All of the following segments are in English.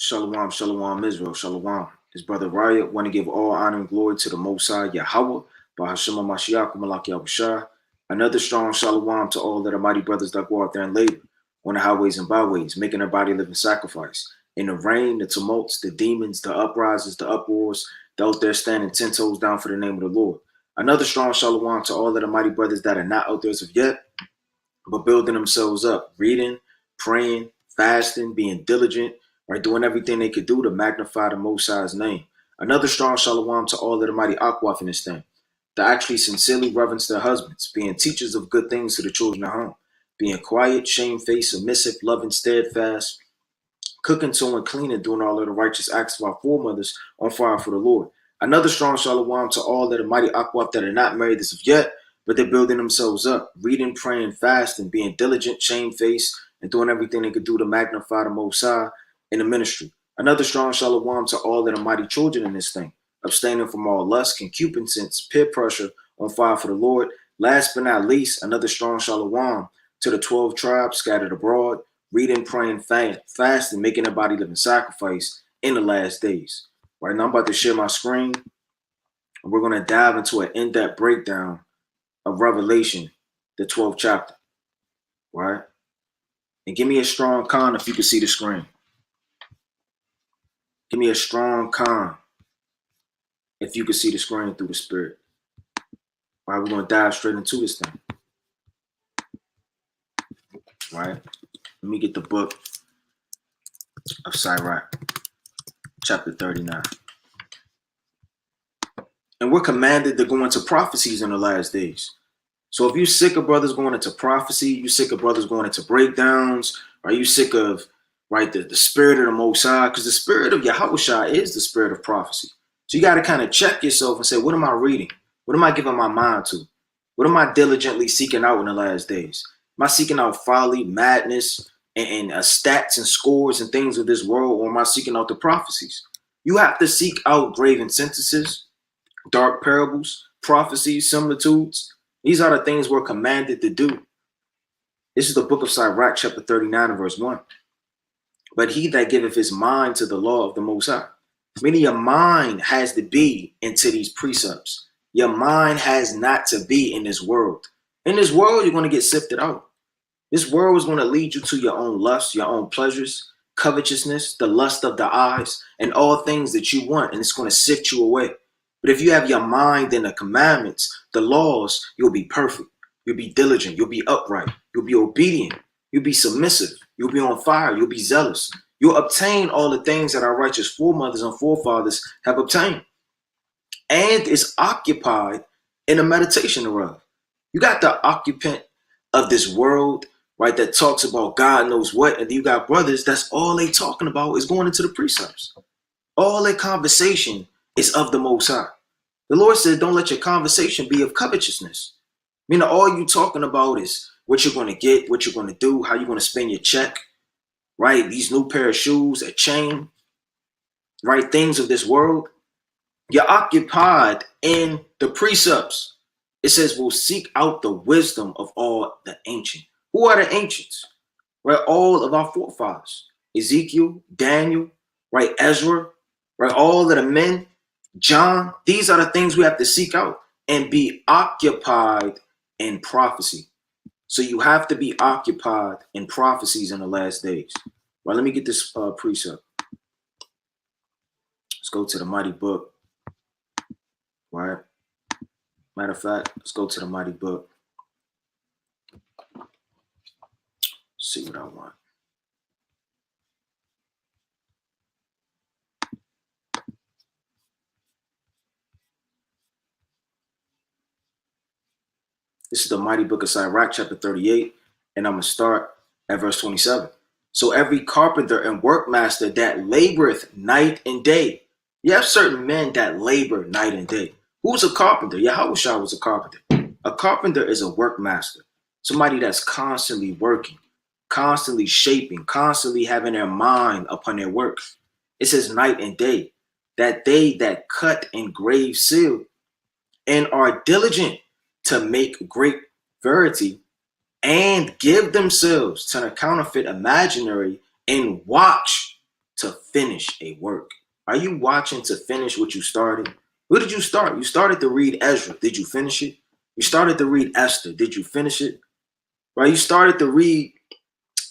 Shalom, shalom, Israel, shalom. His brother Riot want to give all honor and glory to the Most High Yahweh, by Hashem Mashiach, Malak Yahushua. Another strong shalom to all of the mighty brothers that go out there and labor on the highways and byways, making their body living sacrifice. In the rain, the tumults, the demons, the uprisings, the uproars, they out there standing 10 toes down for the name of the Lord. Another strong shalom to all of the mighty brothers that are not out there as of yet, but building themselves up, reading, praying, fasting, being diligent, right, doing everything they could do to magnify the Most High's name. Another strong shalom to all of the mighty Akwaf in this thing, that actually sincerely reverence their husbands, being teachers of good things to the children at home, being quiet, shamefaced, submissive, loving, steadfast, cooking, sewing, cleaning, doing all of the righteous acts of our foremothers on fire for the Lord. Another strong shalom to all of the mighty Akwaf that are not married as of yet, but they're building themselves up, reading, praying, fasting, being diligent, shamefaced, and doing everything they could do to magnify the Most High in the ministry. Another strong shalom to all of the mighty children in this thing, abstaining from all lust, concupiscence, peer pressure, on fire for the Lord. Last but not least, another strong shalom to the 12 tribes scattered abroad, reading, praying, fasting, making their body living sacrifice in the last days. Right now, I'm about to share my screen, and we're going to dive into an in-depth breakdown of Revelation, the 12th chapter. Right? And give me a strong con if you can see the screen. Give me a strong con if you can see the screen through the spirit. All right, we're going to dive straight into this thing. All right, let me get the book of Sirach, chapter 39. And we're commanded to go into prophecies in the last days. So if you're sick of brothers going into prophecy, you're sick of brothers going into breakdowns, are you sick of, right, the spirit of the Most High? Because the spirit of Yahushua is the spirit of prophecy. So you got to kind of check yourself and say, what am I reading? What am I giving my mind to? What am I diligently seeking out in the last days? Am I seeking out folly, madness, and stats and scores and things of this world, or am I seeking out the prophecies? You have to seek out graven sentences, dark parables, prophecies, similitudes. These are the things we're commanded to do. This is the book of Sirach, chapter 39, and verse 1. But he that giveth his mind to the law of the Most High. Meaning your mind has to be into these precepts. Your mind has not to be in this world. In this world, you're going to get sifted out. This world is going to lead you to your own lust, your own pleasures, covetousness, the lust of the eyes, and all things that you want, and it's going to sift you away. But if you have your mind in the commandments, the laws, you'll be perfect. You'll be diligent. You'll be upright. You'll be obedient. You'll be submissive. You'll be on fire. You'll be zealous. You'll obtain all the things that our righteous foremothers and forefathers have obtained. And is occupied in a meditation thereof. You got the occupant of this world, right, that talks about God knows what, and you got brothers, that's all they talking about is going into the precepts. All their conversation is of the Most High. The Lord said, don't let your conversation be of covetousness. Meaning all you talking about is what you're going to get, what you're going to do, how you're going to spend your check, right? These new pair of shoes, a chain, right? Things of this world. You're occupied in the precepts. It says, we'll seek out the wisdom of all the ancient. Who are the ancients? Right? All of our forefathers. Ezekiel, Daniel, right? Ezra, right? All of the men, John. These are the things we have to seek out and be occupied in prophecy. So you have to be occupied in prophecies in the last days. Right? Let me get this precept. Let's go to the mighty book. Right? Matter of fact, let's go to the mighty book. See what I want. This is the mighty book of Sirach, chapter 38, and I'm going to start at verse 27. So every carpenter and workmaster that laboreth night and day. You have certain men that labor night and day. Who's a carpenter? Yahushua was a carpenter. A carpenter is a workmaster. Somebody that's constantly working, constantly shaping, constantly having their mind upon their work. It says night and day, that they that cut and grave seal and are diligent to make great verity and give themselves to the counterfeit imaginary and watch to finish a work. Are you watching to finish what you started? What did you start? You started to read Ezra. Did you finish it? You started to read Esther. Did you finish it? Right? You started to read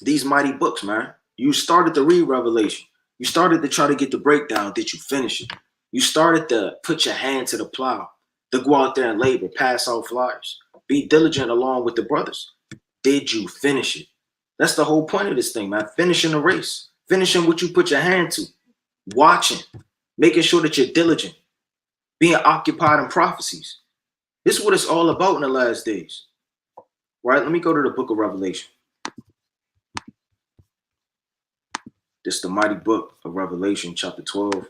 these mighty books, man. You started to read Revelation. You started to try to get the breakdown. Did you finish it? You started to put your hand to the plow, to go out there and labor, pass out flyers, be diligent along with the brothers. Did you finish it? That's the whole point of this thing, man. Finishing the race, finishing what you put your hand to, watching, making sure that you're diligent, being occupied in prophecies. This is what it's all about in the last days, right? Let me go to the book of Revelation. This is the mighty book of Revelation, chapter 12,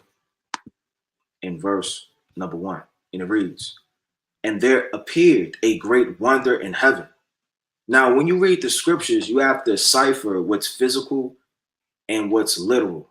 in verse number 1. And it reads, "And there appeared a great wonder in heaven." Now, when you read the scriptures, you have to decipher what's physical and what's literal,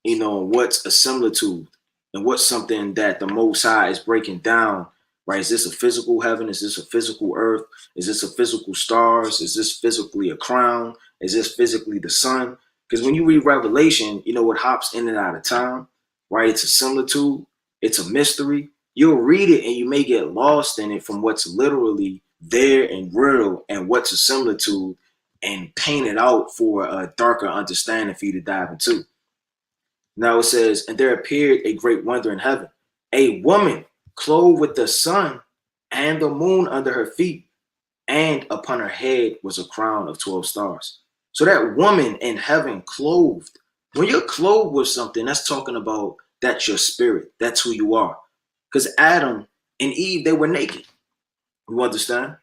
what's a similitude and what's something that the Most High is breaking down, right? Is this a physical heaven? Is this a physical earth? Is this a physical stars? Is this physically a crown? Is this physically the sun? Because when you read Revelation, it hops in and out of time, right? It's a similitude. It's a mystery. You'll read it and you may get lost in it from what's literally there and real and what's a similitude and paint it out for a darker understanding for you to dive into. Now it says, "And there appeared a great wonder in heaven, a woman clothed with the sun and the moon under her feet, and upon her head was a crown of 12 stars." So that woman in heaven clothed, when you're clothed with something, that's talking about that's your spirit. That's who you are. Because Adam and Eve, they were naked. You understand?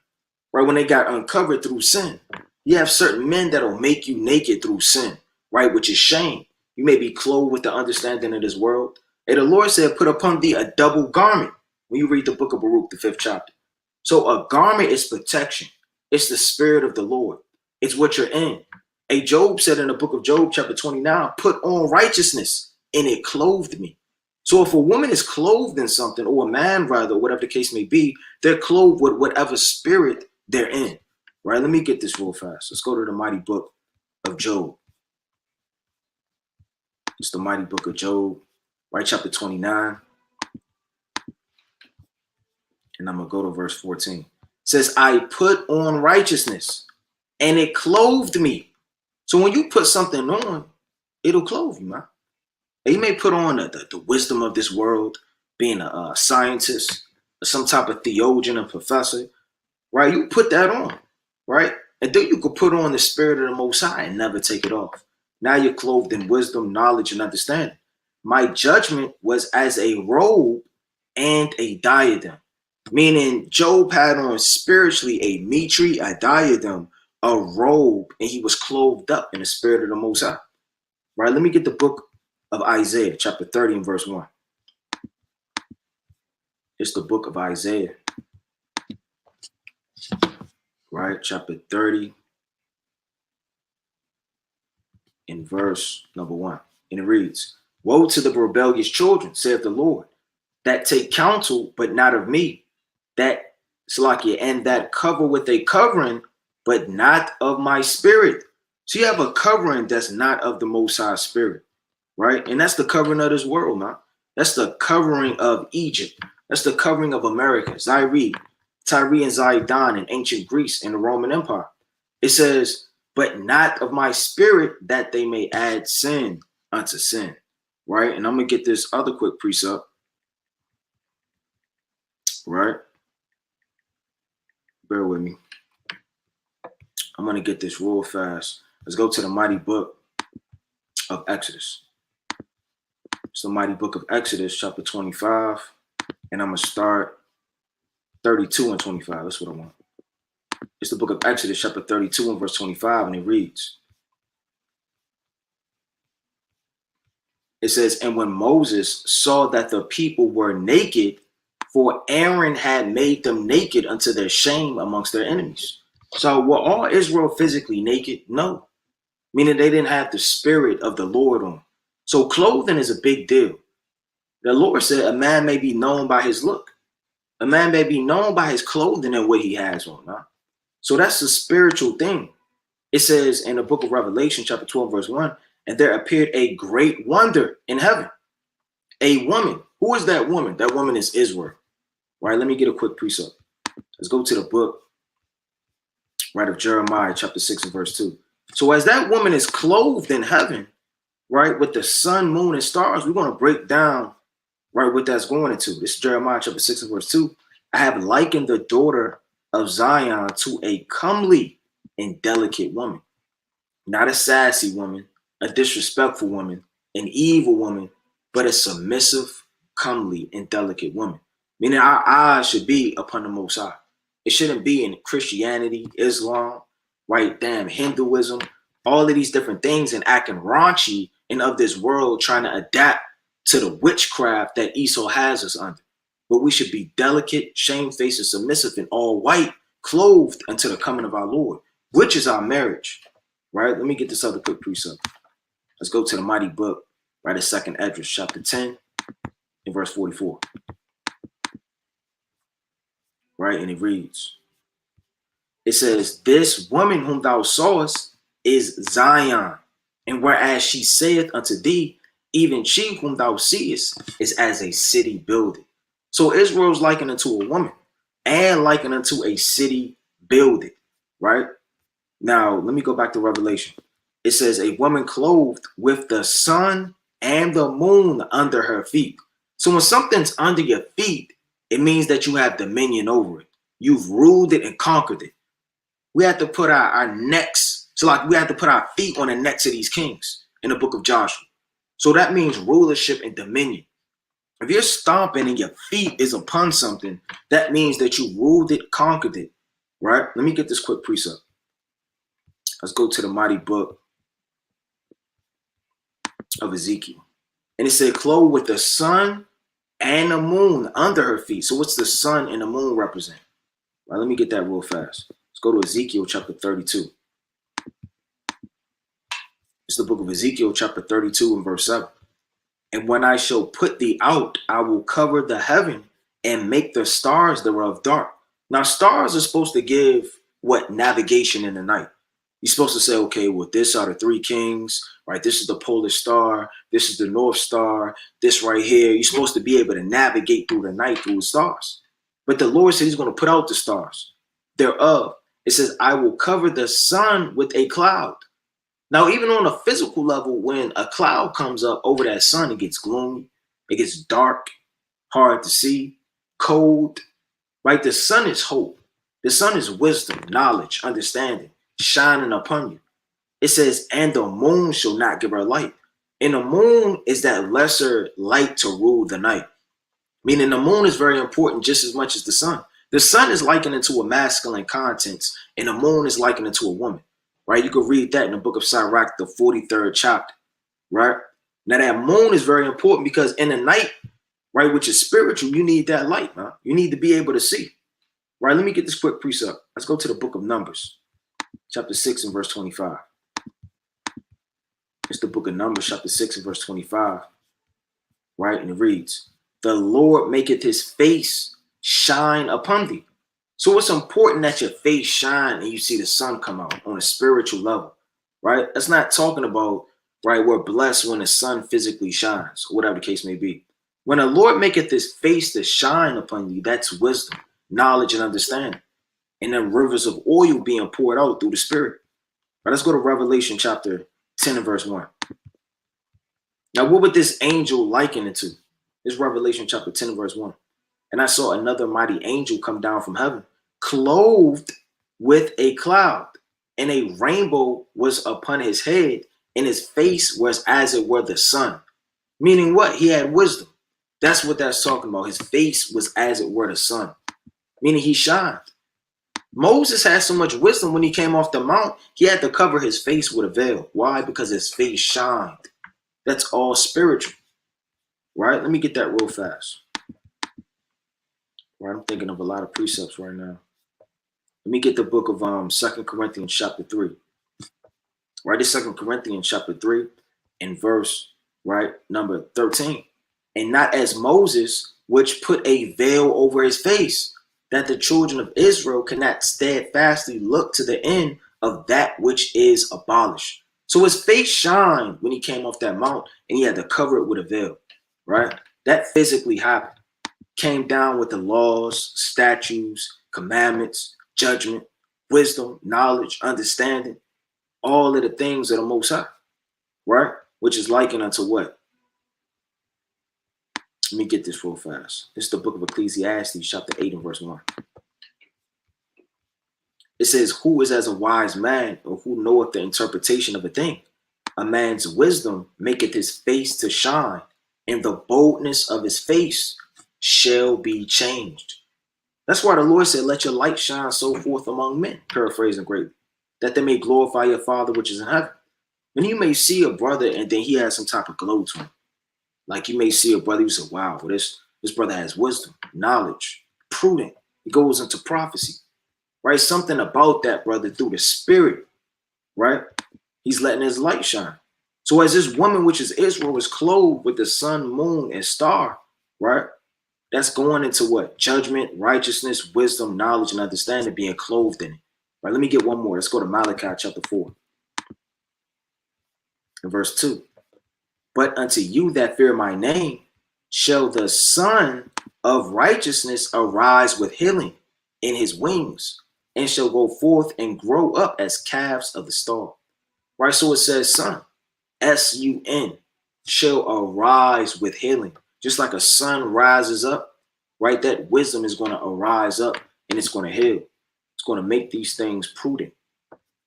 Right? When they got uncovered through sin. You have certain men that'll make you naked through sin, right? Which is shame. You may be clothed with the understanding of this world. And the Lord said, "Put upon thee a double garment." When you read the book of Baruch, the 5th chapter. So a garment is protection. It's the spirit of the Lord. It's what you're in. Job said in the book of Job, chapter 29, "Put on righteousness, and it clothed me." So if a woman is clothed in something, or a man rather, whatever the case may be, they're clothed with whatever spirit they're in. Right? Let me get this real fast. Let's go to the mighty book of Job. It's the mighty book of Job, right? Chapter 29. And I'm going to go to verse 14. It says, "I put on righteousness, and it clothed me." So when you put something on, it'll clothe you, man. And you may put on the wisdom of this world, being a scientist, or some type of theologian and professor, right? You put that on, right? And then you could put on the spirit of the Most High and never take it off. Now you're clothed in wisdom, knowledge, and understanding. "My judgment was as a robe and a diadem." Meaning Job had on spiritually a mitre, a diadem, a robe, and he was clothed up in the spirit of the Most High. Right? Let me get the book of Isaiah, chapter 30 and verse 1. It's the book of Isaiah. Right? Chapter 30 in verse number 1. And it reads, "Woe to the rebellious children, saith the Lord, that take counsel, but not of me, that Salakia, and that cover with a covering, but not of my spirit." So you have a covering that's not of the Most High spirit, right? And that's the covering of this world, man. That's the covering of Egypt. That's the covering of America, Tyre and Zidon in ancient Greece and the Roman Empire. It says, "But not of my spirit, that they may add sin unto sin," right? And I'm going to get this other quick precept, right? Bear with me. I'm going to get this real fast. Let's go to the mighty book of Exodus. It's the mighty book of Exodus, chapter 25. And I'm going to start 32 and 25. That's what I want. It's the book of Exodus, chapter 32 and verse 25. And it reads, it says, "And when Moses saw that the people were naked, for Aaron had made them naked unto their shame amongst their enemies." So were all Israel physically naked? No. Meaning they didn't have the spirit of the Lord on. So clothing is a big deal. The Lord said a man may be known by his look. A man may be known by his clothing and what he has on. Huh? So that's a spiritual thing. It says in the book of Revelation, chapter 12, verse 1, and there appeared a great wonder in heaven. A woman. Who is that woman? That woman is Israel. Right? Let me get a quick precept. Let's go to the book, right, of Jeremiah, chapter 6 and verse 2. So as that woman is clothed in heaven, right, with the sun, moon, and stars, we're going to break down, right, what that's going into. This is Jeremiah chapter 6 and verse 2. I have likened the daughter of Zion to a comely and delicate woman, not a sassy woman, a disrespectful woman, an evil woman, but a submissive, comely, and delicate woman. Meaning our eyes should be upon the Most High. It shouldn't be in Christianity, Islam, right? Damn, Hinduism, all of these different things, and acting raunchy and of this world, trying to adapt to the witchcraft that Esau has us under. But we should be delicate, shamefaced, and submissive, and all white, clothed unto the coming of our Lord, which is our marriage, right? Let me get this other quick precept. Let's go to the mighty book, right, of 2nd Esdras, chapter 10, and verse 44. Right, and it reads, it says, this woman whom thou sawest is Zion, and whereas she saith unto thee, even she whom thou seest is as a city builded. So Israel's likened unto a woman and likened unto a city builded, right? Now, let me go back to Revelation. It says a woman clothed with the sun and the moon under her feet. So when something's under your feet, it means that you have dominion over it. You've ruled it and conquered it. We have to put our necks, so like we have to put our feet on the necks of these kings in the book of Joshua. So that means rulership and dominion. If you're stomping and your feet is upon something, that means that you ruled it, conquered it, right? Let me get this quick precept. Let's go to the mighty book of Ezekiel. And it said, clothed with the sun and the moon under her feet. So what's the sun and the moon represent? Right, let me get that real fast. Let's go to Ezekiel chapter 32. It's the book of Ezekiel chapter 32 and verse 7. And when I shall put thee out, I will cover the heaven and make the stars thereof dark. Now, stars are supposed to give what? Navigation in the night. You're supposed to say, okay, well, this are the three kings, right? This is the polar star. This is the North Star. This right here. You're supposed to be able to navigate through the night through the stars. But the Lord said he's going to put out the stars thereof. It says, I will cover the sun with a cloud. Now, even on a physical level, when a cloud comes up over that sun, it gets gloomy. It gets dark, hard to see, cold, right? The sun is hope. The sun is wisdom, knowledge, understanding, shining upon you. It says, and the moon shall not give her light. And the moon is that lesser light to rule the night. Meaning the moon is very important just as much as the sun. The sun is likened into a masculine contents, and the moon is likened into a woman, right? You can read that in the book of Sirach, the 43rd chapter, right? Now that moon is very important because in the night, right, which is spiritual, you need that light, man. You need to be able to see, right? Let me get this quick precept. Let's go to the book of Numbers, chapter 6 and verse 25. It's the book of Numbers, chapter 6 and verse 25, right? And it reads, the Lord maketh his face shine upon thee. So it's important that your face shine and you see the sun come out on a spiritual level, right? That's not talking about, right, we're blessed when the sun physically shines, or whatever the case may be. When the Lord maketh his face to shine upon you, that's wisdom, knowledge, and understanding. And then rivers of oil being poured out through the Spirit. Right, let's go to Revelation chapter 10 and verse 1. Now, what would this angel liken it to? This is Revelation chapter 10 and verse 1. And I saw another mighty angel come down from heaven, clothed with a cloud, and a rainbow was upon his head, and his face was as it were the sun. Meaning what? He had wisdom. That's what that's talking about. His face was as it were the sun. Meaning he shined. Moses had so much wisdom when he came off the mount, he had to cover his face with a veil. Why? Because his face shined. That's all spiritual. Right? Let me get that real fast. Right, I'm thinking of a lot of precepts right now. Let me get the book of 2 Corinthians chapter 3. Right, this 2 Corinthians chapter 3 and verse, right, number 13. And not as Moses, which put a veil over his face, that the children of Israel cannot steadfastly look to the end of that which is abolished. So his face shined when he came off that mount, and he had to cover it with a veil, right? That physically happened. Came down with the laws, statutes, commandments, judgment, wisdom, knowledge, understanding, all of the things of the Most High, right? Which is likened unto what? Let me get this real fast. This is the book of Ecclesiastes, chapter 8 and verse 1. It says, who is as a wise man, or who knoweth the interpretation of a thing? A man's wisdom maketh his face to shine, and the boldness of his face shall be changed. That's why the Lord said, let your light shine so forth among men, paraphrasing greatly, that they may glorify your Father which is in heaven. When you may see a brother and then he has some type of glow to him. Like you may see a brother, you say, wow, well, this brother has wisdom, knowledge, prudent. He goes into prophecy, right? Something about that brother through the spirit, right? He's letting his light shine. So as this woman, which is Israel, is clothed with the sun, moon, and star, right? That's going into what? Judgment, righteousness, wisdom, knowledge, and understanding, being clothed in it. Right? Let me get one more. Let's go to Malachi chapter 4 and verse 2. But unto you that fear my name shall the Son of righteousness arise with healing in his wings, and shall go forth and grow up as calves of the stall. Right? So it says son, S-U-N, shall arise with healing. Just like a sun rises up, right? That wisdom is going to arise up and it's going to heal. It's going to make these things prudent,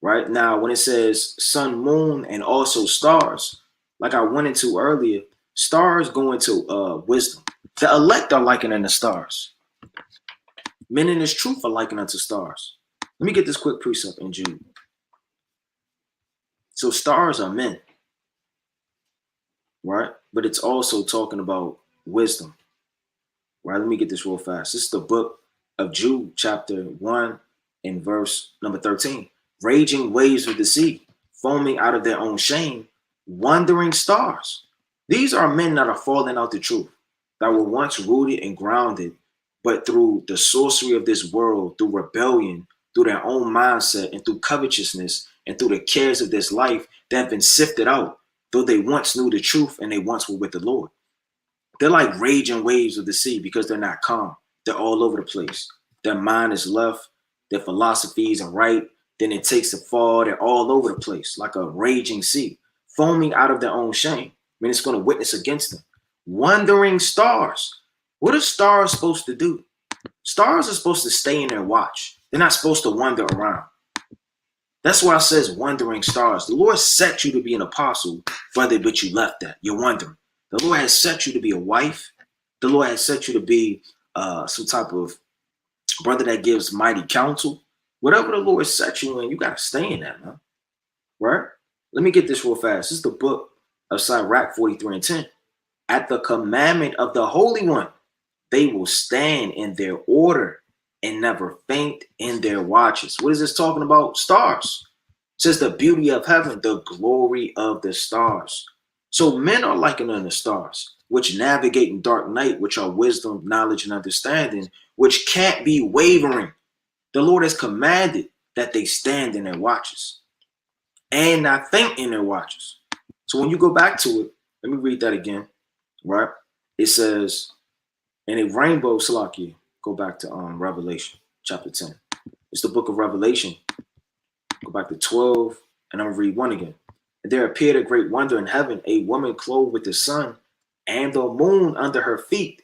right? Now, when it says sun, moon, and also stars, like I went into earlier, stars go into wisdom. The elect are likened unto stars. Men in this truth are likened unto stars. Let me get this quick precept in Jude. So stars are men, right? But it's also talking about wisdom, right? Let me get this real fast. This is the book of Jude, chapter 1 and verse number 13. Raging waves of the sea, foaming out of their own shame, wandering stars. These are men that are falling out the truth, that were once rooted and grounded, but through the sorcery of this world, through rebellion, through their own mindset, and through covetousness, and through the cares of this life, they have been sifted out, though they once knew the truth and they once were with the Lord. They're like raging waves of the sea because they're not calm. They're all over the place. Their mind is left, their philosophies are right, then it takes the fall. They're all over the place like a raging sea, foaming out of their own shame. I mean, it's going to witness against them. Wandering stars. What are stars supposed to do? Stars are supposed to stay in their watch. They're not supposed to wander around. That's why it says wandering stars. The Lord set you to be an apostle, brother, but you left that. You're wondering. The Lord has set you to be a wife. The Lord has set you to be some type of brother that gives mighty counsel. Whatever the Lord set you in, you got to stay in that, man. Right? Let me get this real fast. This is the book of Sirach 43 and 10. At the commandment of the Holy One, they will stand in their order and never faint in their watches. What is this talking about? Stars. It says the beauty of heaven, the glory of the stars. So men are likened unto the stars, which navigate in dark night, which are wisdom, knowledge, and understanding, which can't be wavering. The Lord has commanded that they stand in their watches and not faint in their watches. So when you go back to it, let me read that again, right? It says, in a rainbow, Salaki, go back to Revelation chapter 10. It's the book of Revelation. Go back to 12, and I'm going to read 1 again. And there appeared a great wonder in heaven, a woman clothed with the sun and the moon under her feet.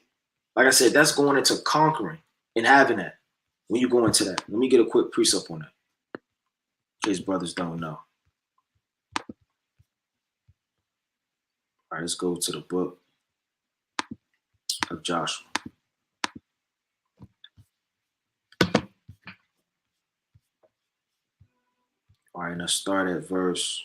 Like I said, that's going into conquering and having that. When you go into that, let me get a quick precept on that, in case brothers don't know. All right, let's go to the book of Joshua. All right, let's start at verse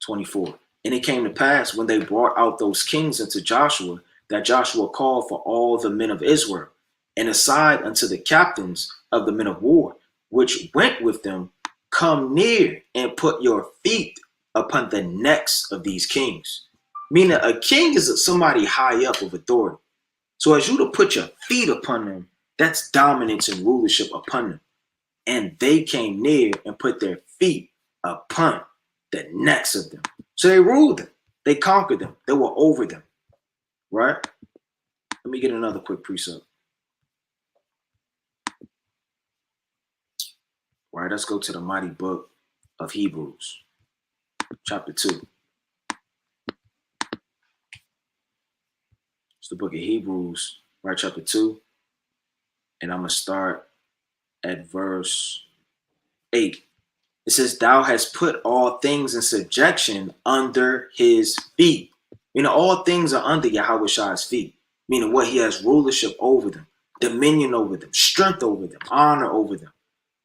24. And it came to pass when they brought out those kings unto Joshua, that Joshua called for all the men of Israel, and aside unto the captains of the men of war, which went with them, come near and put your feet upon the necks of these kings. Meaning a king is somebody high up of authority. So as you to put your feet upon them, that's dominance and rulership upon them. And they came near and put their feet upon the necks of them. So they ruled them. They conquered them. They were over them. Right? Let me get another quick precept. All right, let's go to the mighty book of Hebrews, chapter 2. It's the book of Hebrews, right, chapter 2. And I'm going to start at verse 8. It says, thou hast put all things in subjection under his feet. All things are under Yahweh Shai's feet, meaning what he has rulership over them, dominion over them, strength over them, honor over them.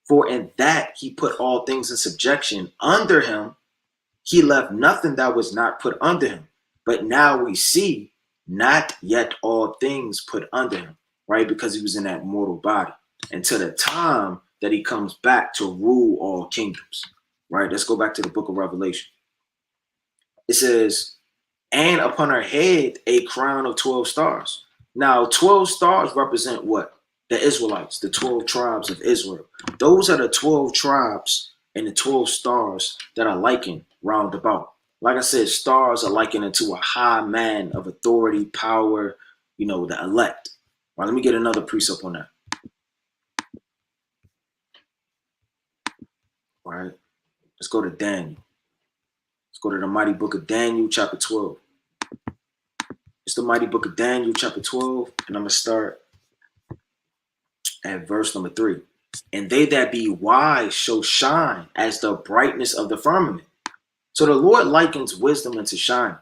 For in that he put all things in subjection under him, he left nothing that was not put under him. But now we see not yet all things put under him, right? Because he was in that mortal body until the time that he comes back to rule all kingdoms, right? Let's go back to the book of Revelation. It says, and upon her head a crown of 12 stars. Now, 12 stars represent what? The Israelites, the 12 tribes of Israel. Those are the 12 tribes and the 12 stars that are likened round about. Like I said, stars are likened into a high man of authority, power, the elect. All right, let me get another precept on that. All right, let's go to Daniel. Let's go to the mighty book of Daniel, chapter 12. It's the mighty book of Daniel, chapter 12, and I'm going to start at verse number 3. And they that be wise shall shine as the brightness of the firmament. So the Lord likens wisdom unto shine.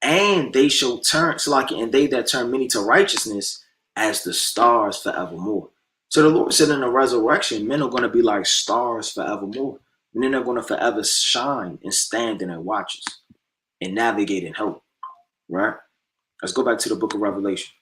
And they shall turn, and they that turn many to righteousness as the stars forevermore. So the Lord said in the resurrection, men are going to be like stars forevermore. And then they're going to forever shine and stand in their watches and navigate in hope. Right? Let's go back to the book of Revelation.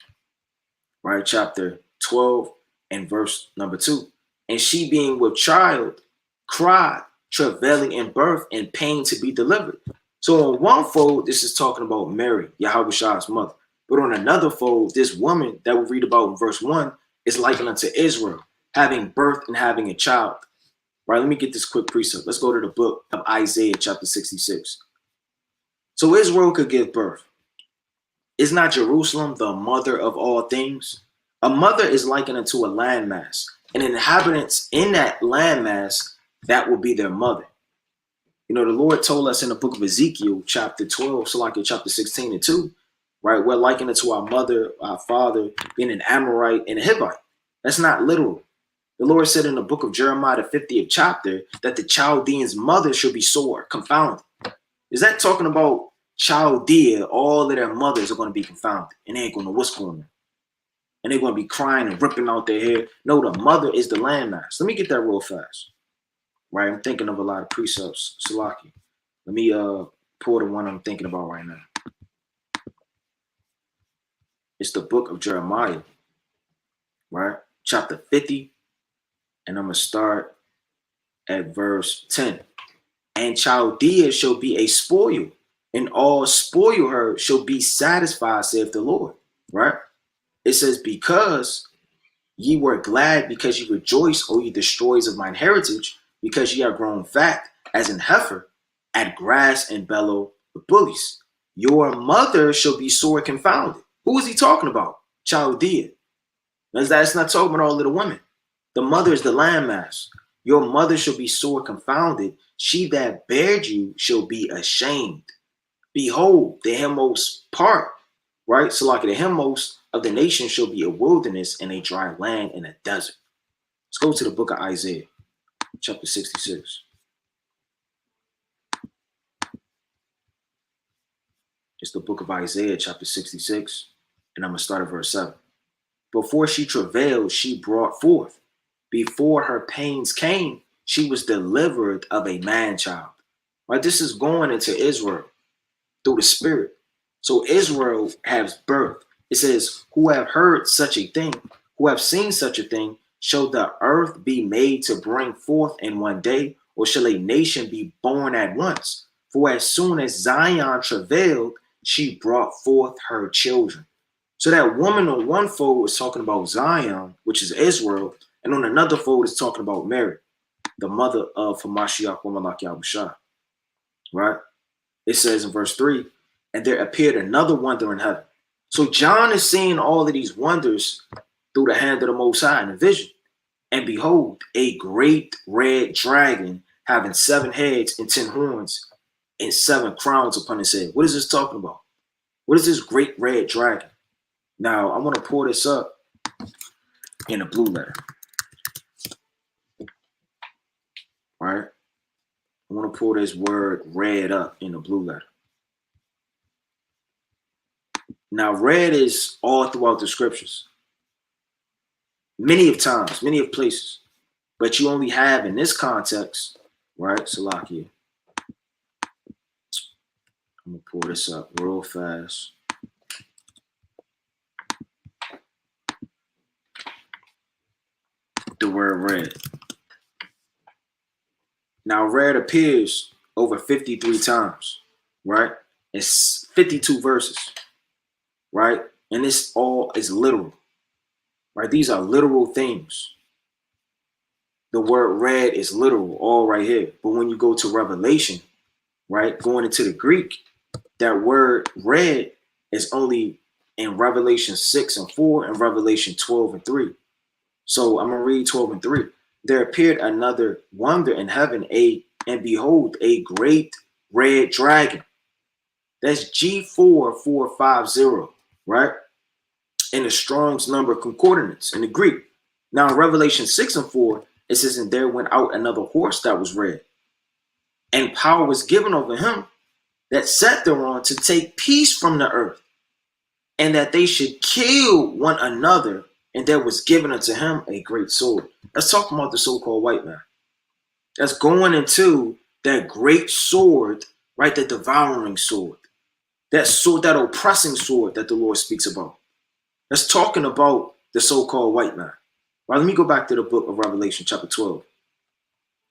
Right? Chapter 12 and verse number 2. And she being with child cried, travailing in birth and pain to be delivered. So on one fold, this is talking about Mary, Yahweh Shai's mother. But on another fold, this woman that we read about in verse 1 is likened unto Israel, having birth and having a child. Right, let me get this quick precept. Let's go to the book of Isaiah, chapter 66. So Israel could give birth. Is not Jerusalem the mother of all things? A mother is likened unto a landmass, and inhabitants in that landmass, that will be their mother. The Lord told us in the book of Ezekiel, chapter 12, so like in chapter 16 and 2, right? We're likened unto our mother, our father, being an Amorite and a Hivite. That's not literal. The Lord said in the book of Jeremiah, the 50th chapter, that the Chaldeans' mother should be sore, confounded. Is that talking about Chaldea? All of their mothers are going to be confounded, and they ain't going to know what's going on. And they're going to be crying and ripping out their hair. No, the mother is the landmass. Let me get that real fast. Right, I'm thinking of a lot of precepts. Salaki. Let me pull the one I'm thinking about right now. It's the book of Jeremiah, right? Chapter 50. And I'm going to start at verse 10. And Chaldea shall be a spoil, and all spoil her shall be satisfied, saith the Lord. Right? It says, because ye were glad, because ye rejoice, O ye destroyers of mine heritage, because ye are grown fat as an heifer at grass and bellow with bullies. Your mother shall be sore confounded. Who is he talking about? Chaldea. That's not talking about all little women. The mother is the landmass. Your mother shall be sore confounded. She that bared you shall be ashamed. Behold, the hemmost part, right? So like the hemmost of the nation shall be a wilderness and a dry land and a desert. Let's go to the book of Isaiah, chapter 66. It's the book of Isaiah, chapter 66. And I'm going to start at verse 7. Before she travailed, she brought forth. Before her pains came, she was delivered of a man-child. Right? This is going into Israel through the Spirit. So Israel has birth. It says, who have heard such a thing, who have seen such a thing, shall the earth be made to bring forth in one day, or shall a nation be born at once? For as soon as Zion travailed, she brought forth her children. So that woman on one fold is talking about Zion, which is Israel, and on another fold is talking about Mary, the mother of Hamashiach Wamalak Yahushua. right? It says in verse 3, and there appeared another wonder in heaven. So John is seeing all of these wonders through the hand of the Most High in a vision. And behold, a great red dragon having 7 heads and 10 horns and 7 crowns upon his head. What is this talking about? What is this great red dragon? Now, I want to pull this up in a blue letter. All right? I want to pull this word red up in a blue letter. Now, red is all throughout the scriptures. Many of times, many of places. But you only have in this context, right? Salakia. I'm going to pull this up real fast. The word red. Now, red appears over 53 times, right? It's 52 verses, right? And this all is literal, right? These are literal things. The word red is literal, all right here. But when you go to Revelation, right, going into the Greek, that word red is only in Revelation 6 and 4 and Revelation 12 and 3. So I'm going to read 12 and 3. There appeared another wonder in heaven, and behold, a great red dragon. That's G4450, right? In the Strong's number concordance in the Greek. Now in Revelation 6 and 4, it says, and there went out another horse that was red, and power was given over him that sat thereon to take peace from the earth, and that they should kill one another, and there was given unto him a great sword. Let's talk about the so-called white man. That's going into that great sword, right? The devouring sword. That sword, that oppressing sword that the Lord speaks about. That's talking about the so-called white man. Right, let me go back to the book of Revelation, chapter 12.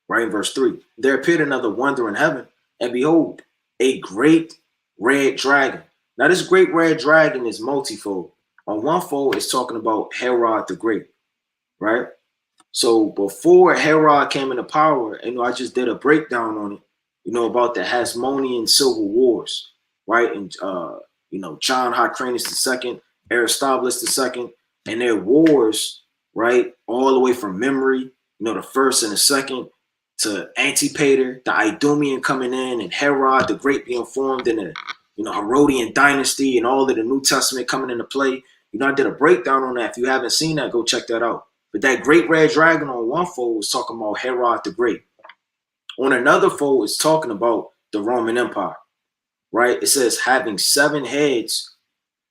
Right in verse 3. There appeared another wonder in heaven, and behold, a great red dragon. Now, this great red dragon is multifold. On one fold, it's talking about Herod the Great, right? So before Herod came into power, I just did a breakdown on it, about the Hasmonean civil wars, right? And, John Hyrcanus II, Aristobulus II, and their wars, right? All the way from memory, the first and the second, to Antipater, the Idumean coming in, and Herod the Great being formed in the, Herodian dynasty, and all of the New Testament coming into play. I did a breakdown on that. If you haven't seen that, go check that out. But that great red dragon on one fold was talking about Herod the Great. On another fold, it's talking about the Roman Empire, right? It says having 7 heads,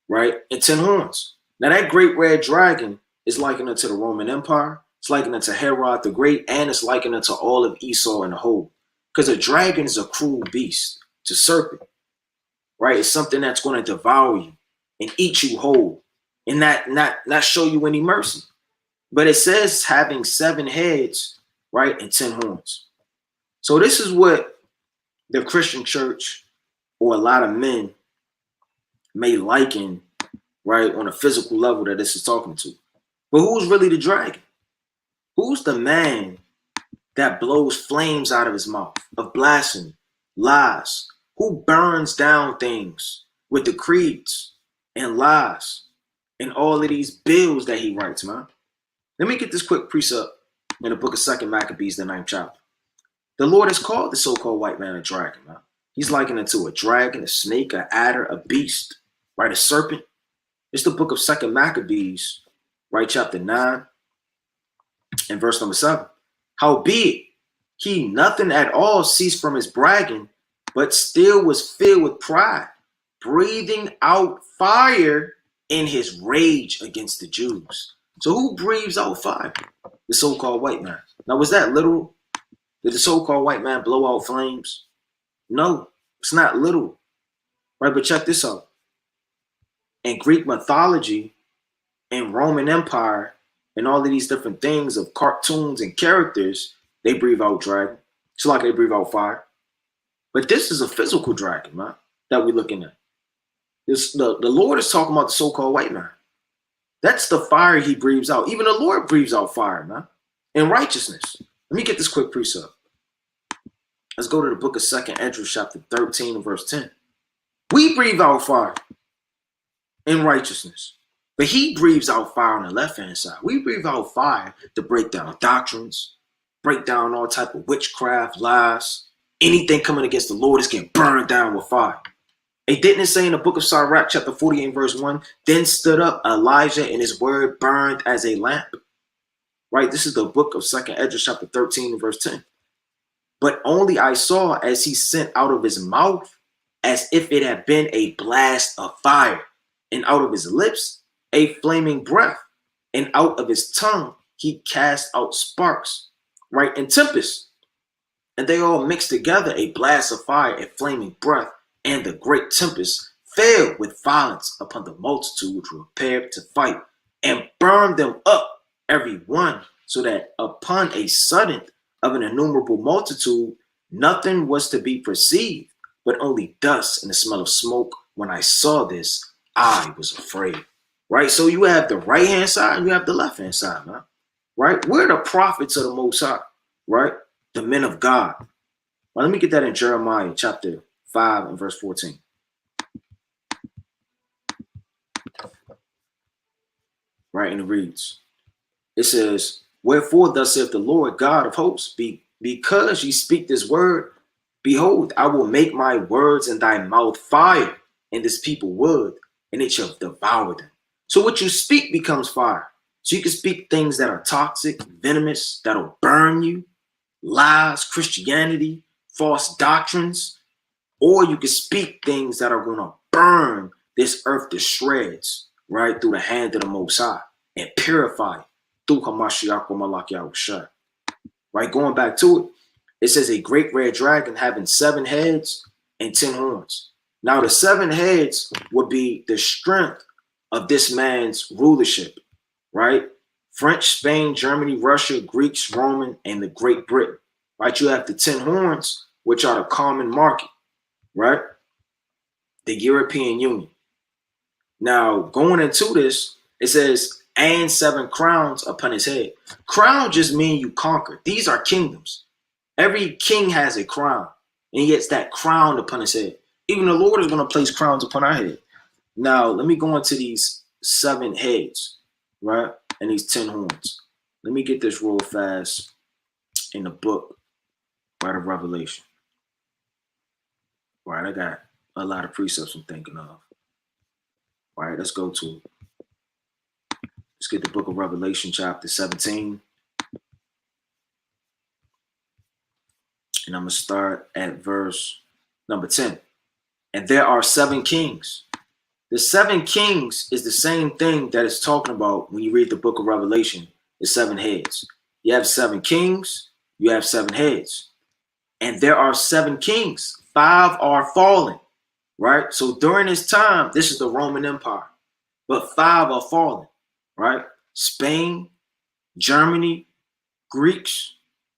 right, and 10 horns. Now that great red dragon is likened unto the Roman Empire. It's likened unto Herod the Great, and it's likened unto all of Esau in the whole. Because a dragon is a cruel beast, it's a serpent, right? It's something that's going to devour you and eat you whole, and not show you any mercy. But it says having 7 heads, right, and 10 horns. So this is what the Christian church or a lot of men may liken, right, on a physical level that this is talking to. But who's really the dragon? Who's the man that blows flames out of his mouth of blasphemy, lies? Who burns down things with the creeds and lies and all of these bills that he writes, man? Let me get this quick precept in the book of 2 Maccabees, the 9th chapter. The Lord has called the so-called white man a dragon, man. He's likened it to a dragon, a snake, an adder, a beast, right? A serpent. It's the book of 2 Maccabees, right? Chapter 9 and verse number 7. Howbeit, he nothing at all ceased from his bragging, but still was filled with pride, breathing out fire in his rage against the Jews. So who breathes out fire? The so-called white man. Now, was that literal? Did the so-called white man blow out flames? No, it's not literal. Right, but check this out. In Greek mythology, in Roman Empire, and all of these different things of cartoons and characters, they breathe out dragon. It's like they breathe out fire. But this is a physical dragon, man, that we're looking at. The Lord is talking about the so-called white man. That's the fire he breathes out. Even the Lord breathes out fire, man, in righteousness. Let me get this quick precept. Let's go to the book of 2nd Ezra, chapter 13 and verse 10. We breathe out fire in righteousness, but he breathes out fire on the left-hand side. We breathe out fire to break down doctrines, break down all type of witchcraft, lies. Anything coming against the Lord is getting burned down with fire. It didn't say in the book of Sirach, chapter 48, verse 1, then stood up Elijah and his word burned as a lamp. Right? This is the book of 2nd Ezra, chapter 13, and verse 10. But only I saw as he sent out of his mouth as if it had been a blast of fire, and out of his lips a flaming breath, and out of his tongue he cast out sparks, right, and tempest. And they all mixed together, a blast of fire, a flaming breath, and the great tempest fell with violence upon the multitude which were prepared to fight, and burned them up every one, so that upon a sudden of an innumerable multitude, nothing was to be perceived, but only dust and the smell of smoke. When I saw this, I was afraid. Right? So you have the right-hand side and you have the left-hand side, man. Right? We're the prophets of the Most High, right? The men of God. Well, let me get that in Jeremiah chapter 5 and verse 14. Right? And it reads, it says, wherefore thus saith the Lord God of hosts, because ye speak this word, behold, I will make my words in thy mouth fire, and this people wood, and it shall devour them. So what you speak becomes fire. So you can speak things that are toxic, venomous, that'll burn you, lies, Christianity, false doctrines, or you can speak things that are going to burn this earth to shreds, right, through the hand of the Most High, and purify it through Hamashiach or Malak Yahushua. Right, going back to it, it says a great red dragon having 7 heads and 10 horns. Now the 7 heads would be the strength of this man's rulership, right? French, Spain, Germany, Russia, Greeks, Roman, and the Great Britain, right? You have the 10 horns, which are the common market, right? The European Union. Now, going into this, it says, and 7 crowns upon his head. Crown just mean you conquer. These are kingdoms. Every king has a crown, and he gets that crown upon his head. Even the Lord is going to place crowns upon our head. Now, let me go into these 7 heads, right? And these 10 horns. Let me get this real fast in the book, right, of Revelation. Right, I got a lot of precepts I'm thinking of. All right, let's go to it. Let's get the book of Revelation, chapter 17. And I'm going to start at verse number 10. And there are 7 kings. The 7 kings is the same thing that it's talking about when you read the book of Revelation, the 7 heads. You have 7 kings, you have 7 heads. And there are 7 kings. 5 are fallen, right? So during this time, this is the Roman Empire. But 5 are fallen, right? Spain, Germany, Greeks,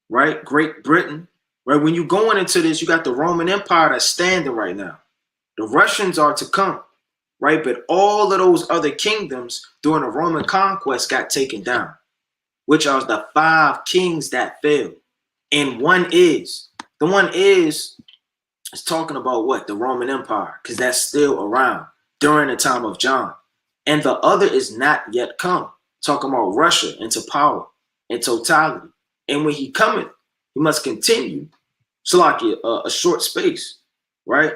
right? Great Britain, right? When you're going into this, you got the Roman Empire that's standing right now. The Russians are to come, right? But all of those other kingdoms during the Roman conquest got taken down, which are the 5 kings that fell. And the one is talking about what? The Roman Empire, because that's still around during the time of John. And the other is not yet come, talking about Russia into power and totality. And when he cometh, he must continue. So like a short space, right?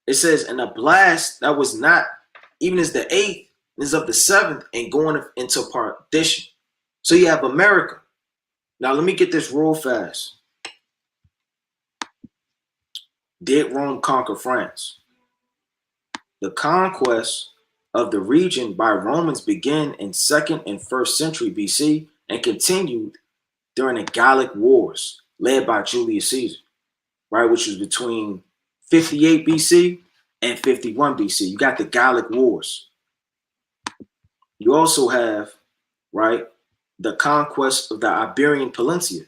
It says, and the blast that was not even as the 8th is of the 7th and going into partition. So you have America. Now let me get this real fast. Did Rome conquer France? The conquest of the region by Romans began in 2nd and 1st century BC and continued during the Gallic Wars led by Julius Caesar, right, which was between 58 BC and 51 BC. You got the Gallic Wars. You also have, right, the conquest of the Iberian Peninsula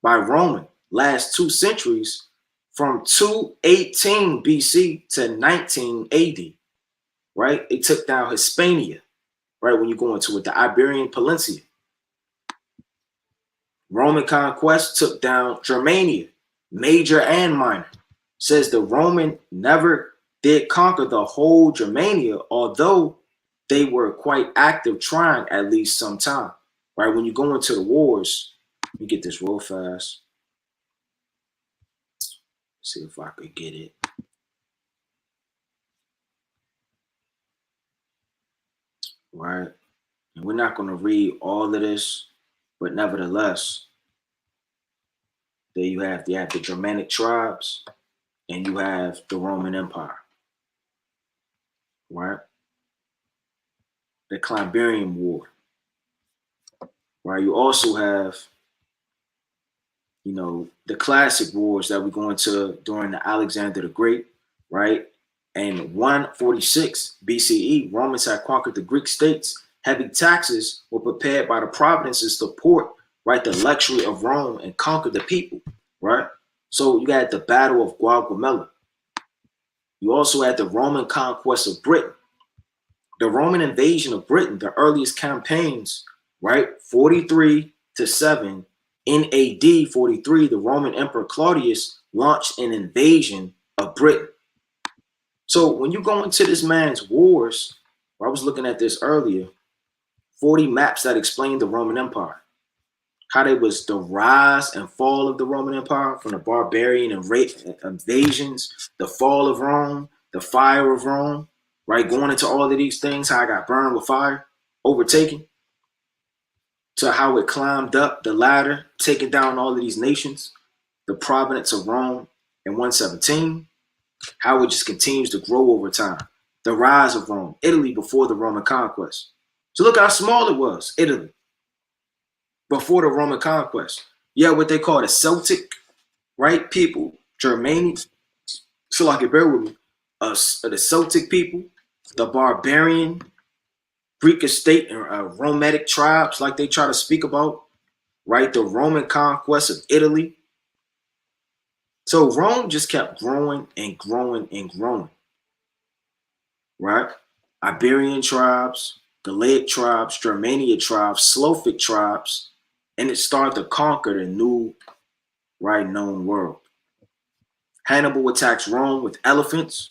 by Roman last 2 centuries from 218 BC to 19 AD, right? They took down Hispania, right, when you go into it, the Iberian Peninsula. Roman conquest took down Germania, major and minor. Says the Roman never did conquer the whole Germania, although they were quite active trying at least some time. Right? When you go into the wars, let me get this real fast. See if I could get it. Right? And we're not going to read all of this, but nevertheless, there you have the Germanic tribes and you have the Roman Empire. Right? The Climbrian War. Right? You also have, the classic wars that we go into during the Alexander the Great, right? In 146 BCE, Romans had conquered the Greek states. Heavy taxes were prepared by the provinces to support, right, the luxury of Rome and conquer the people, right? So you got the Battle of Gaugamela. You also had the Roman conquest of Britain. The Roman invasion of Britain, the earliest campaigns, right, 43 to 7 in AD 43, the Roman Emperor Claudius launched an invasion of Britain. So when you go into this man's wars, I was looking at this earlier, 40 maps that explain the Roman Empire, how there was the rise and fall of the Roman Empire from the barbarian and invasions, the fall of Rome, the fire of Rome, right? Going into all of these things, how I got burned with fire, overtaken, to how it climbed up the ladder, taking down all of these nations, the province of Rome in 117, how it just continues to grow over time. The rise of Rome, Italy before the Roman conquest. So look how small it was, Italy, before the Roman conquest. Yeah, what they call the Celtic, right, people, Germanians, so like it bear with me, the Celtic people, the barbarian, Greek estate, and Romantic tribes, like they try to speak about, right? The Roman conquest of Italy. So Rome just kept growing and growing and growing, right? Iberian tribes, Galaic tribes, Germania tribes, Slavic tribes, and it started to conquer the new, right, known world. Hannibal attacks Rome with elephants,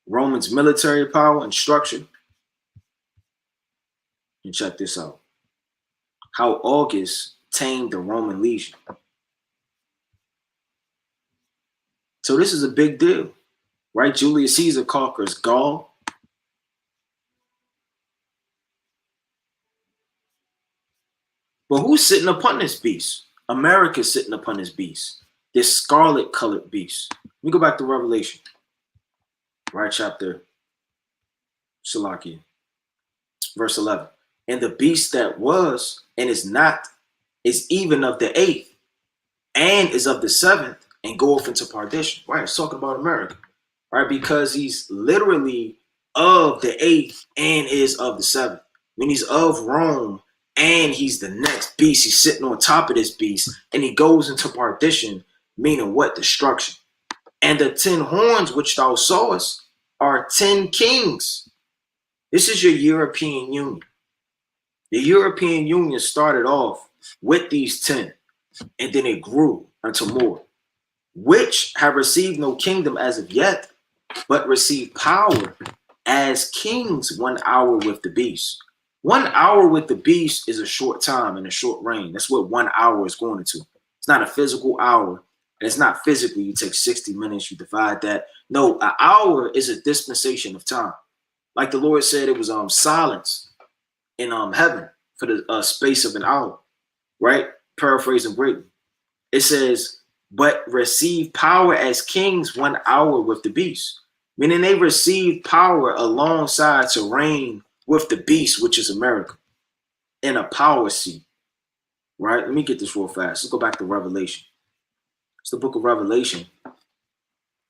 Romans' military power and structure. And check this out. How August tamed the Roman legion. So this is a big deal, right? Julius Caesar conquers Gaul. But who's sitting upon this beast? America's sitting upon this beast, this scarlet colored beast. Let me go back to Revelation, right? Chapter Salakia, verse 11. And the beast that was and is not is even of the eighth and is of the seventh and goeth into perdition. Right? It's talking about America, right? Because he's literally of the eighth and is of the seventh. I mean, he's of Rome and he's the next beast. He's sitting on top of this beast and he goes into perdition, meaning what? Destruction. And the 10 horns which thou sawest are 10 kings. This is your European Union. The European Union started off with these 10, and then it grew unto more, which have received no kingdom as of yet, but receive power as kings 1 hour with the beast. 1 hour with the beast is a short time and a short reign. That's what 1 hour is going into. It's not a physical hour. And it's not physically, you take 60 minutes, you divide that. No, an hour is a dispensation of time. Like the Lord said, it was silence in heaven for the space of an hour, right? Paraphrasing greatly. It says, but receive power as kings 1 hour with the beast. Meaning they received power alongside to reign with the beast, which is America, in a power seat, right? Let me get this real fast. Let's go back to Revelation. It's the book of Revelation,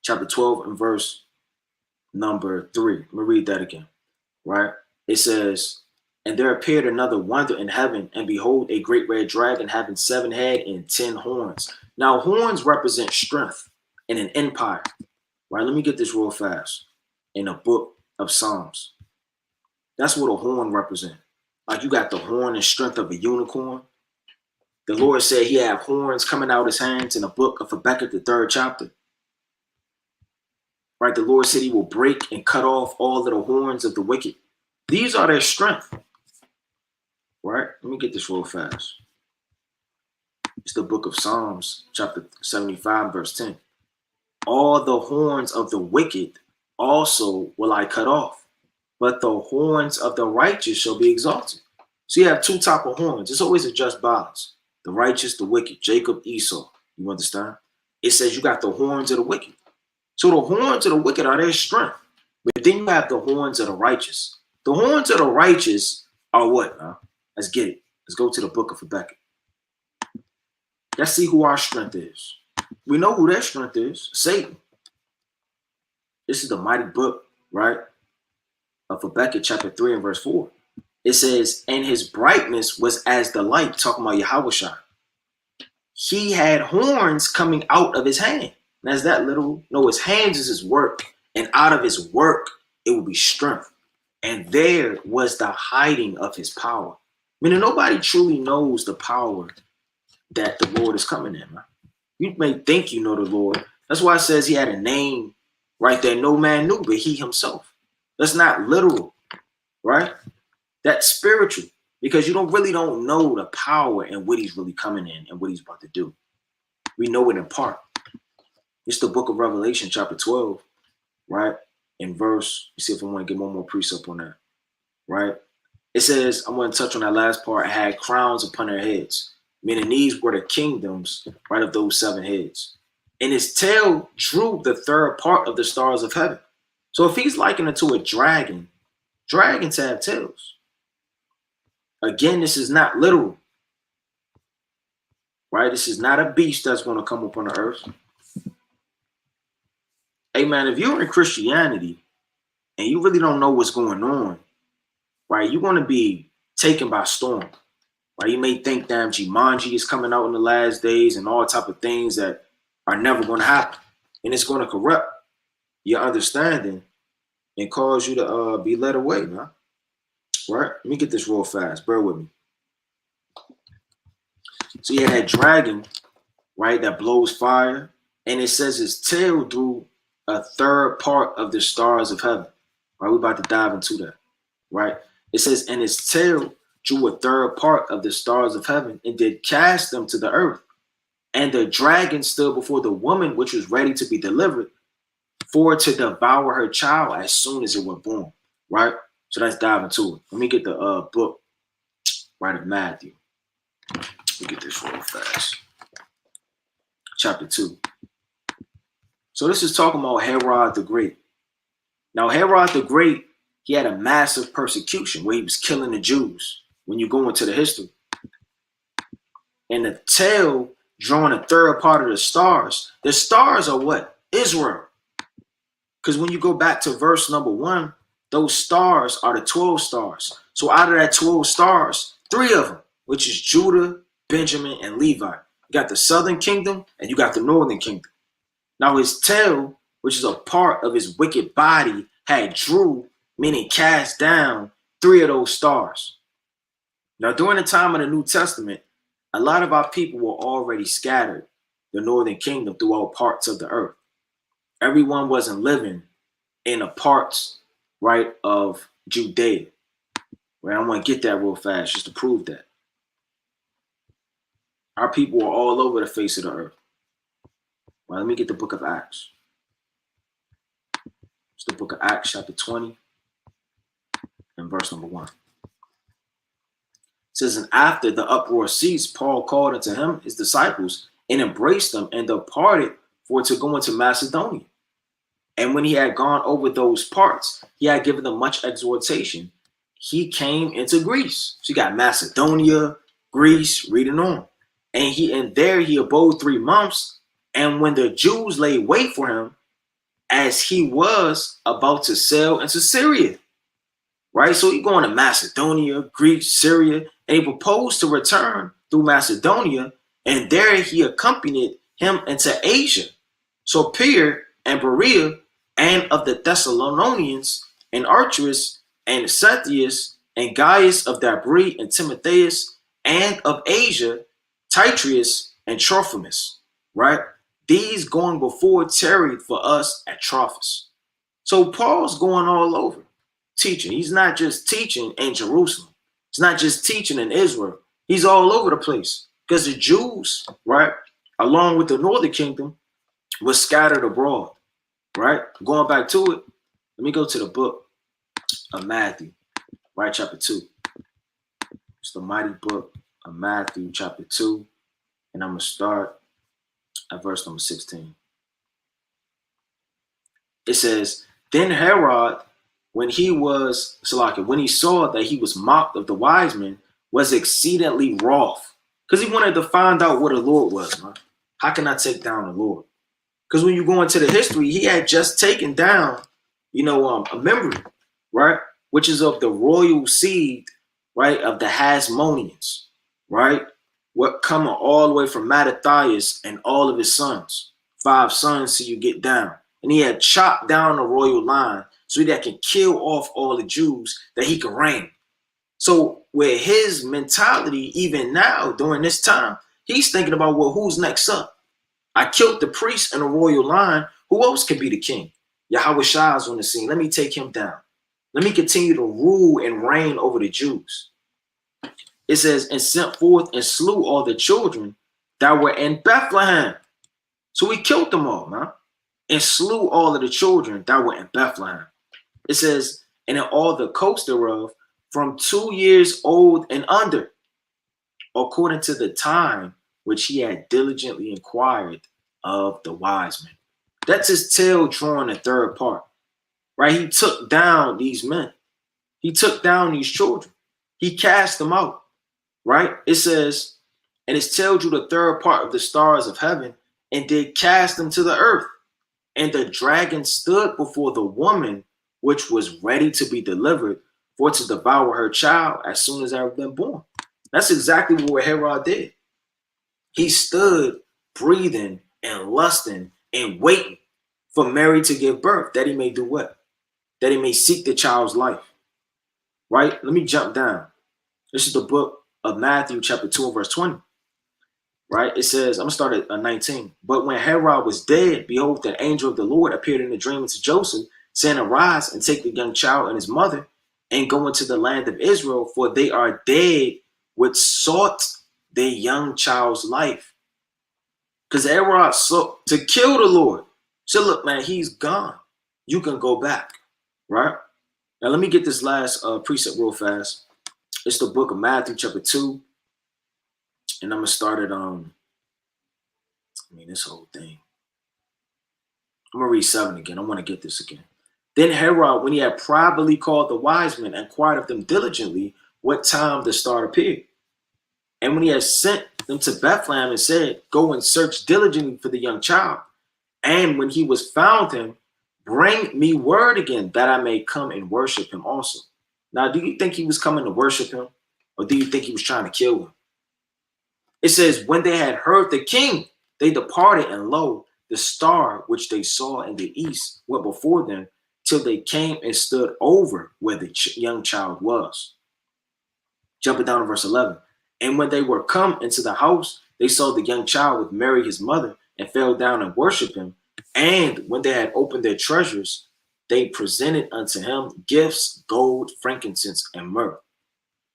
chapter 12 and verse number 3. Let me read that again, right? It says, and there appeared another wonder in heaven, and behold, a great red dragon having 7 heads and 10 horns. Now, horns represent strength in an empire, right? Let me get this real fast. In the book of Psalms, that's what a horn represents. Like you got the horn and strength of a unicorn, The Lord said he had horns coming out his hands in the book of Habakkuk, the 3rd chapter. Right? The Lord said he will break and cut off all of the horns of the wicked. These are their strength. Right? Let me get this real fast. It's the book of Psalms, chapter 75, verse 10. All the horns of the wicked also will I cut off, but the horns of the righteous shall be exalted. So you have two type of horns. It's always a just balance. The righteous, the wicked. Jacob, Esau. You understand? It says you got the horns of the wicked. So the horns of the wicked are their strength. But then you have the horns of the righteous. The horns of the righteous are what? Huh? Let's get it. Let's go to the book of Habakkuk. Let's see who our strength is. We know who their strength is. Satan. This is the mighty book, right? Of Habakkuk chapter 3 and verse 4. It says, and his brightness was as the light, talking about Yahushua. He had horns coming out of his hand. And that's that little, no, his hands is his work. And out of his work, it will be strength. And there was the hiding of his power. Meaning nobody truly knows the power that the Lord is coming in. Man. You may think you know the Lord. That's why it says he had a name right there no man knew, but he himself. That's not literal, right? That's spiritual, because you don't know the power and what he's really coming in and what he's about to do. We know it in part. It's the book of Revelation, chapter 12, right? In verse, you see if I want to get one more precept on that, right? It says, I'm going to touch on that last part, had crowns upon their heads, meaning these were the kingdoms, right, of those 7 heads. And his tail drew the 3rd part of the stars of heaven. So if he's likened it to a dragon, dragons have tails. Again, this is not literal, right? This is not a beast that's going to come upon the earth. Hey, man, if you're in Christianity and you really don't know what's going on, right, you're going to be taken by storm. Right? You may think, damn, Jumanji is coming out in the last days and all type of things that are never going to happen. And it's going to corrupt your understanding and cause you to be led away, man. Right? Let me get this real fast. Bear with me. So you had that dragon, right, that blows fire. And it says his tail drew a 3rd part of the stars of heaven. Right? We're about to dive into that. Right? It says, and his tail drew a 3rd part of the stars of heaven and did cast them to the earth. And the dragon stood before the woman which was ready to be delivered for to devour her child as soon as it was born. Right? So let's dive into it. Let me get the book, right, of Matthew. Let me get this real fast. Chapter 2. So this is talking about Herod the Great. Now, Herod the Great, he had a massive persecution where he was killing the Jews when you go into the history. And the tail drawing a 3rd part of the stars. The stars are what? Israel. Because when you go back to verse number 1, those stars are the 12 stars. So out of that 12 stars, 3 of them, which is Judah, Benjamin, and Levi. You got the southern kingdom and you got the northern kingdom. Now his tail, which is a part of his wicked body, had drew, meaning cast down, 3 of those stars. Now during the time of the New Testament, a lot of our people were already scattered, the northern kingdom, throughout parts of the earth. Everyone wasn't living in the parts, right, of Judea. Right, I want to get that real fast just to prove that. Our people were all over the face of the earth. Well, let me get the book of Acts. It's the book of Acts, chapter 20, and verse number 1. It says, and after the uproar ceased, Paul called unto him his disciples and embraced them and departed for to go into Macedonia. And when he had gone over those parts, he had given them much exhortation. He came into Greece. So you got Macedonia, Greece, reading on. And there he abode 3 months. And when the Jews laid wait for him, as he was about to sail into Syria, right? So he going to Macedonia, Greece, Syria, and he proposed to return through Macedonia. And there he accompanied him into Asia. So Peter and Berea, and of the Thessalonians, and Archus, and Sethius, and Gaius of Dabri, and Timotheus, and of Asia, Titreus and Trophimus, right? These going before tarried for us at Trophimus. So Paul's going all over teaching. He's not just teaching in Jerusalem. He's not just teaching in Israel. He's all over the place because the Jews, right, along with the northern kingdom, were scattered abroad, right? Going back to it, let me go to the book of Matthew, right, chapter 2. It's the mighty book of Matthew, chapter 2, and I'm going to start at verse number 16. It says, then Herod, when he saw that he was mocked of the wise men, was exceedingly wroth. Because he wanted to find out what the Lord was, man. How can I take down the Lord? Because when you go into the history, he had just taken down, a memory, right? Which is of the royal seed, right, of the Hasmoneans, right? What coming all the way from Mattathias and all of his sons. 5 sons till you get down. And he had chopped down the royal line so that can kill off all the Jews that he can reign. So with his mentality, even now during this time, he's thinking about, well, who's next up? I killed the priest in the royal line. Who else could be the king? Yahweh Shah is on the scene. Let me take him down. Let me continue to rule and reign over the Jews. It says, and sent forth and slew all the children that were in Bethlehem. So he killed them all, man. And slew all of the children that were in Bethlehem. It says, and in all the coasts thereof, from 2 years old and under, according to the time which he had diligently inquired of the wise men. That's his tail drawing the third part, right? He took down these men. He took down these children. He cast them out, right? It says, and his tail drew the third part of the stars of heaven and did cast them to the earth. And the dragon stood before the woman which was ready to be delivered for to devour her child as soon as it had been born. That's exactly what Herod did. He stood breathing and lusting and waiting for Mary to give birth, that he may do what? That he may seek the child's life, right? Let me jump down. This is the book of Matthew chapter 2 and verse 20. Right? It says, I'm going to start at 19. But when Herod was dead, behold, the angel of the Lord appeared in a dream unto Joseph, saying, arise and take the young child and his mother and go into the land of Israel, for they are dead which sought their young child's life. Because Herod sought to kill the Lord. So look, man, he's gone. You can go back, right? Now let me get this last precept real fast. It's the book of Matthew chapter 2. And I'm going to start at, this whole thing. I'm going to read 7 again. I want to get this again. Then Herod, when he had privately called the wise men, inquired of them diligently what time the star appeared. And when he had sent them to Bethlehem and said, go and search diligently for the young child. And when he was found him, bring me word again that I may come and worship him also. Now, do you think he was coming to worship him? Or do you think he was trying to kill him? It says, when they had heard the king, they departed, and lo, the star which they saw in the east went before them till they came and stood over where the young child was. Jumping down to verse 11. And when they were come into the house, they saw the young child with Mary his mother, and fell down and worshipped him. And when they had opened their treasures, they presented unto him gifts, gold, frankincense, and myrrh.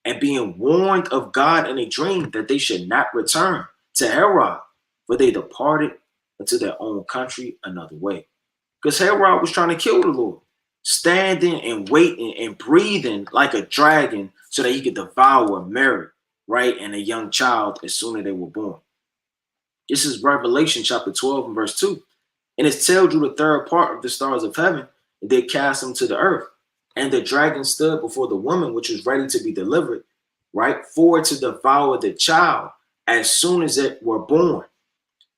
And being warned of God in a dream that they should not return to Herod, for they departed into their own country another way. Because Herod was trying to kill the Lord, standing and waiting and breathing like a dragon so that he could devour Mary, right, and a young child as soon as they were born. This is Revelation chapter 12 and verse 2. And his tail drew the third part of the stars of heaven, and they cast them to the earth. And the dragon stood before the woman which was ready to be delivered, right, for to devour the child as soon as it were born.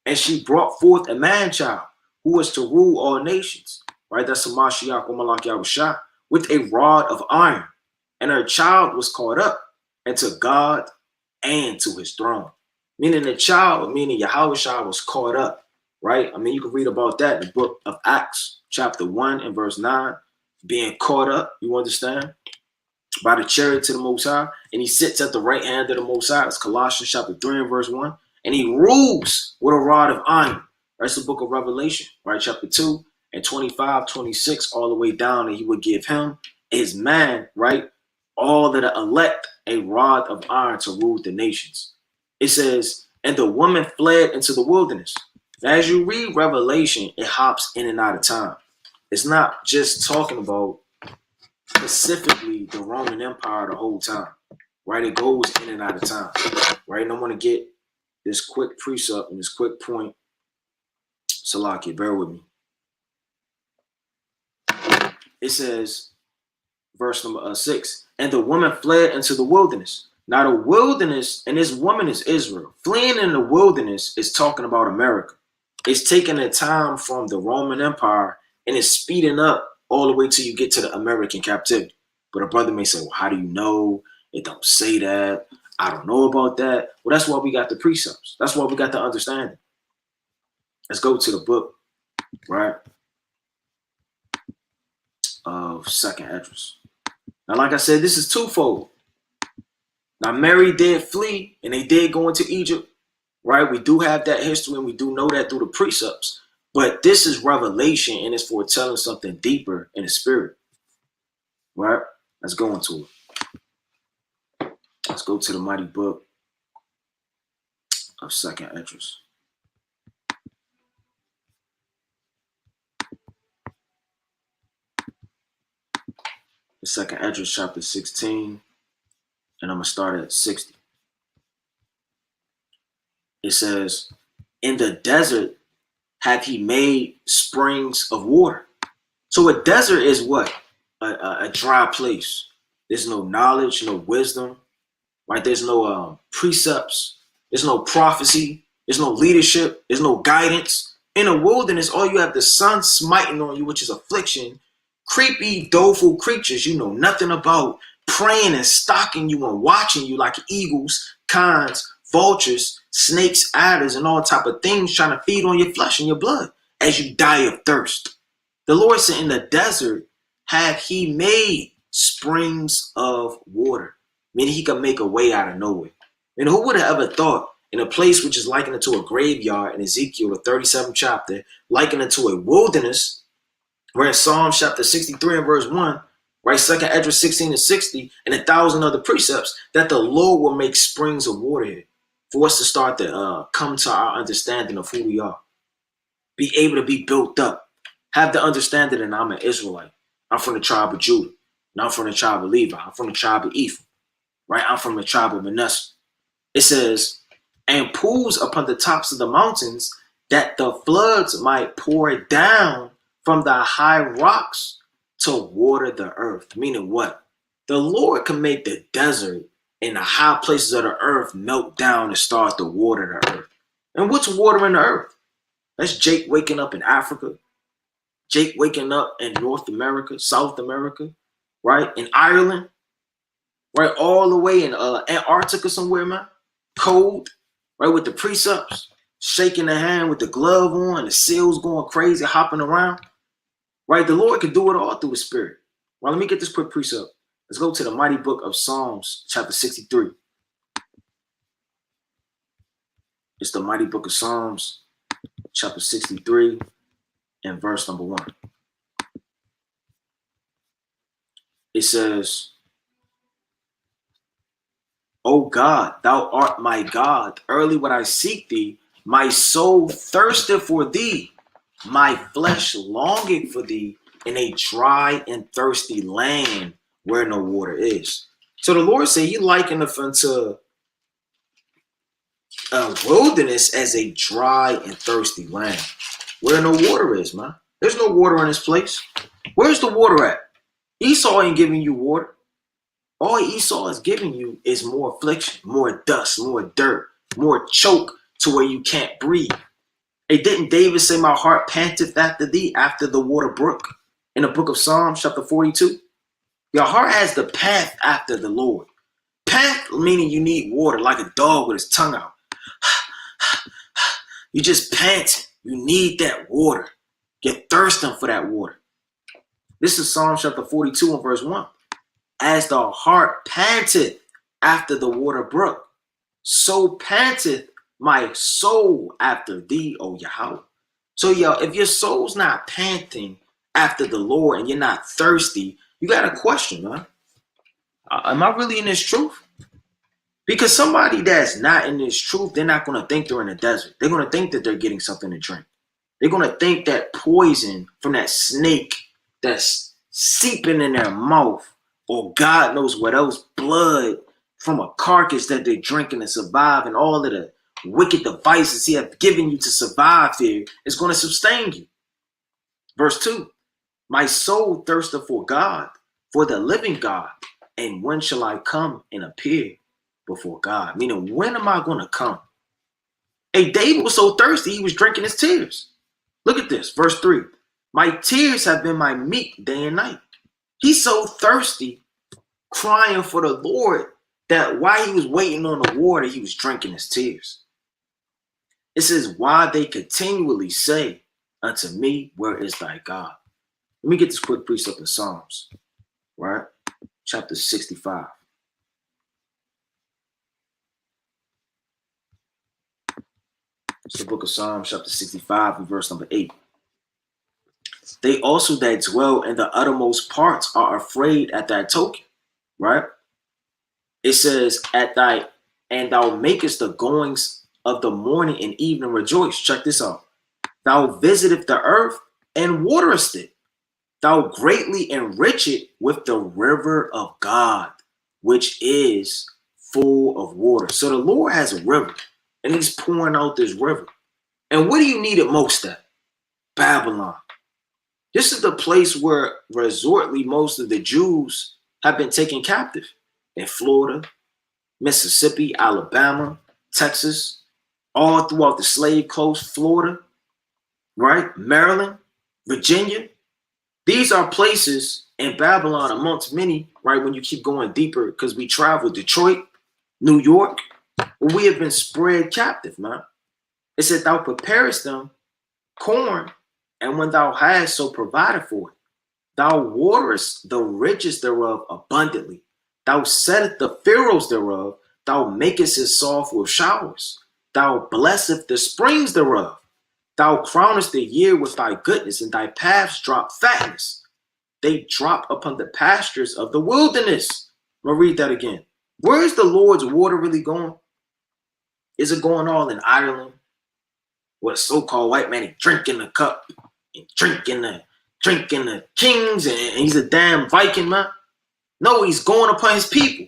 And she brought forth a man child who was to rule all nations, right? That's the Mashiach or Malak Yahushua, with a rod of iron. And her child was caught up into God and to his throne. Meaning the child, meaning Yahushua was caught up, right? You can read about that in the book of Acts, chapter 1 and verse 9. Being caught up, you understand, by the chariot to the Most High, and he sits at the right hand of the Most High. It's Colossians chapter 3 and verse 1. and he rules with a rod of iron. That's the book of Revelation, right? Chapter 2 and 25, 26, all the way down. And he would give him, his man, right? All that are elect, a rod of iron to rule the nations. It says, and the woman fled into the wilderness. Now, as you read Revelation, it hops in and out of time. It's not just talking about specifically the Roman Empire the whole time, right? It goes in and out of time, right? And I want to get this quick precept and this quick point. Salaki, bear with me. It says, verse number 6, and the woman fled into the wilderness. Now the wilderness, and this woman is Israel. Fleeing in the wilderness is talking about America. It's taking the time from the Roman Empire and it's speeding up all the way till you get to the American captivity. But a brother may say, well, how do you know? It don't say that. I don't know about that. Well, that's why we got the precepts. That's why we got the understanding. Let's go to the book, right, of Second Esdras. Now, like I said, this is twofold. Now, Mary did flee, and they did go into Egypt, right? We do have that history, and we do know that through the precepts. But this is revelation, and it's foretelling something deeper in the spirit, right? Let's go into it. Let's go to the mighty book of Second Esdras. The Second Esdras, chapter 16, and I'm going to start at 60. It says, in the desert have he made springs of water. So a desert is what? A dry place. There's no knowledge, no wisdom, right? There's no precepts. There's no prophecy. There's no leadership. There's no guidance. In a wilderness, all you have the sun smiting on you, which is affliction. Creepy, doleful creatures you know nothing about, praying and stalking you and watching you like eagles, cons, vultures, snakes, adders, and all type of things trying to feed on your flesh and your blood as you die of thirst. The Lord said, in the desert have he made springs of water, meaning he could make a way out of nowhere. And who would have ever thought in a place which is likened to a graveyard in Ezekiel, the 37th chapter, likened to a wilderness, where in Psalm chapter 63 and verse 1, right, Second Esdras 16 and 60, and 1,000 other precepts, that the Lord will make springs of water here for us to start to come to our understanding of who we are, be able to be built up, have the understanding that I'm an Israelite. I'm from the tribe of Judah, and I'm from the tribe of Levi. I'm from the tribe of Ephraim, right? I'm from the tribe of Manasseh. It says, and pools upon the tops of the mountains, that the floods might pour down from the high rocks to water the earth. Meaning what? The Lord can make the desert and the high places of the earth melt down and start to water the earth. And what's watering the earth? That's Jake waking up in Africa, Jake waking up in North America, South America, right? In Ireland, right? All the way in Antarctica somewhere, man. Cold, right? With the precepts, shaking the hand with the glove on, the seals going crazy, hopping around, right? The Lord can do it all through the spirit. Well, let me get this quick precept. Let's go to the mighty book of Psalms, chapter 63. It's the mighty book of Psalms, chapter 63, and verse number 1. It says, O God, thou art my God. Early would I seek thee. My soul thirsteth for thee. My flesh longing for thee in a dry and thirsty land where no water is. So the Lord said he likened us unto a wilderness as a dry and thirsty land where no water is, man. There's no water in this place. Where's the water at? Esau ain't giving you water. All Esau is giving you is more affliction, more dust, more dirt, more choke to where you can't breathe. Hey, didn't David say, my heart panteth after thee, after the water brook? In the book of Psalms, chapter 42. Your heart has the path after the Lord. Path meaning you need water, like a dog with his tongue out. You just pant. You need that water. You're thirsting for that water. This is Psalm chapter 42 and verse 1. As the heart panteth after the water brook, so panteth my soul after thee, O Yahweh. So, yo, if your soul's not panting after the Lord and you're not thirsty, you got to question, man. Am I really in this truth? Because somebody that's not in this truth, they're not going to think they're in a desert. They're going to think that they're getting something to drink. They're going to think that poison from that snake that's seeping in their mouth, or God knows what else, blood from a carcass that they're drinking to survive, and all of the wicked devices he have given you to survive here is going to sustain you. Verse 2, my soul thirsteth for God, for the living God, and when shall I come and appear before God? Meaning, when am I going to come? Hey, David was so thirsty, he was drinking his tears. Look at this, verse 3. My tears have been my meat day and night. He's so thirsty, crying for the Lord, that while he was waiting on the water, he was drinking his tears. It says, why they continually say unto me, where is thy God? Let me get this quick precept in Psalms, right? Chapter 65. It's the book of Psalms, chapter 65, and verse number 8. They also that dwell in the uttermost parts are afraid at thy token, right? It says, and thou makest the goings of the morning and evening rejoice. Check this out. Thou visiteth the earth and waterest it. Thou greatly enrich it with the river of God, which is full of water. So the Lord has a river, and he's pouring out this river. And what do you need it most at? Babylon. This is the place where resortly most of the Jews have been taken captive. In Florida, Mississippi, Alabama, Texas, all throughout the slave coast, Florida, right? Maryland, Virginia. These are places in Babylon amongst many, right? When you keep going deeper, because we travel Detroit, New York, where we have been spread captive, man. It said, thou preparest them corn, and when thou hast so provided for it, thou waterest the riches thereof abundantly. Thou settest the furrows thereof, thou makest it soft with showers. Thou blessest the springs thereof. Thou crownest the year with thy goodness, and thy paths drop fatness. They drop upon the pastures of the wilderness. I'm going to read that again. Where is the Lord's water really going? Is it going all in Ireland? What a so-called white man, he drinking the cup and drinking the kings, and he's a damn Viking, man. No, he's going upon his people.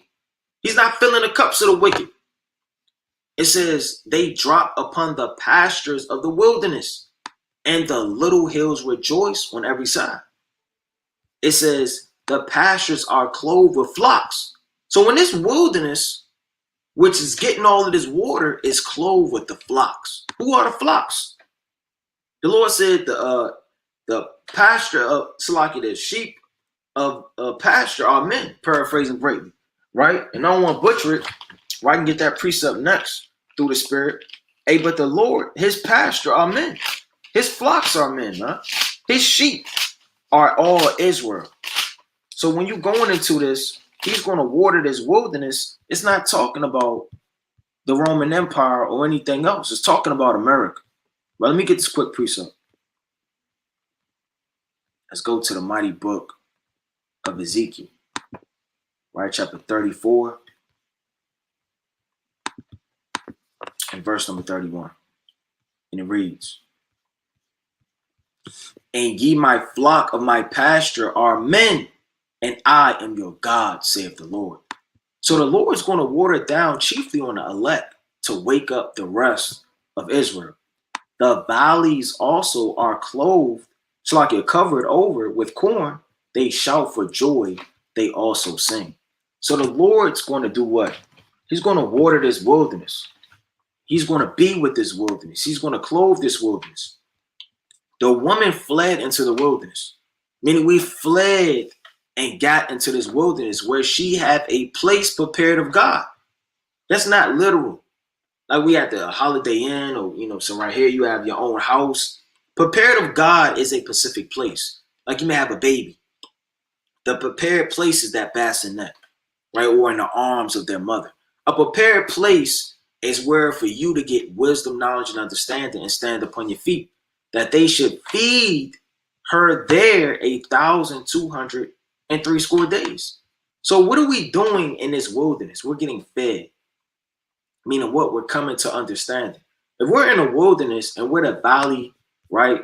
He's not filling the cups of the wicked. It says, they drop upon the pastures of the wilderness, and the little hills rejoice on every side. It says, the pastures are clothed with flocks. So when this wilderness, which is getting all of this water, is clothed with the flocks. Who are the flocks? The Lord said the pasture of Salaki, the sheep of pasture are men, paraphrasing greatly, right? And I don't want to butcher it, right? I can get that precept next through the Spirit. Hey, but the Lord, his pasture are men. His flocks are men, huh? His sheep are all Israel. So when you're going into this, he's going to water this wilderness. It's not talking about the Roman Empire or anything else. It's talking about America. But let me get this quick precept. Let's go to the mighty book of Ezekiel, right? Chapter 34 and verse number 31. And it reads, and ye my flock of my pasture are men, and I am your God, saith the Lord. So the Lord is going to water it down chiefly on the elect to wake up the rest of Israel. The valleys also are clothed, so like you're covered over with corn. They shout for joy. They also sing. So the Lord's going to do what? He's going to water this wilderness. He's going to be with this wilderness. He's going to clothe this wilderness. The woman fled into the wilderness, meaning we fled and got into this wilderness where she had a place prepared of God. That's not literal. Like we at the Holiday Inn, or so right here you have your own house. Prepared of God is a specific place. Like you may have a baby. The prepared place is that bassinet, right? Or in the arms of their mother. A prepared place is where for you to get wisdom, knowledge, and understanding and stand upon your feet, that they should feed her there 1,203 days. So what are we doing in this wilderness? We're getting fed. Meaning what? We're coming to understanding. If we're in a wilderness and we're the valley, right?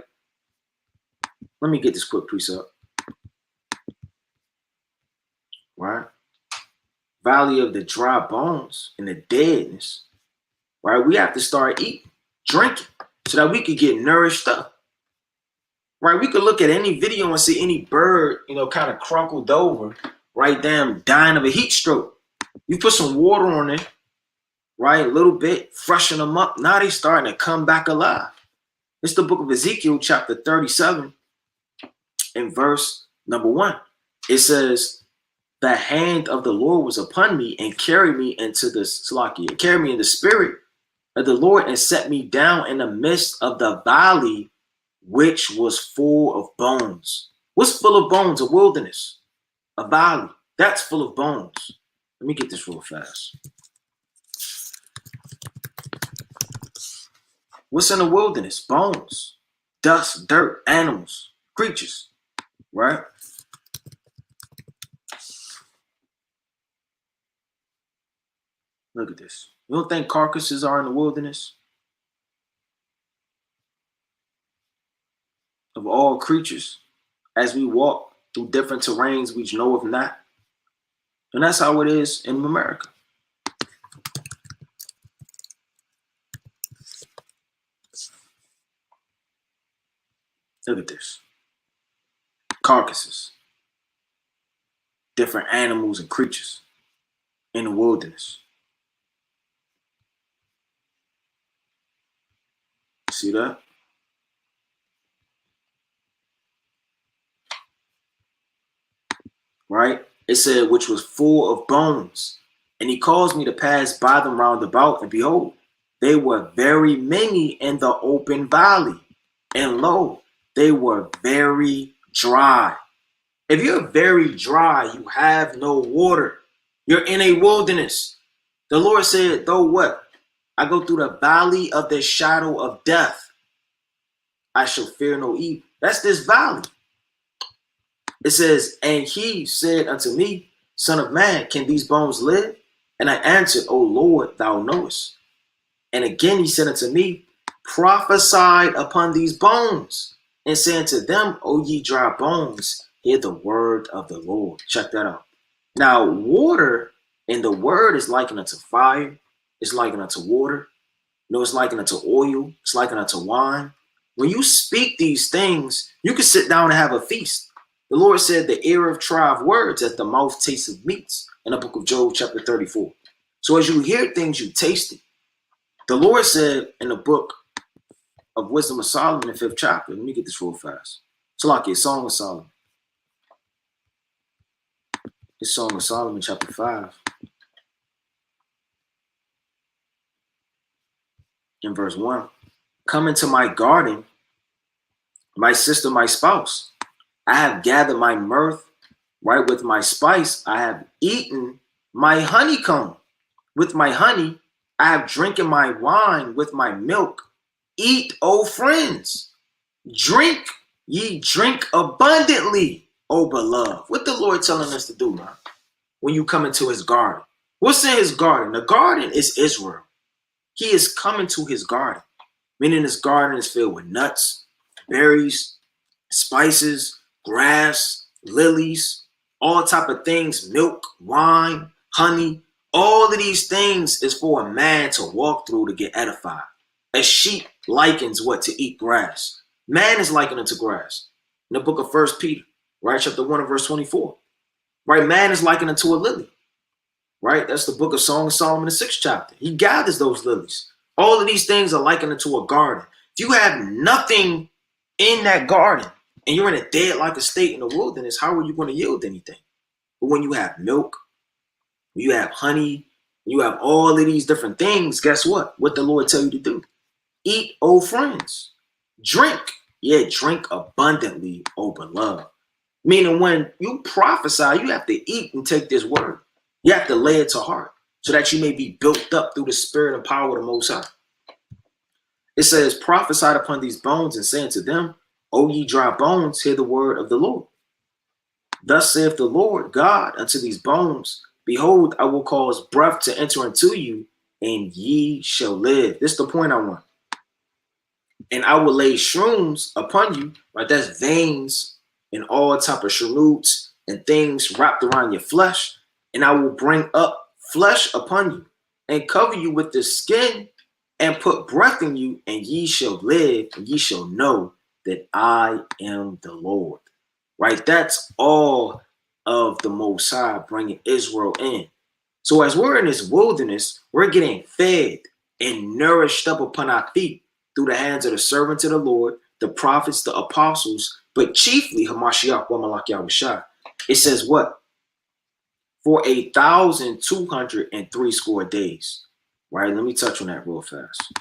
Let me get this quick precept. Right? Valley of the dry bones and the deadness, right? We have to start eating, drinking, so that we could get nourished up. Right? We could look at any video and see any bird, kind of crumpled over, right? Damn, dying of a heat stroke. You put some water on it, right? A little bit, freshen them up. Now they starting to come back alive. It's the book of Ezekiel, chapter 37, and verse number 1. It says, the hand of the Lord was upon me and carried me into the Slakia, carried me in the spirit of the Lord and set me down in the midst of the valley, which was full of bones. What's full of bones? A wilderness, a valley. That's full of bones. Let me get this real fast. What's in the wilderness? Bones, dust, dirt, animals, creatures, right? Look at this. You don't think carcasses are in the wilderness? Of all creatures, as we walk through different terrains which know of not. And that's how it is in America. Look at this. Carcasses. Different animals and creatures in the wilderness. See that? Right? It said, which was full of bones. And he caused me to pass by them round about, and behold, they were very many in the open valley. And lo, they were very dry. If you're very dry, you have no water. You're in a wilderness. The Lord said, though what? I go through the valley of the shadow of death, I shall fear no evil. That's this valley. It says, and he said unto me, Son of man, can these bones live? And I answered, O Lord, thou knowest. And again he said unto me, prophesy upon these bones, and say unto them, O ye dry bones, hear the word of the Lord. Check that out. Now, water in the word is likened unto fire. It's likened unto water. It's likened unto oil. It's likened unto wine. When you speak these things, you can sit down and have a feast. The Lord said, the ear of tried words, as the mouth tastes of meats, in the book of Job, chapter 34. So as you hear things, you taste it. The Lord said in the book of Wisdom of Solomon, the 5th chapter, let me get this real fast. It's like a Song of Solomon. It's Song of Solomon, chapter 5. In verse 1. Come into my garden, my sister, my spouse. I have gathered my mirth, right, with my spice. I have eaten my honeycomb with my honey. I have drinking my wine with my milk. Eat, O friends. Drink, ye drink abundantly, O beloved. What the Lord telling us to do, man? When you come into his garden. What's in his garden? The garden is Israel. He is coming to his garden. Meaning his garden is filled with nuts, berries, spices, grass, lilies, all type of things, milk, wine, honey. All of these things is for a man to walk through to get edified. A sheep likens what? To eat grass. Man is likened unto grass. In the book of 1 Peter, right, chapter 1 and verse 24. Right, man is likened unto a lily. Right, that's the book of Song of Solomon, the 6th chapter. He gathers those lilies. All of these things are likened unto a garden. If you have nothing in that garden, and you're in a dead-like estate in the wilderness, how are you going to yield anything? But when you have milk, when you have honey, when you have all of these different things, guess what? What the Lord tell you to do? Eat, O friends. Drink. Yeah, drink abundantly, O beloved. Meaning when you prophesy, you have to eat and take this word. You have to lay it to heart. so that you may be built up through the spirit and power of the Most High. It says, prophesied upon these bones and saying to them, O ye dry bones, hear the word of the Lord. Thus saith the Lord God unto these bones, behold, I will cause breath to enter into you, and ye shall live. This is the point I want. And I will lay shrooms upon you, right? That's veins and all type of shrooms and things wrapped around your flesh. And I will bring up flesh upon you and cover you with the skin and put breath in you, and ye shall live, and ye shall know that I am the Lord. Right? That's all of the Most High bringing Israel in. So as we're in this wilderness, we're getting fed and nourished up upon our feet through the hands of the servants of the Lord, the prophets, the apostles, but chiefly Hamashiach wa Malak Yahushua. It says what? For 1,203 days. Right? Let me touch on that real fast.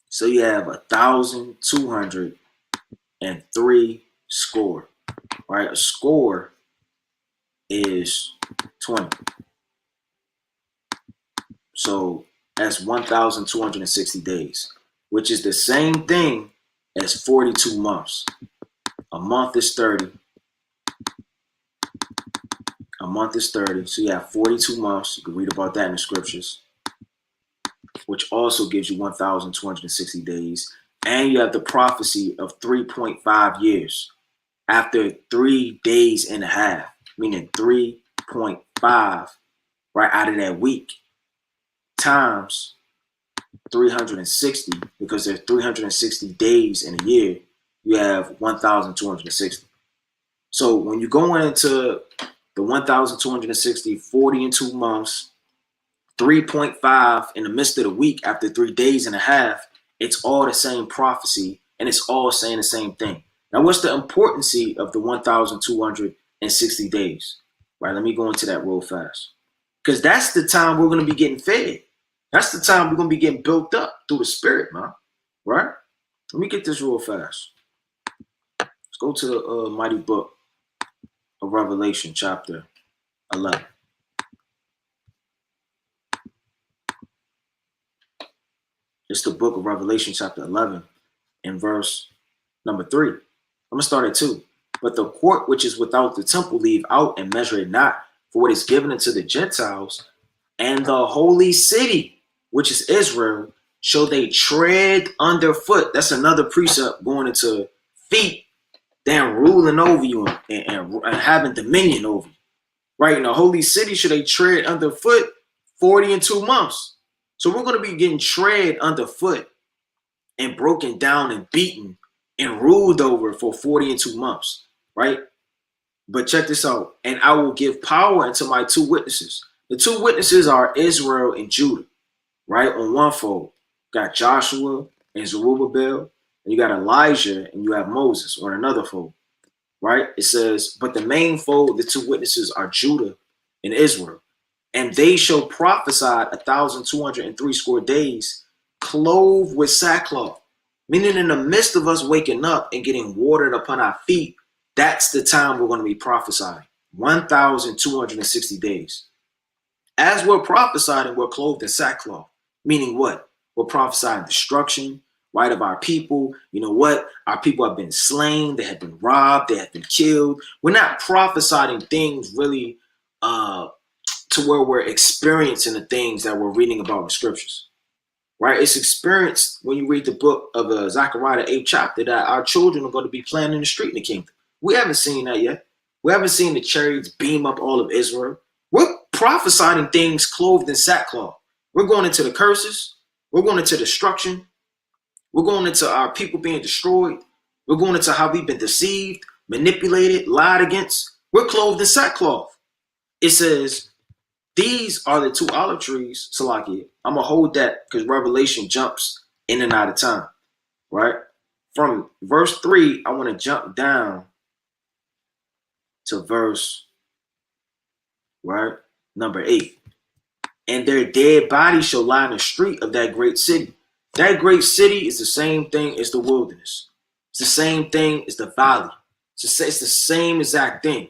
So you have 1,203 score. Right? A score is 20. So that's 1,260 days, which is the same thing as 42 months. A month is 30. A month is 30. So you have 42 months. You can read about that in the scriptures, which also gives you 1,260 days. And you have the prophecy of 3.5 years after 3 days and a half, meaning 3.5 right out of that week times 360, because there's 360 days in a year, you have 1,260. So when you go into the 1,260, 40 in 2 months, 3.5 in the midst of the week after 3 days and a half, it's all the same prophecy and it's all saying the same thing. Now, what's the importance of the 1,260 days? Right, let me go into that real fast. Because that's the time we're going to be getting fed. That's the time we're going to be getting built up through the spirit, man. Right? Let me get this real fast. Let's go to the mighty book of Revelation, chapter 11. It's the book of Revelation, chapter 11, and verse number 3. I'm going to start at 2. But the court which is without the temple leave out and measure it not, for what is given unto the Gentiles, and the holy city, which is Israel, shall they tread underfoot. That's another precept going into feet, then ruling over you and having dominion over you. Right? In the holy city, should they tread underfoot 40 in 2 months. So we're going to be getting tread underfoot and broken down and beaten and ruled over for 40 in 2 months. Right? But check this out. And I will give power unto my 2 witnesses. The 2 witnesses are Israel and Judah. Right? On one fold, got Joshua and Zerubbabel, and you got Elijah and you have Moses on another fold. Right? It says, but the main fold, the 2 witnesses are Judah and Israel. And they shall prophesy 1,203 days, clothed with sackcloth. Meaning in the midst of us waking up and getting watered upon our feet, that's the time we're going to be prophesying. 1,260 days. As we're prophesying, we're clothed in sackcloth. Meaning what? We're prophesying destruction, right, of our people. You know what? Our people have been slain. They have been robbed. They have been killed. We're not prophesying things really to where we're experiencing the things that we're reading about in the scriptures. Right? It's experienced when you read the book of Zechariah, the 8th chapter, that our children are going to be playing in the street in the kingdom. We haven't seen that yet. We haven't seen the chariots beam up all of Israel. We're prophesying things clothed in sackcloth. We're going into the curses. We're going into destruction. We're going into our people being destroyed. We're going into how we've been deceived, manipulated, lied against. We're clothed in sackcloth. It says, these are the 2 olive trees, Salaki. I'm going to hold that because Revelation jumps in and out of time, right? From verse 3, I want to jump down to verse, right, number 8. And their dead bodies shall lie in the street of that great city. That great city is the same thing as the wilderness. It's the same thing as the valley. It's the same exact thing,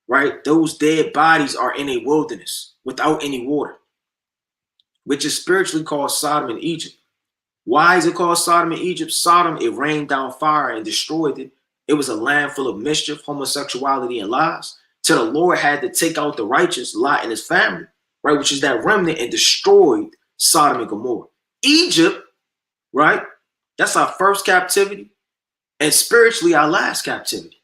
right? Those dead bodies are in a wilderness without any water, which is spiritually called Sodom and Egypt. Why is it called Sodom and Egypt? Sodom, it rained down fire and destroyed it. It was a land full of mischief, homosexuality, and lies. Till the Lord had to take out the righteous, Lot and his family, right, which is that remnant, and destroyed Sodom and Gomorrah. Egypt, right, that's our first captivity, and spiritually our last captivity,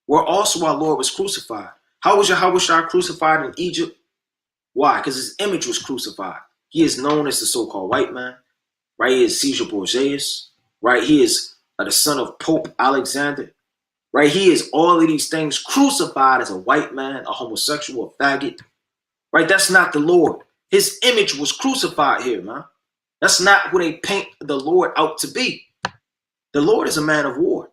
where also our Lord was crucified. How was Yahushua crucified in Egypt? Why? Because his image was crucified. He is known as the so-called white man, right? He is Caesar Borgias, right? He is the son of Pope Alexander, right? He is all of these things crucified as a white man, a homosexual, a faggot, right? That's not the Lord. His image was crucified here, man. That's not who they paint the Lord out to be. The Lord is a man of war.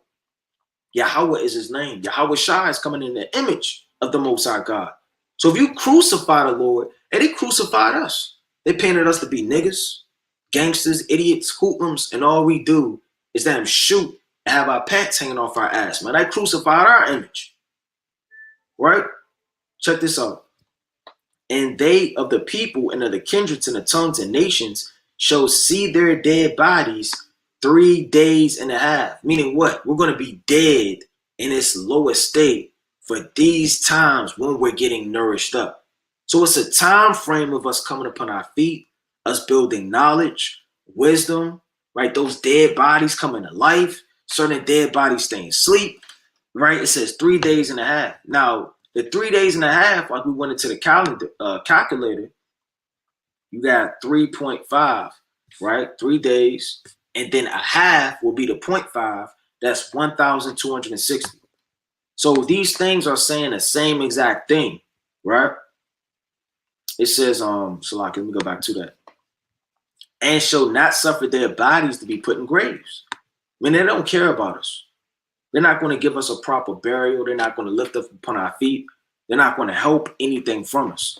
Yahweh is his name. Yahweh Shai is coming in the image of the Most High God. So if you crucify the Lord, and they crucified us. They painted us to be niggas, gangsters, idiots, hoodlums, and all we do is let them shoot and have our pants hanging off our ass, man. They crucified our image, right? Check this out. And they of the people and of the kindreds and the tongues and nations shall see their dead bodies 3 days and a half. Meaning what? We're going to be dead in its lowest state for these times when we're getting nourished up. So it's a time frame of us coming upon our feet, us building knowledge, wisdom, right? Those dead bodies coming to life, certain dead bodies staying asleep, right? It says 3 days and a half. Now, the 3 days and a half, like we went into the calculator, you got 3.5, right? 3 days, and then a half will be the 0.5. That's 1,260. So these things are saying the same exact thing, right? It says, so like, let me go back to that. And shall not suffer their bodies to be put in graves. I mean, they don't care about us. They're not going to give us a proper burial. They're not going to lift us upon our feet. They're not going to help anything from us.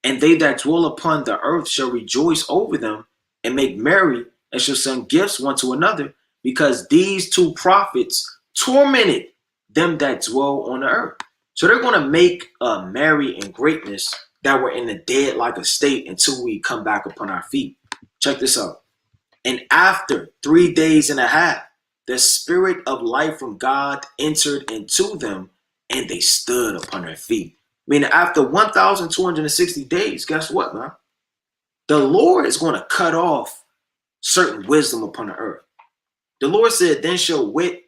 And they that dwell upon the earth shall rejoice over them and make merry and shall send gifts one to another, because these two prophets tormented them that dwell on the earth. So they're going to make merry and greatness that were in the dead like a state until we come back upon our feet. Check this out. And after 3 days and a half, the spirit of life from God entered into them, and they stood upon their feet. Meaning after 1,260 days, guess what, man? The Lord is going to cut off certain wisdom upon the earth. The Lord said, then shall wit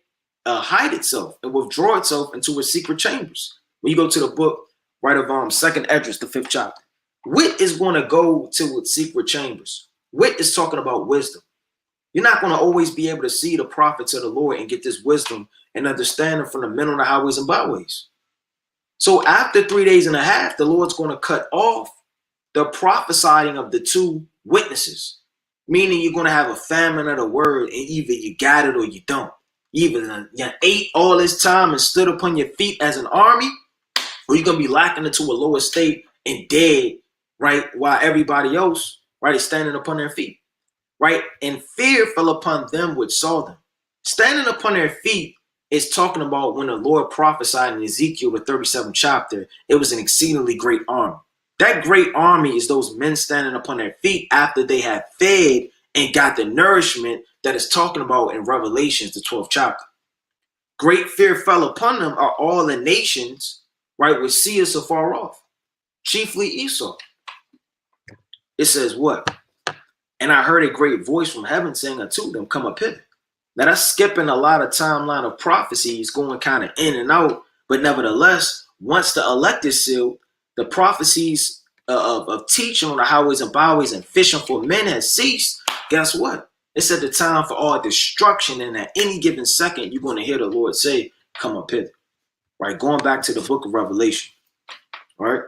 hide itself and withdraw itself into its secret chambers. When you go to the book, right, of Second Esdras, the 5th chapter, wit is going to go to its secret chambers. Wit is talking about wisdom. You're not going to always be able to see the prophets of the Lord and get this wisdom and understanding from the men on the highways and byways. So after 3 days and a half, the Lord's going to cut off the prophesying of the two witnesses, meaning you're going to have a famine of the word, and either you got it or you don't. Either you ate all this time and stood upon your feet as an army, or you're going to be lacking into a lower state and dead, right, while everybody else, right, is standing upon their feet. Right? And fear fell upon them which saw them. Standing upon their feet is talking about when the Lord prophesied in Ezekiel, the 37th chapter, it was an exceedingly great army. That great army is those men standing upon their feet after they have fed and got the nourishment that is talking about in Revelations, the 12th chapter. Great fear fell upon them are all the nations, right, which see us afar off, chiefly Esau. It says what? And I heard a great voice from heaven saying unto them, come up hither. Now that's skipping a lot of timeline of prophecies going kind of in and out. But nevertheless, once the elect is sealed, the prophecies of teaching on the highways and byways and fishing for men has ceased. Guess what? It's at the time for all destruction. And at any given second, you're going to hear the Lord say, come up hither. Right? Going back to the book of Revelation. All right?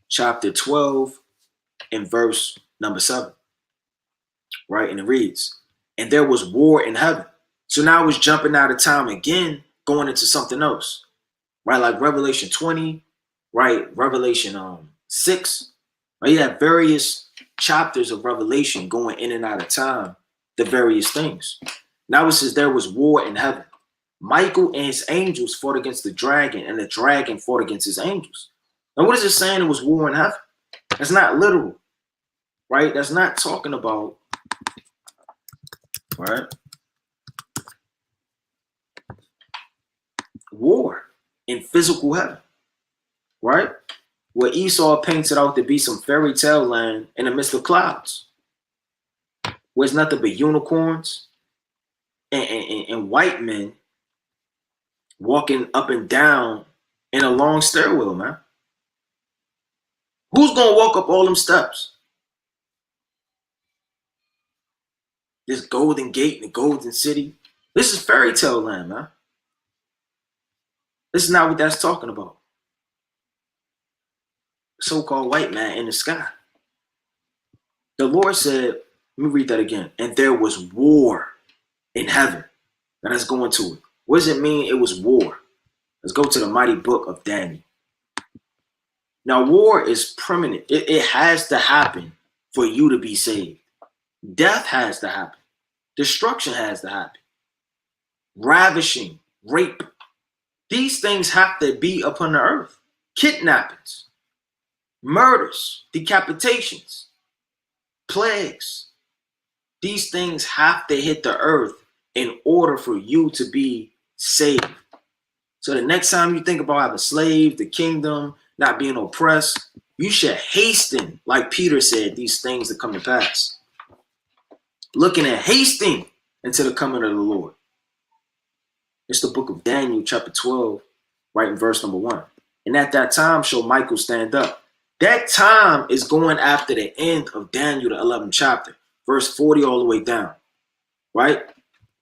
Chapter 12 and verse number 7. Right, and it reads, and there was war in heaven. So now it's jumping out of time again, going into something else, right? Like Revelation 20, right? Revelation 6, right? You have various chapters of Revelation going in and out of time, the various things. Now it says there was war in heaven. Michael and his angels fought against the dragon, and the dragon fought against his angels. Now, what is it saying? It was war in heaven. That's not literal, right? That's not talking about, right? War in physical heaven, right? Where Esau paints it out to be some fairy tale land in the midst of clouds, where it's nothing but unicorns and white men walking up and down in a long stairwell, man. Who's gonna walk up all them steps? This golden gate and the golden city. This is fairy tale land, man. This is not what that's talking about. So-called white man in the sky. The Lord said, let me read that again. And there was war in heaven. Now let's go into it. What does it mean it was war? Let's go to the mighty book of Daniel. Now, war is permanent. It has to happen for you to be saved. Death has to happen. Destruction has to happen. Ravishing, rape. These things have to be upon the earth. Kidnappings, murders, decapitations, plagues. These things have to hit the earth in order for you to be saved. So the next time you think about having a slave, the kingdom, not being oppressed, you should hasten, like Peter said, these things to come to pass. Looking at hasting into the coming of the Lord. It's the book of Daniel, chapter 12, right in verse number 1. And at that time shall Michael stand up. That time is going after the end of Daniel, the 11th chapter, verse 40 all the way down, right?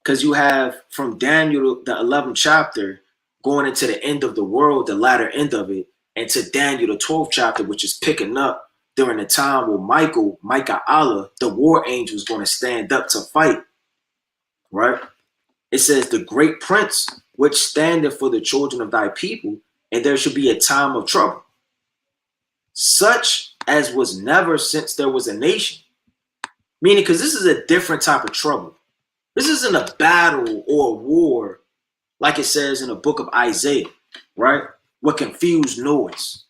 Because you have from Daniel, the 11th chapter, going into the end of the world, the latter end of it, and to Daniel, the 12th chapter, which is picking up during the time where Micah Allah, the war angel, is going to stand up to fight, right? It says, the great prince, which standeth for the children of thy people, and there should be a time of trouble, such as was never since there was a nation. Meaning, because this is a different type of trouble. This isn't a battle or a war like it says in the book of Isaiah, right? With confused noise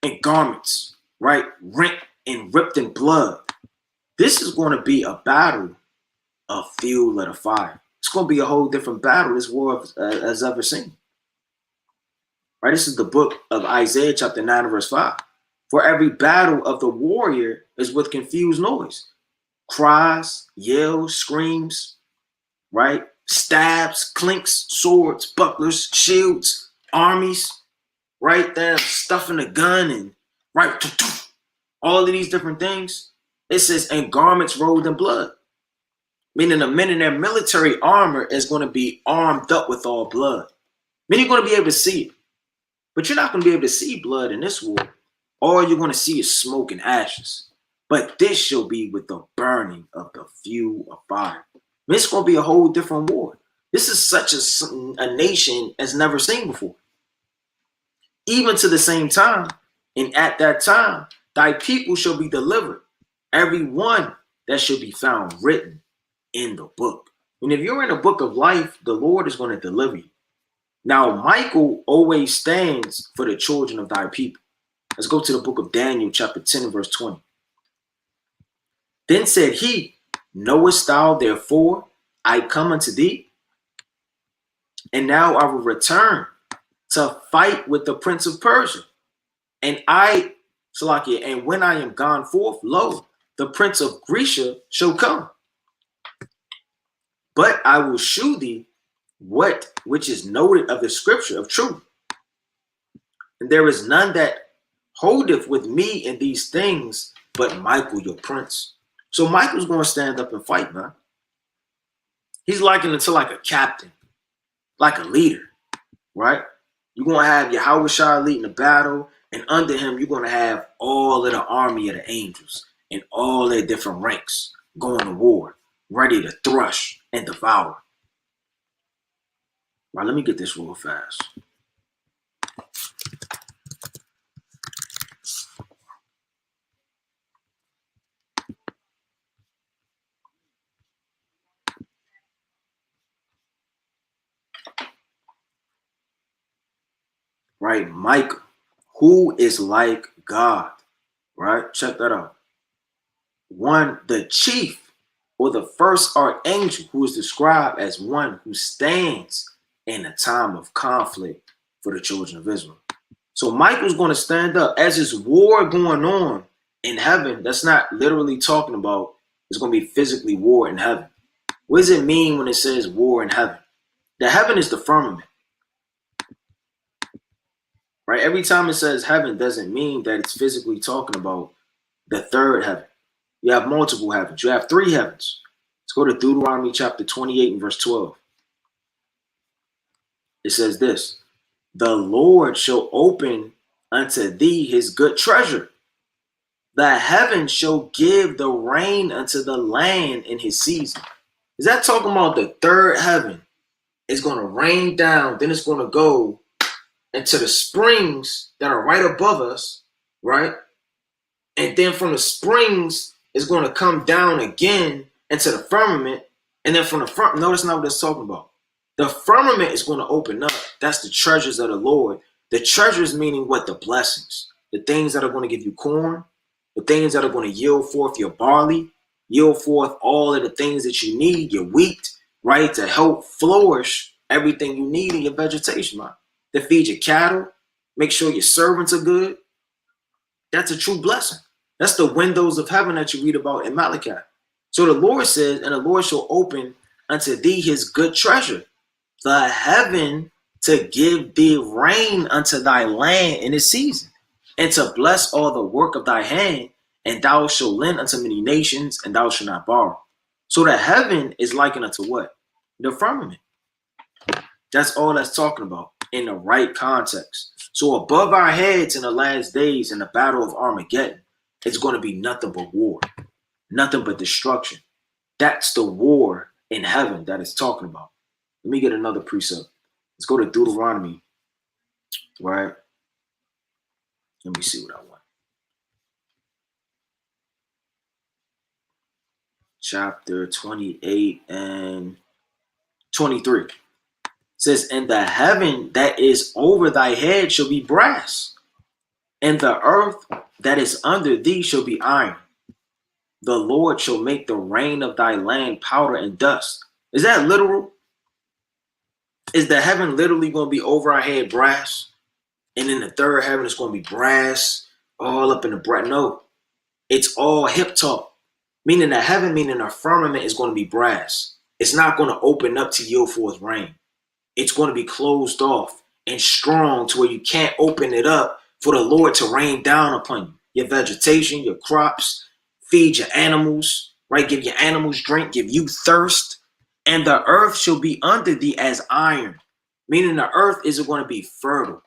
and garments, right? Rent and ripped in blood. This is going to be a battle of fuel and a fire. It's going to be a whole different battle this world has ever seen. Right? This is the book of Isaiah, chapter 9, verse 5. For every battle of the warrior is with confused noise. Cries, yells, screams, right? Stabs, clinks, swords, bucklers, shields, armies, right? There, stuffing a gun and right, all of these different things. It says, and garments rolled in blood. Meaning the men in their military armor is going to be armed up with all blood. Meaning you're going to be able to see it. But you're not going to be able to see blood in this war. All you're going to see is smoke and ashes. But this shall be with the burning of the fuel of fire. It's going to be a whole different war. This is such a nation as never seen before. Even to the same time, and at that time, thy people shall be delivered, every one that shall be found written in the book. And if you're in the book of life, the Lord is going to deliver you. Now, Michael always stands for the children of thy people. Let's go to the book of Daniel, chapter 10, and verse 20. Then said he, knowest thou therefore I come unto thee? And now I will return to fight with the prince of Persia. And Salakia, and when I am gone forth, lo, the prince of Grecia shall come. But I will shew thee what which is noted of the scripture of truth. And there is none that holdeth with me in these things, but Michael, your prince. So Michael's going to stand up and fight, man. He's likened it to like a captain, like a leader, right? You're going to have Yahushua leading the battle, and under him, you're going to have all of the army of the angels and all their different ranks going to war, ready to thrush and devour. Right, let me get this real fast. right? Michael, who is like God, right? Check that out. One, the chief or the first archangel, who is described as one who stands in a time of conflict for the children of Israel. So Michael's going to stand up as there's war going on in heaven. That's not literally talking about it's going to be physically war in heaven. What does it mean when it says war in heaven? The heaven is the firmament, right? Every time it says heaven doesn't mean that it's physically talking about the third heaven. You have multiple heavens. You have three heavens. Let's go to Deuteronomy chapter 28 and verse 12. It says this, the Lord shall open unto thee his good treasure. The heavens shall give the rain unto the land in his season. Is that talking about the third heaven? It's going to rain down, then it's going to go into the springs that are right above us, right? And then from the springs, it's going to come down again into the firmament. And then from the front, notice not what it's talking about. The firmament is going to open up. That's the treasures of the Lord. The treasures meaning what? The blessings. The things that are going to give you corn. The things that are going to yield forth your barley. Yield forth all of the things that you need. Your wheat, right? To help flourish everything you need in your vegetation, man. To feed your cattle. Make sure your servants are good. That's a true blessing. That's the windows of heaven that you read about in Malachi. So the Lord says, and the Lord shall open unto thee his good treasure, the heaven to give thee rain unto thy land in its season, and to bless all the work of thy hand, and thou shalt lend unto many nations, and thou shalt not borrow. So the heaven is likened unto what? The firmament. That's all that's talking about in the right context. So above our heads in the last days in the battle of Armageddon, it's going to be nothing but war, nothing but destruction. That's the war in heaven that it's talking about. Let me get another precept. Let's go to Deuteronomy, right? Let me see what I want. Chapter 28 and 23. It says, and the heaven that is over thy head shall be brass, and the earth that is under thee shall be iron. The Lord shall make the rain of thy land powder and dust. Is that literal? Is the heaven literally going to be over our head brass? And in the third heaven, it's going to be brass all up in the brass? No, it's all hip talk. Meaning the heaven, meaning the firmament is going to be brass. It's not going to open up to yield forth rain. It's going to be closed off and strong to where you can't open it up for the Lord to rain down upon you. Your vegetation, your crops, feed your animals, right? Give your animals drink, give you thirst. And the earth shall be under thee as iron. Meaning the earth isn't going to be fertile.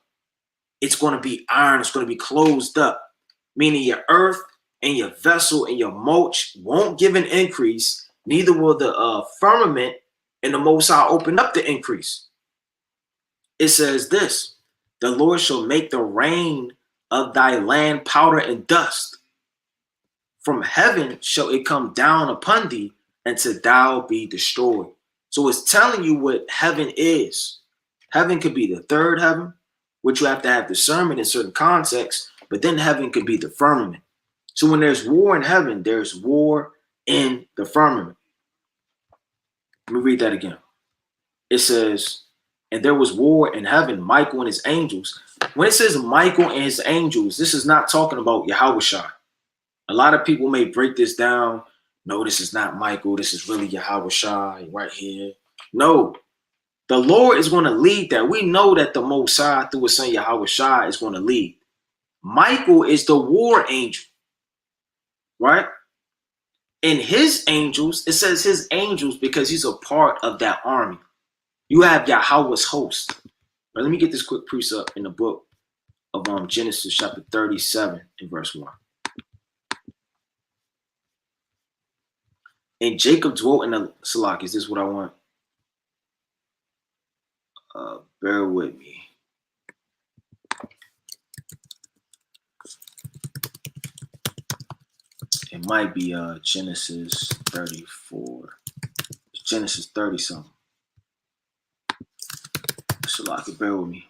It's going to be iron. It's going to be closed up. Meaning your earth and your vessel and your mulch won't give an increase. Neither will the firmament and the Most High open up the increase. It says this, the Lord shall make the rain of thy land powder and dust. From heaven shall it come down upon thee, until thou be destroyed. So it's telling you what heaven is. Heaven could be the third heaven, which you have to have discernment in certain contexts, but then heaven could be the firmament. So when there's war in heaven, there's war in the firmament. Let me read that again. It says, and there was war in heaven, Michael and his angels. When it says Michael and his angels, this is not talking about Yahushua. A lot of people may break this down. No, this is not Michael. This is really Yahushua right here. No, the Lord is going to lead that. We know that the Most High through his son Yahushua is going to lead. Michael is the war angel, right? And his angels, it says his angels because he's a part of that army. You have Yahweh's host. Now, let me get this quick precept in the book of Genesis chapter 37 and verse 1. And Jacob dwelt in the Salak. Is this what I want? Bear with me. It might be Genesis 34. It's Genesis 30 something. Salak, bear with me.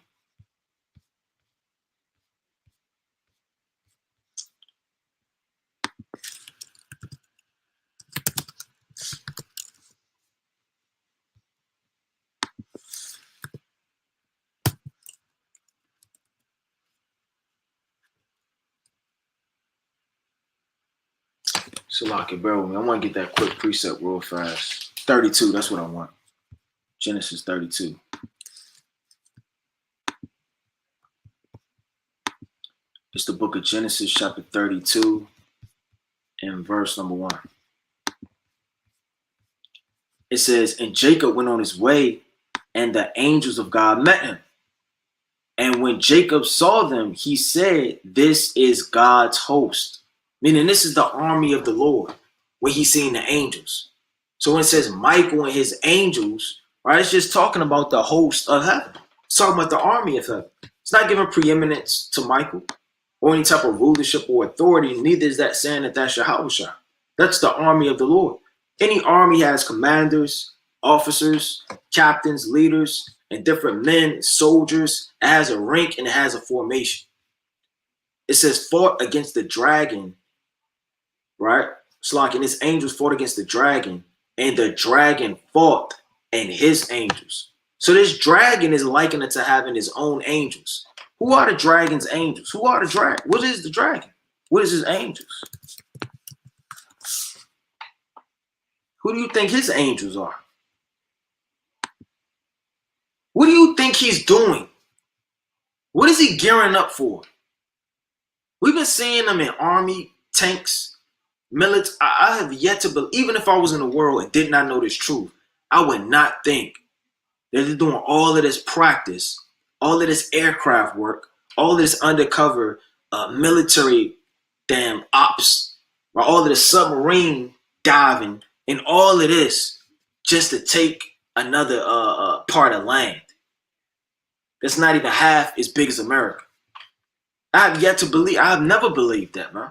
Salaki, bear with me. I want to get that quick precept real fast. 32, that's what I want. Genesis 32. It's the book of Genesis, chapter 32, and verse number 1. It says, and Jacob went on his way, and the angels of God met him. And when Jacob saw them, he said, this is God's host. Meaning this is the army of the Lord, where he's seeing the angels. So when it says Michael and his angels, right, it's just talking about the host of heaven. It's talking about the army of heaven. It's not giving preeminence to Michael or any type of rulership or authority. Neither is that saying that that's Yahweh. That's the army of the Lord. Any army has commanders, officers, captains, leaders, and different men, soldiers. It has a rank and it has a formation. It says fought against the dragon, right? It's like, and his angels fought against the dragon, and the dragon fought and his angels. So this dragon is likened to having his own angels. Who are the dragon's angels? Who are the dragon? What is the dragon? What is his angels? Who do you think his angels are? What do you think he's doing? What is he gearing up for? We've been seeing them in army, tanks, military. I have yet to believe, even if I was in the world and did not know this truth, I would not think that they're doing all of this practice, all of this aircraft work, all of this undercover military damn ops, right? All of this submarine diving, and all of this just to take another part of land that's not even half as big as America. I have yet to believe. I have never believed that, man.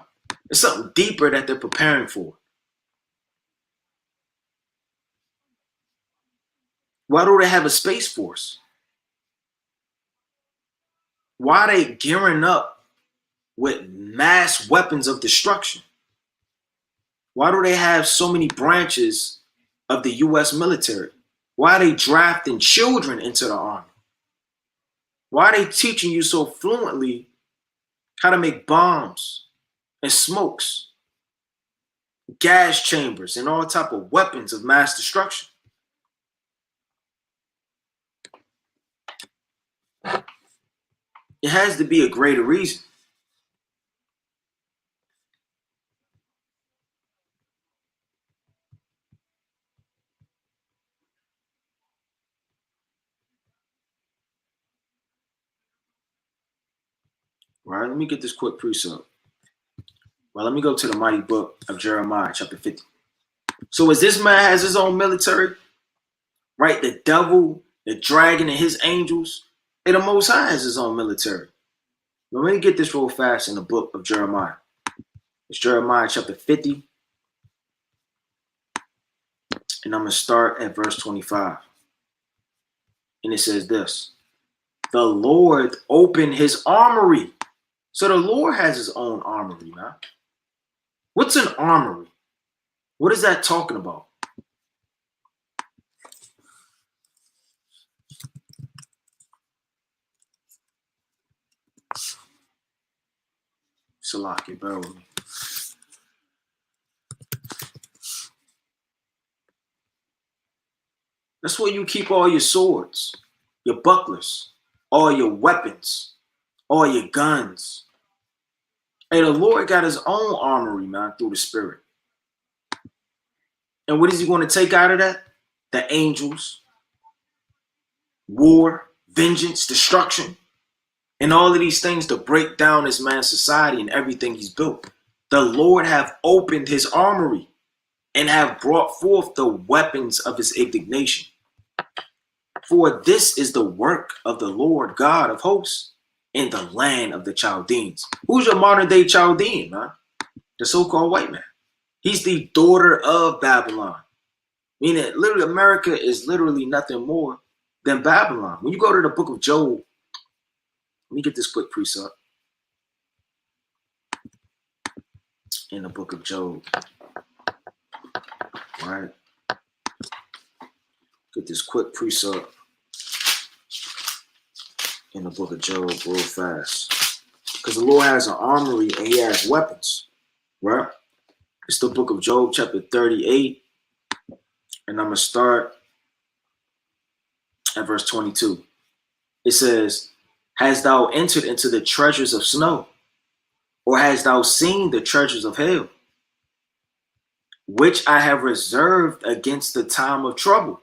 It's something deeper that they're preparing for. Why do they have a space force? Why are they gearing up with mass weapons of destruction? Why do they have so many branches of the U.S. military? Why are they drafting children into the army? Why are they teaching you so fluently how to make bombs and smokes, gas chambers, and all type of weapons of mass destruction? It has to be a greater reason. Right? Let me get this quick precept. Well, let me go to the mighty book of Jeremiah, chapter 50. So as this man has his own military, right? The devil, the dragon, and his angels, and the Most High has his own military. But let me get this real fast in the book of Jeremiah. It's Jeremiah chapter 50. And I'm going to start at verse 25. And it says this. The Lord opened his armory. So the Lord has his own armory, man. What's an armory? What is that talking about? Salaki, bear with me. That's where you keep all your swords, your bucklers, all your weapons, all your guns. Hey, the Lord got his own armory, man, through the Spirit. And what is he going to take out of that? The angels, war, vengeance, destruction, and all of these things to break down this man's society and everything he's built. The Lord have opened his armory and have brought forth the weapons of his indignation. For this is the work of the Lord God of hosts in the land of the Chaldeans. Who's your modern day Chaldean, man? The so-called white man. He's the daughter of Babylon. Meaning, literally, America is literally nothing more than Babylon. When you go to the book of Job, let me get this quick precept. In the book of Job. All right. Get this quick precept in the book of Job real fast. Because the Lord has an armory and he has weapons, right? It's the book of Job, chapter 38, and I'm going to start at verse 22. It says, "Hast thou entered into the treasures of snow, or hast thou seen the treasures of hell, which I have reserved against the time of trouble?"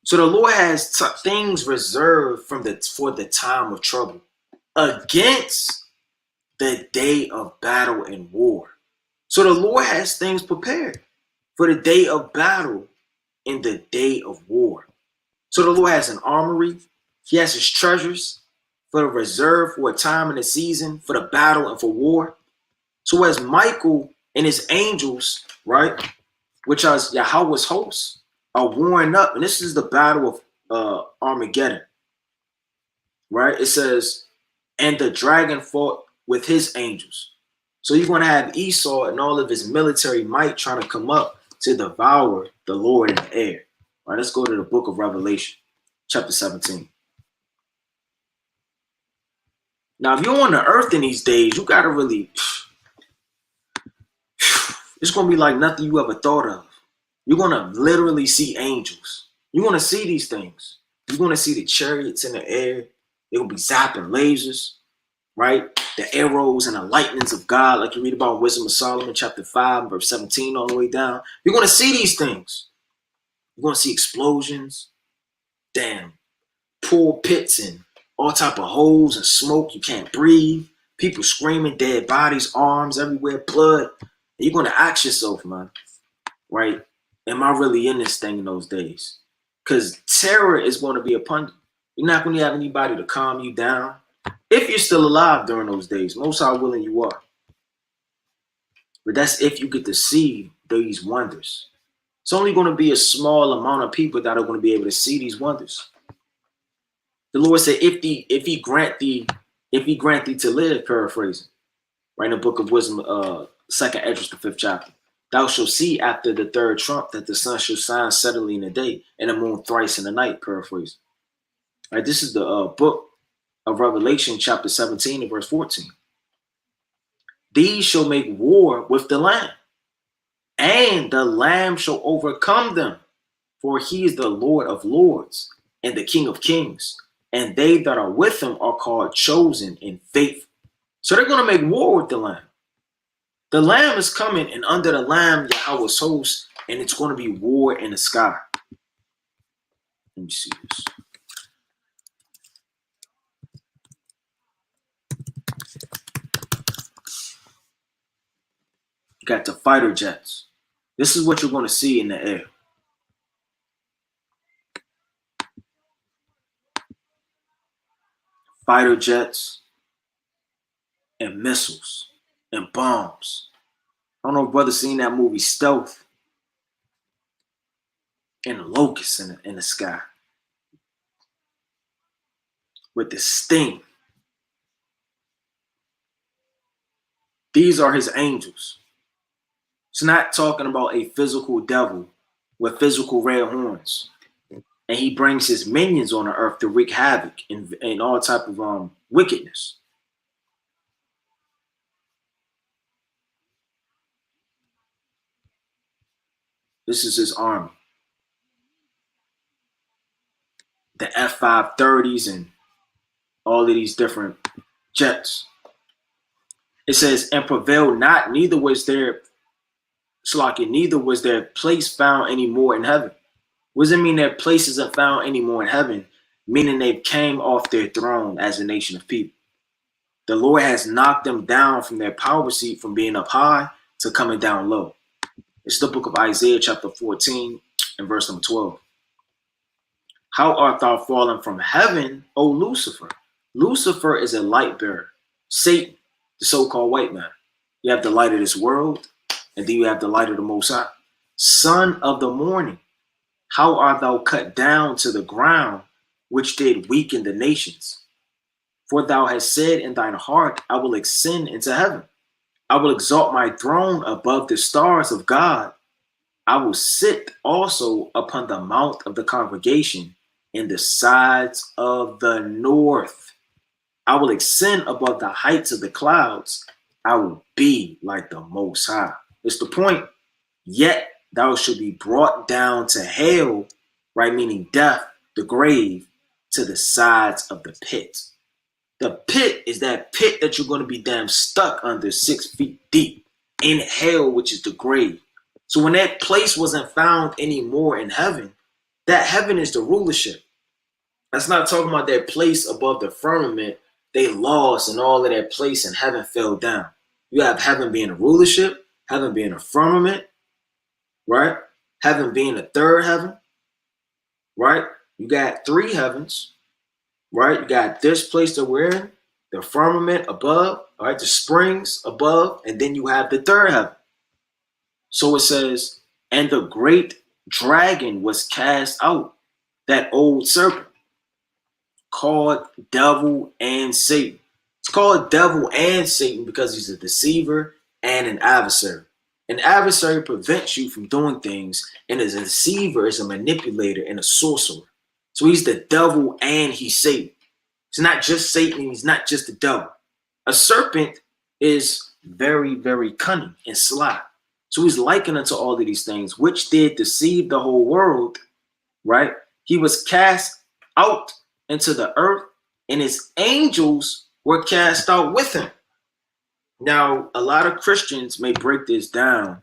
So the Lord has things reserved for the time of trouble, against the day of battle and war. So the Lord has things prepared for the day of battle and the day of war. So the Lord has an armory. He has his treasures for the reserve for a time and a season, for the battle and for war. So as Michael and his angels, right, which are Yahweh's hosts, are warring up, and this is the battle of Armageddon, right? It says, "And the dragon fought with his angels." So you're going to have Esau and all of his military might trying to come up to devour the Lord in the air. All right, let's go to the book of Revelation, chapter 17. Now, if you're on the earth in these days, you got to really, it's going to be like nothing you ever thought of. You're going to literally see angels. You're going to see these things. You're going to see the chariots in the air. They're going to be zapping lasers, right? The arrows and the lightnings of God, like you read about in Wisdom of Solomon, chapter 5, verse 17, all the way down. You're going to see these things. You're going to see explosions, damn, pool pits and all type of holes and smoke. You can't breathe. People screaming, dead bodies, arms everywhere, blood. And you're going to ask yourself, man, right? Am I really in this thing in those days? Because terror is going to be upon you. You're not going to have anybody to calm you down. If you're still alive during those days, most how willing you are. But that's if you get to see these wonders. It's only going to be a small amount of people that are going to be able to see these wonders. The Lord said, if he grant thee to live, paraphrasing, right in the book of Wisdom, second Esdras, the 5th chapter. Thou shalt see after the third trump that the sun shall shine suddenly in the day and the moon thrice in the night, paraphrasing. Right, this is the book of Revelation, chapter 17 and verse 14. "These shall make war with the Lamb, and the Lamb shall overcome them, for he is the Lord of lords and the King of kings, and they that are with him are called chosen and faithful." So they're going to make war with the Lamb. The Lamb is coming, and under the Lamb, Yahweh's host, and it's going to be war in the sky. Let me see this. You got the fighter jets. This is what you're going to see in the air. Fighter jets and missiles and bombs. I don't know if brother's seen that movie Stealth, and the locusts in the sky with the sting. These are his angels. It's not talking about a physical devil with physical red horns. And he brings his minions on the earth to wreak havoc and all type of wickedness. This is his army. The F-530s and all of these different jets. It says, "And prevailed not, neither was their place found anymore in heaven." What does it mean their place isn't found anymore in heaven? Meaning they came off their throne as a nation of people. The Lord has knocked them down from their power seat, from being up high to coming down low. It's the book of Isaiah, chapter 14, and verse number 12. "How art thou fallen from heaven, O Lucifer?" Lucifer is a light bearer. Satan, the so-called white man. You have the light of this world, and then you have the light of the Most High. "Son of the morning, how art thou cut down to the ground, which did weaken the nations? For thou hast said in thine heart, I will ascend into heaven. I will exalt my throne above the stars of God. I will sit also upon the mount of the congregation in the sides of the north. I will ascend above the heights of the clouds. I will be like the Most High." It's the point. Yet thou should be brought down to hell, right? Meaning death, the grave, to the sides of the pit. The pit is that pit that you're going to be damn stuck under 6 feet deep in hell, which is the grave. So when that place wasn't found anymore in heaven, that heaven is the rulership. That's not talking about that place above the firmament they lost and all of that place in heaven fell down. You have heaven being a rulership, heaven being a firmament, right? Heaven being the third heaven, right? You got 3 heavens, right? You got this place that we're in, the firmament above, all right, the springs above, and then you have the third heaven. So it says, and the great dragon was cast out, that old serpent, called devil and Satan. It's called devil and Satan because he's a deceiver and an adversary. An adversary prevents you from doing things, and a deceiver is a manipulator and a sorcerer. So he's the devil and he's Satan. It's not just Satan, he's not just the devil. A serpent is very, very cunning and sly. So he's likened unto all of these things, which did deceive the whole world, right? He was cast out into the earth, and his angels were cast out with him. Now, a lot of Christians may break this down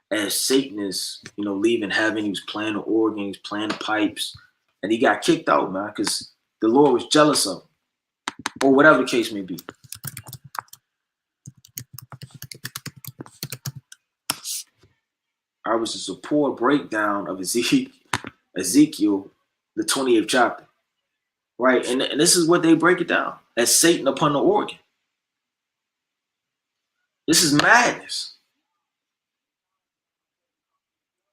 as Satan is, leaving heaven. He was playing the organ, he was playing the pipes, and he got kicked out, man, because the Lord was jealous of him, or whatever the case may be. I was just a poor breakdown of Ezekiel, the 20th chapter, right? And this is what they break it down as Satan upon the organ. This is madness.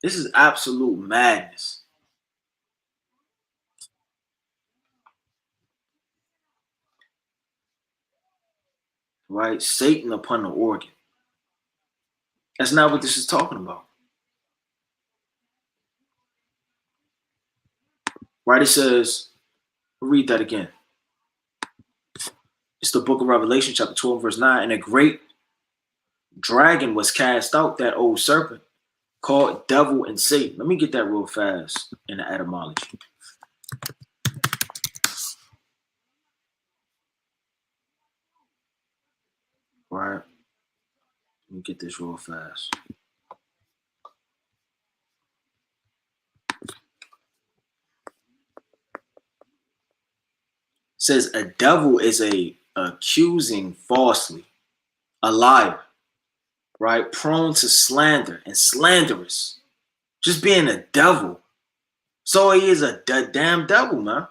This is absolute madness. Right? Satan upon the organ. That's not what this is talking about. Right? It says, read that again. It's the book of Revelation, chapter 12, verse 9. And a great dragon was cast out, that old serpent, called devil and Satan. Let me get that real fast in the etymology. Right? Let me get this real fast. It says a devil is a accusing falsely, a liar, right? Prone to slander and slanderous. Just being a devil. So he is a damn devil, man.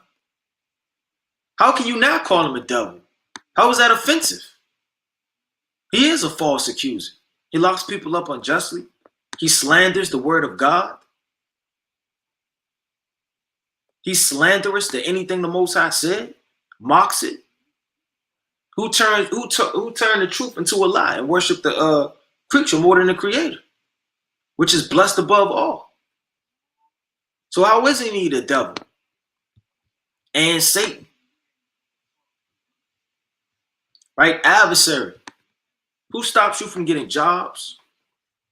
How can you not call him a devil? How is that offensive? He is a false accuser. He locks people up unjustly. He slanders the word of God. He's slanderous to anything the Most High said, mocks it. Who turned the truth into a lie and worship the creature more than the creator, which is blessed above all. So how isn't he the devil and Satan? Right? Adversary. Who stops you from getting jobs?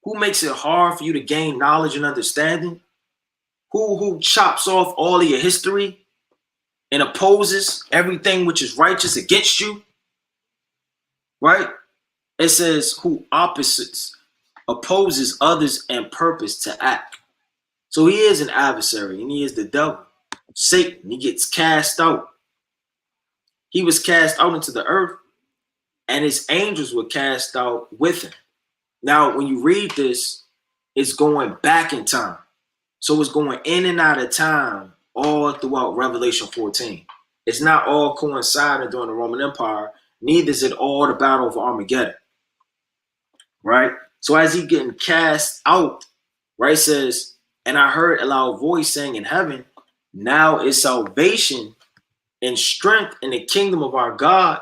Who makes it hard for you to gain knowledge and understanding? Who chops off all of your history and opposes everything which is righteous against you? Right? It says who opposes others and purpose to act. So he is an adversary and he is the devil. Satan, he gets cast out. He was cast out into the earth and his angels were cast out with him. Now, when you read this, it's going back in time. So it's going in and out of time all throughout Revelation 14. It's not all coinciding during the Roman Empire. Neither is it all the battle of Armageddon. Right? So as he getting cast out, right, it says, and I heard a loud voice saying in heaven, now is salvation and strength in the kingdom of our God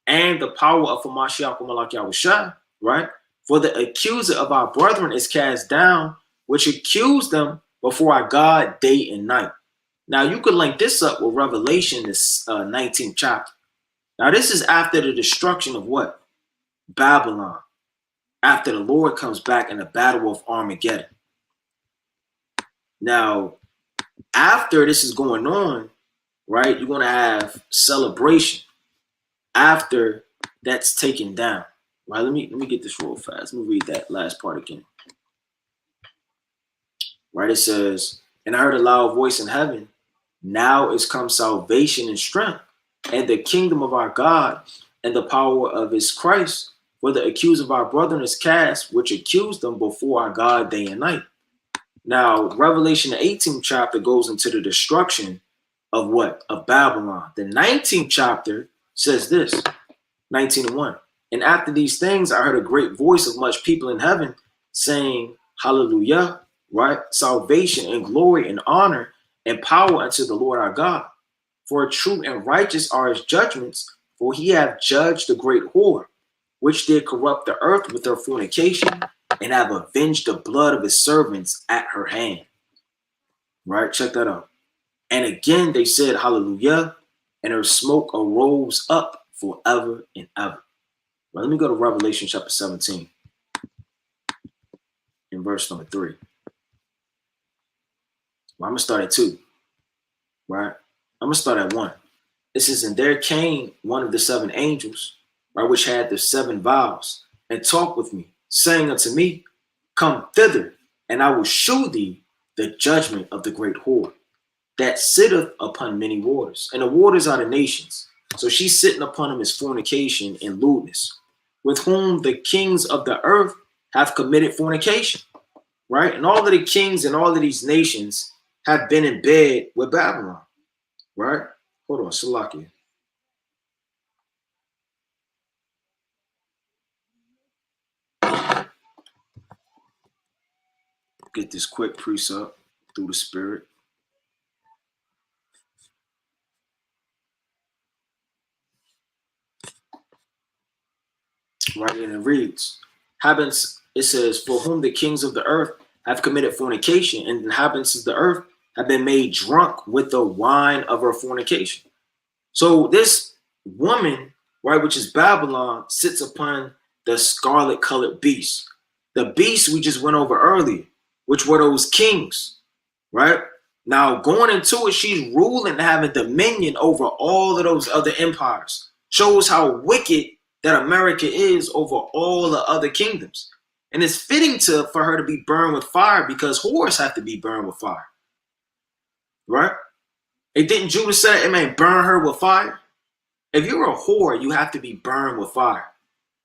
and the power of Hamashiach Malak Yahushua, right? For the accuser of our brethren is cast down, which accused them before our God day and night. Now you could link this up with Revelation, this 19th chapter. Now this is after the destruction of what? Babylon. after the Lord comes back in the battle of Armageddon. Now, after this is going on, right, you're going to have celebration after that's taken down. Right, let me get this real fast. Let me read that last part again. Right, it says, and I heard a loud voice in heaven, now is come salvation and strength, and the kingdom of our God, and the power of his Christ. For the accuse of our brethren is cast, which accused them before our God day and night. Now, Revelation, the 18th chapter, goes into the destruction of what? Of Babylon. The 19th chapter says this, 19:1. And after these things, I heard a great voice of much people in heaven saying, hallelujah, right? Salvation and glory and honor and power unto the Lord our God. For true and righteous are his judgments, for he hath judged the great whore, which did corrupt the earth with her fornication, and have avenged the blood of his servants at her hand. Right? Check that out. And again they said, hallelujah, and her smoke arose up forever and ever. Well, let me go to Revelation chapter 17 in verse number 3. Well, I'm going to start at 2, right? I'm going to start at 1. It says, and there came one of the 7 angels, right, which had the 7 vials, and talked with me, saying unto me, come thither, and I will shew thee the judgment of the great whore, that sitteth upon many waters. And the waters are the nations. So she's sitting upon them as fornication and lewdness, with whom the kings of the earth have committed fornication, right? And all of the kings and all of these nations have been in bed with Babylon, right? Hold on, Salakia. Get this quick precept through the spirit. Right, and it reads, it says, for whom the kings of the earth have committed fornication, and the inhabitants of the earth have been made drunk with the wine of her fornication. So this woman, right, which is Babylon, sits upon the scarlet colored beast. The beast we just went over earlier, which were those kings, right? Now going into it, she's ruling and having dominion over all of those other empires. Shows how wicked that America is over all the other kingdoms. And it's fitting for her to be burned with fire, because whores have to be burned with fire, right? And didn't Judah say, it may burn her with fire? If you're a whore, you have to be burned with fire.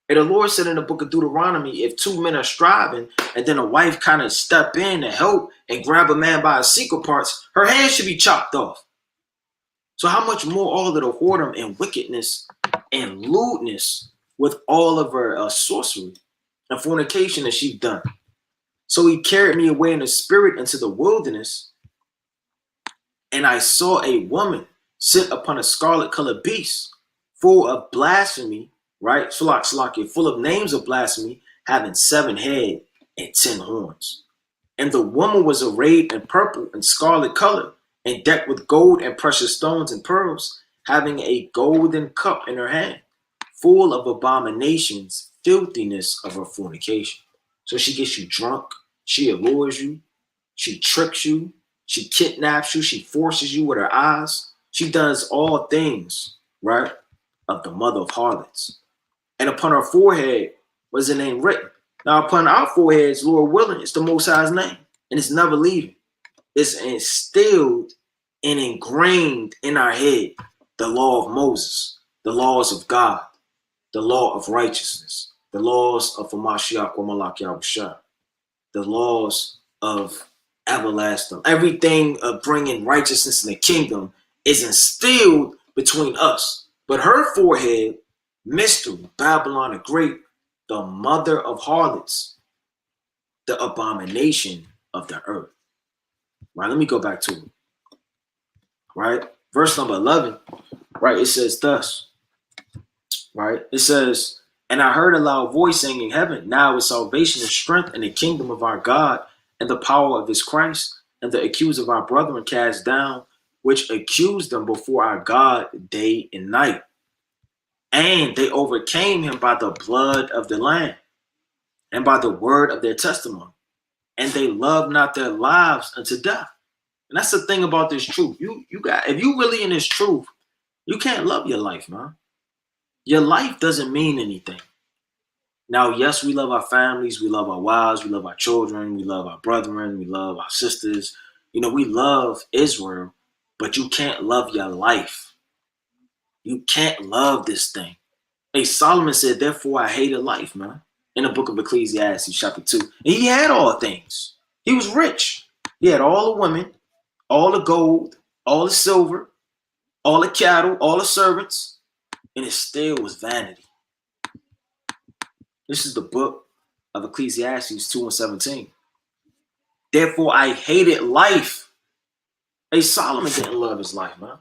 And the Lord said in the book of Deuteronomy, if 2 men are striving and then a wife kind of step in to help and grab a man by his secret parts, her hand should be chopped off. So how much more all of the whoredom and wickedness and lewdness with all of her sorcery and fornication that she's done. So he carried me away in the spirit into the wilderness, and I saw a woman sit upon a scarlet colored beast, full of blasphemy, right? Full of names of blasphemy, having 7 heads and 10 horns. And the woman was arrayed in purple and scarlet color, and decked with gold and precious stones and pearls, having a golden cup in her hand, full of abominations, filthiness of her fornication. So she gets you drunk, she allures you, she tricks you, she kidnaps you, she forces you with her eyes. She does all things, right, of the mother of harlots. And upon her forehead was a name written. Now upon our foreheads, Lord willing, it's the Most High's name, and it's never leaving. It's instilled and ingrained in our head, the law of Moses, the laws of God, the law of righteousness, the laws of Hamashiach or Malak Yahushua, the laws of everlasting. Everything of bringing righteousness in the kingdom is instilled between us. But her forehead, mystery, Babylon the Great, the mother of harlots, the abomination of the earth. Right, let me go back to it. Right, verse number 11, right, it says thus, right, it says, and I heard a loud voice saying in heaven, now is salvation and strength in the kingdom of our God and the power of his Christ, and the accuse of our brethren cast down, which accused them before our God day and night. And they overcame him by the blood of the Lamb and by the word of their testimony. And they love not their lives unto death. And that's the thing about this truth. You got, if you really in this truth, you can't love your life, man. Your life doesn't mean anything. Now, yes, we love our families, we love our wives, we love our children, we love our brethren, we love our sisters. You know, we love Israel, but you can't love your life. You can't love this thing. Hey, Solomon said, therefore I hated life, man. In the book of Ecclesiastes, chapter 2. And he had all things. He was rich. He had all the women, all the gold, all the silver, all the cattle, all the servants, and it still was vanity. This is the book of Ecclesiastes 2 and 17. Therefore, I hated life. Hey, Solomon didn't love his life, man.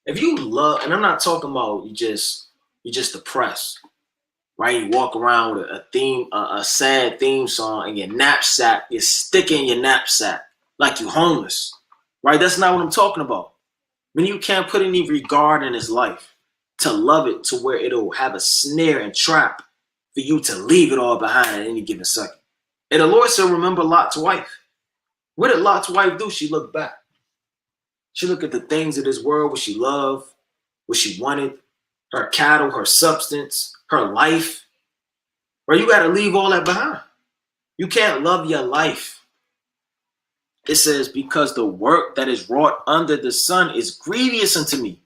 If you love, and I'm not talking about you just depressed, right? You walk around with a sad theme song in your knapsack, you're sticking your knapsack like you homeless, right? That's not what I'm talking about. When you can't put any regard in his life to love it to where it'll have a snare and trap for you to leave it all behind at any given second. And the Lord said, remember Lot's wife. What did Lot's wife do? She looked back. She looked at the things of this world, what she loved, what she wanted, her cattle, her substance, her life. Right? You got to leave all that behind. You can't love your life. It says, because the work that is wrought under the sun is grievous unto me,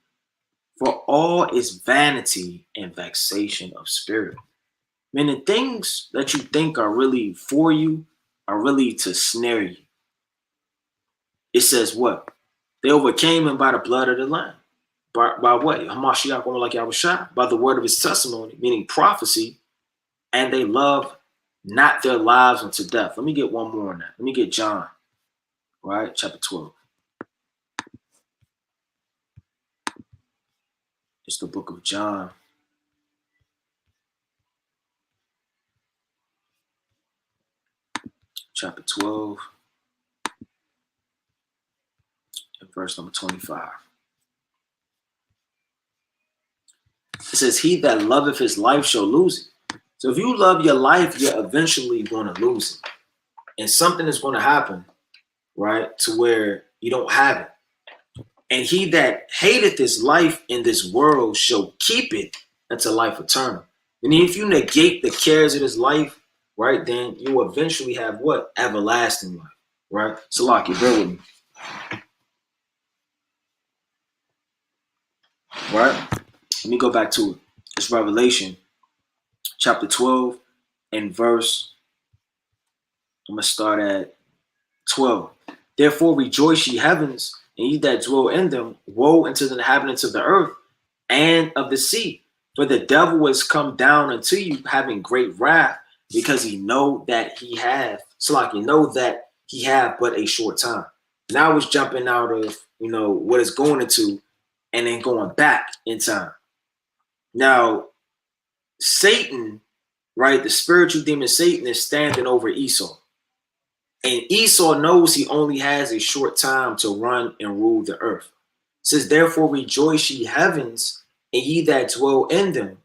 for all is vanity and vexation of spirit. Meaning things that you think are really for you are really to snare you. It says what? They overcame him by the blood of the Lamb. By what? Hamashiach, like Yahushua, by the word of his testimony, meaning prophecy, and they love not their lives unto death. Let me get one more on that. Let me get John, right? Chapter 12. It's the book of John. Chapter 12. And verse number 25. It says, he that loveth his life shall lose it. So if you love your life, you're eventually going to lose it. And something is going to happen, right, to where you don't have it. And he that hateth his life in this world shall keep it unto life eternal. And if you negate the cares of this life, right, then you will eventually have what? Everlasting life, right? So, Salaki, bear with me. Right? Let me go back to it. It's Revelation chapter 12 and verse, I'm going to start at 12. Therefore rejoice ye heavens, and ye that dwell in them. Woe unto the inhabitants of the earth and of the sea. For the devil is come down unto you, having great wrath, because he know that he have, so like you know that he have but a short time. Now it's jumping out of, what it's going into, and then going back in time. Now, Satan, right, the spiritual demon Satan is standing over Esau. And Esau knows he only has a short time to run and rule the earth. It says, therefore rejoice ye heavens, and ye that dwell in them.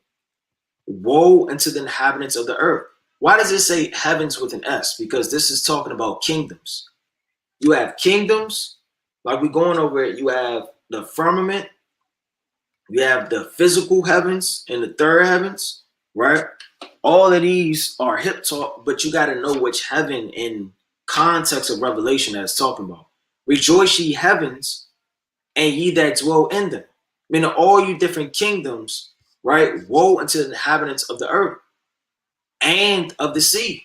Woe unto the inhabitants of the earth. Why does it say heavens with an S? Because this is talking about kingdoms. You have kingdoms, like we're going over it. You have the firmament, you have the physical heavens and the third heavens, right? All of these are hip talk, but you got to know which heaven in context of Revelation that it's talking about. Rejoice ye heavens, and ye that dwell in them. Meaning all you different kingdoms, right? Woe unto the inhabitants of the earth and of the sea.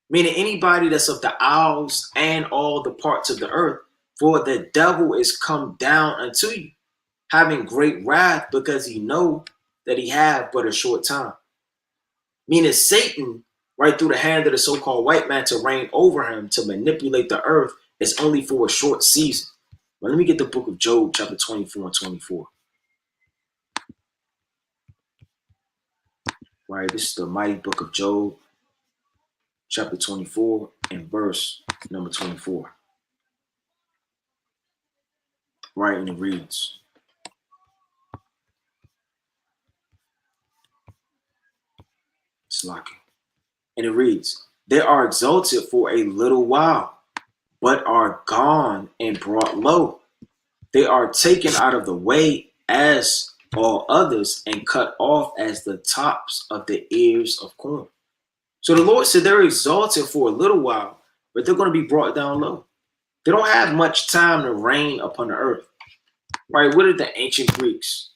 Meaning anybody that's of the isles and all the parts of the earth, for the devil is come down unto you, having great wrath, because he know that he have but a short time. Meaning Satan, right, through the hand of the so-called white man to reign over him, to manipulate the earth, is only for a short season. But let me get the book of Job, chapter 24 and 24. Right, this is the mighty book of Job, chapter 24 and verse number 24. Right, and it reads, it's locking. And it reads, They are exalted for a little while, but are gone and brought low. They are taken out of the way as all others and cut off as the tops of the ears of corn. So the Lord said they're exalted for a little while, but they're going to be brought down low. They don't have much time to reign upon the earth. Right? What are the ancient Greeks?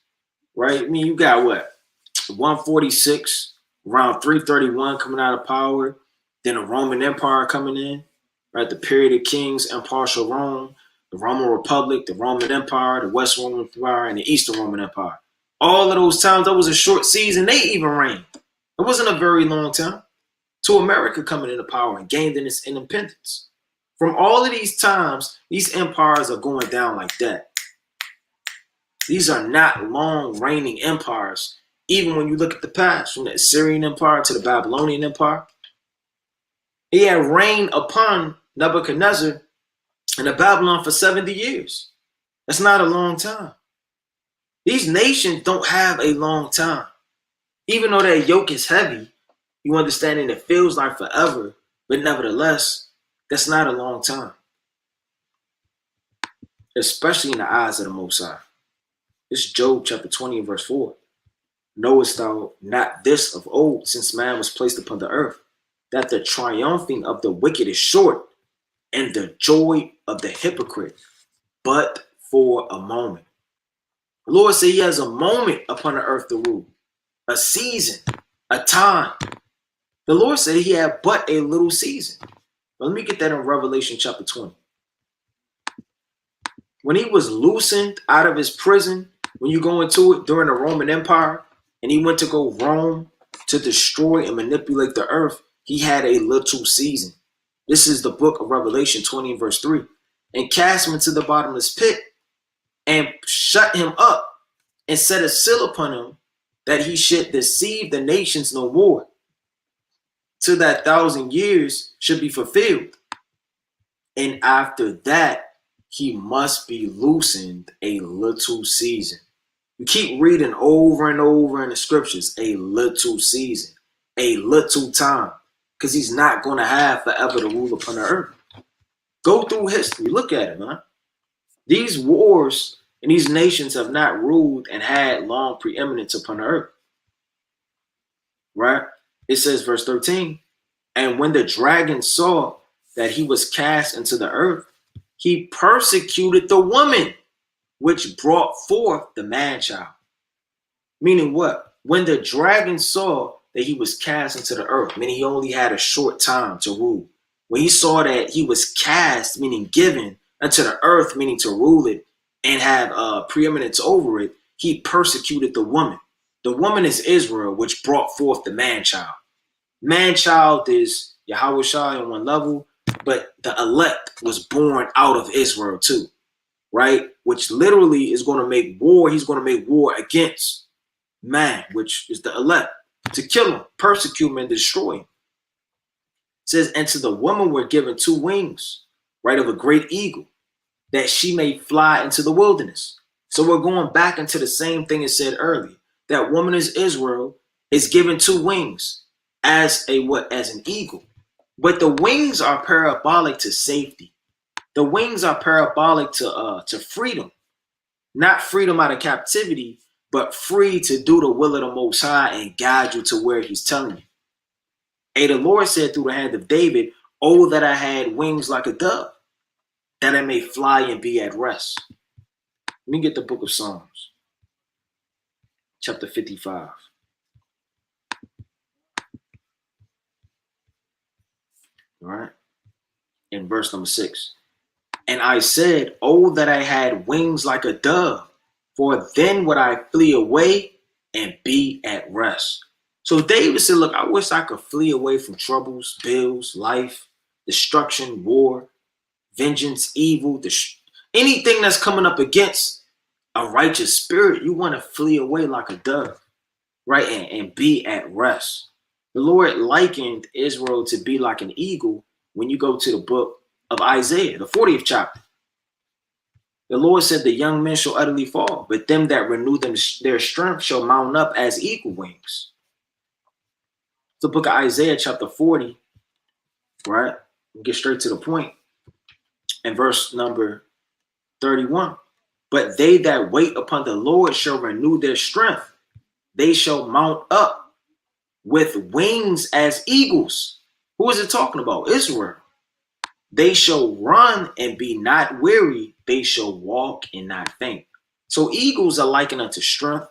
Right? I mean, you got what? 146, around 331 coming out of power. Then the Roman Empire coming in. Right? The period of kings and partial Rome, the Roman Republic, the Roman Empire, the West Roman Empire, and the Eastern Roman Empire. All of those times, that was a short season. They even reigned. It wasn't a very long time. To America coming into power and gaining its independence. From all of these times, these empires are going down like that. These are not long reigning empires. Even when you look at the past, from the Assyrian Empire to the Babylonian Empire, he had reigned upon Nebuchadnezzar and the Babylon for 70 years. That's not a long time. These nations don't have a long time. Even though that yoke is heavy, you understanding it feels like forever, but nevertheless, that's not a long time. Especially in the eyes of the Most High. This is Job chapter 20 and verse 4. Knowest thou not this of old, since man was placed upon the earth, that the triumphing of the wicked is short, and the joy of the hypocrite but for a moment. The Lord said he has a moment upon the earth to rule, a season, a time. The Lord said he had but a little season. But let me get that in Revelation chapter 20. When he was loosened out of his prison, when you go into it during the Roman Empire, and he went to go Rome to destroy and manipulate the earth, he had a little season. This is the book of Revelation 20 and verse 3. And cast him into the bottomless pit and shut him up and set a seal upon him that he should deceive the nations no more, till that 1,000 years should be fulfilled. And after that, he must be loosened a little season. You keep reading over and over in the scriptures, a little season, a little time, because he's not going to have forever to rule upon the earth. Go through history. Look at it, man. These wars and these nations have not ruled and had long preeminence upon the earth. Right? It says, verse 13, and when the dragon saw that he was cast into the earth, he persecuted the woman which brought forth the man-child. Meaning what? When the dragon saw that he was cast into the earth, meaning he only had a short time to rule. When he saw that he was cast, meaning given, into the earth, meaning to rule it and have preeminence over it, he persecuted the woman. The woman is Israel, which brought forth the man-child. Man-child is Yahweh Shai on one level, but the elect was born out of Israel too, right? Which literally is going to make war. He's going to make war against man, which is the elect, to kill him, persecute him, and destroy him. It says, and to the woman were given 2 wings, right, of a great eagle, that she may fly into the wilderness. So we're going back into the same thing it said earlier. That woman is Israel is given 2 wings as a what? As an eagle. But the wings are parabolic to safety. The wings are parabolic to freedom. Not freedom out of captivity, but free to do the will of the Most High and guide you to where he's telling you. Hey, the Lord said through the hand of David, oh, that I had wings like a dove, that I may fly and be at rest. Let me get the book of Psalms, chapter 55. All right. In verse number 6. And I said, oh, that I had wings like a dove, for then would I flee away and be at rest. So David said, look, I wish I could flee away from troubles, bills, life, destruction, war, vengeance, evil, anything that's coming up against a righteous spirit. You want to flee away like a dove, right? And be at rest. The Lord likened Israel to be like an eagle when you go to the book of Isaiah, the 40th chapter. The Lord said, the young men shall utterly fall, but them that renew their strength shall mount up as eagle wings. The book of Isaiah chapter 40 right? We'll get straight to the point. In verse number 31. But they that wait upon the Lord shall renew their strength. They shall mount up with wings as eagles. Who is it talking about? Israel. They shall run and be not weary. They shall walk and not faint. So eagles are likened unto strength,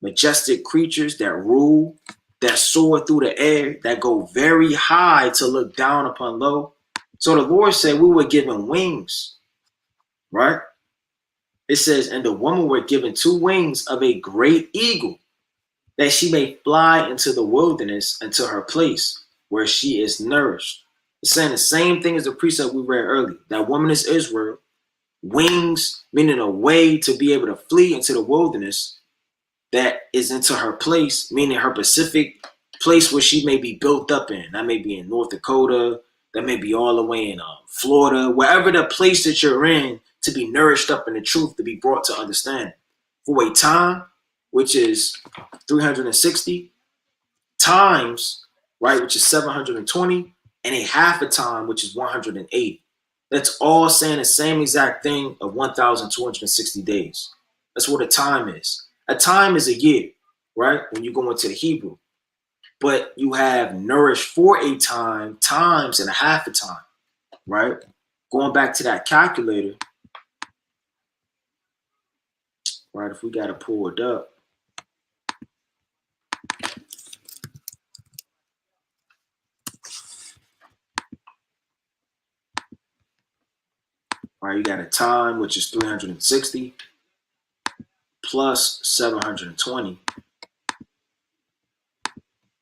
majestic creatures that rule, that soar through the air, that go very high to look down upon low. So the Lord said we were given wings, right? It says, and the woman were given 2 wings of a great eagle, that she may fly into the wilderness, into her place where she is nourished. It's saying the same thing as the precept we read earlier. That woman is Israel, wings, meaning a way to be able to flee into the wilderness, that is into her place, meaning her specific place where she may be built up in. That may be in North Dakota, that may be all the way in Florida, wherever the place that you're in, to be nourished up in the truth, to be brought to understanding. For a time, which is 360 times, right, which is 720, and a half a time, which is 180. That's all saying the same exact thing of 1,260 days. That's what a time is. A time is a year, right, when you go into the Hebrew. But you have nourished for a time, times, and a half a time, right? Going back to that calculator, right, if we got to pull it up, right, you got a time, which is 360 plus 720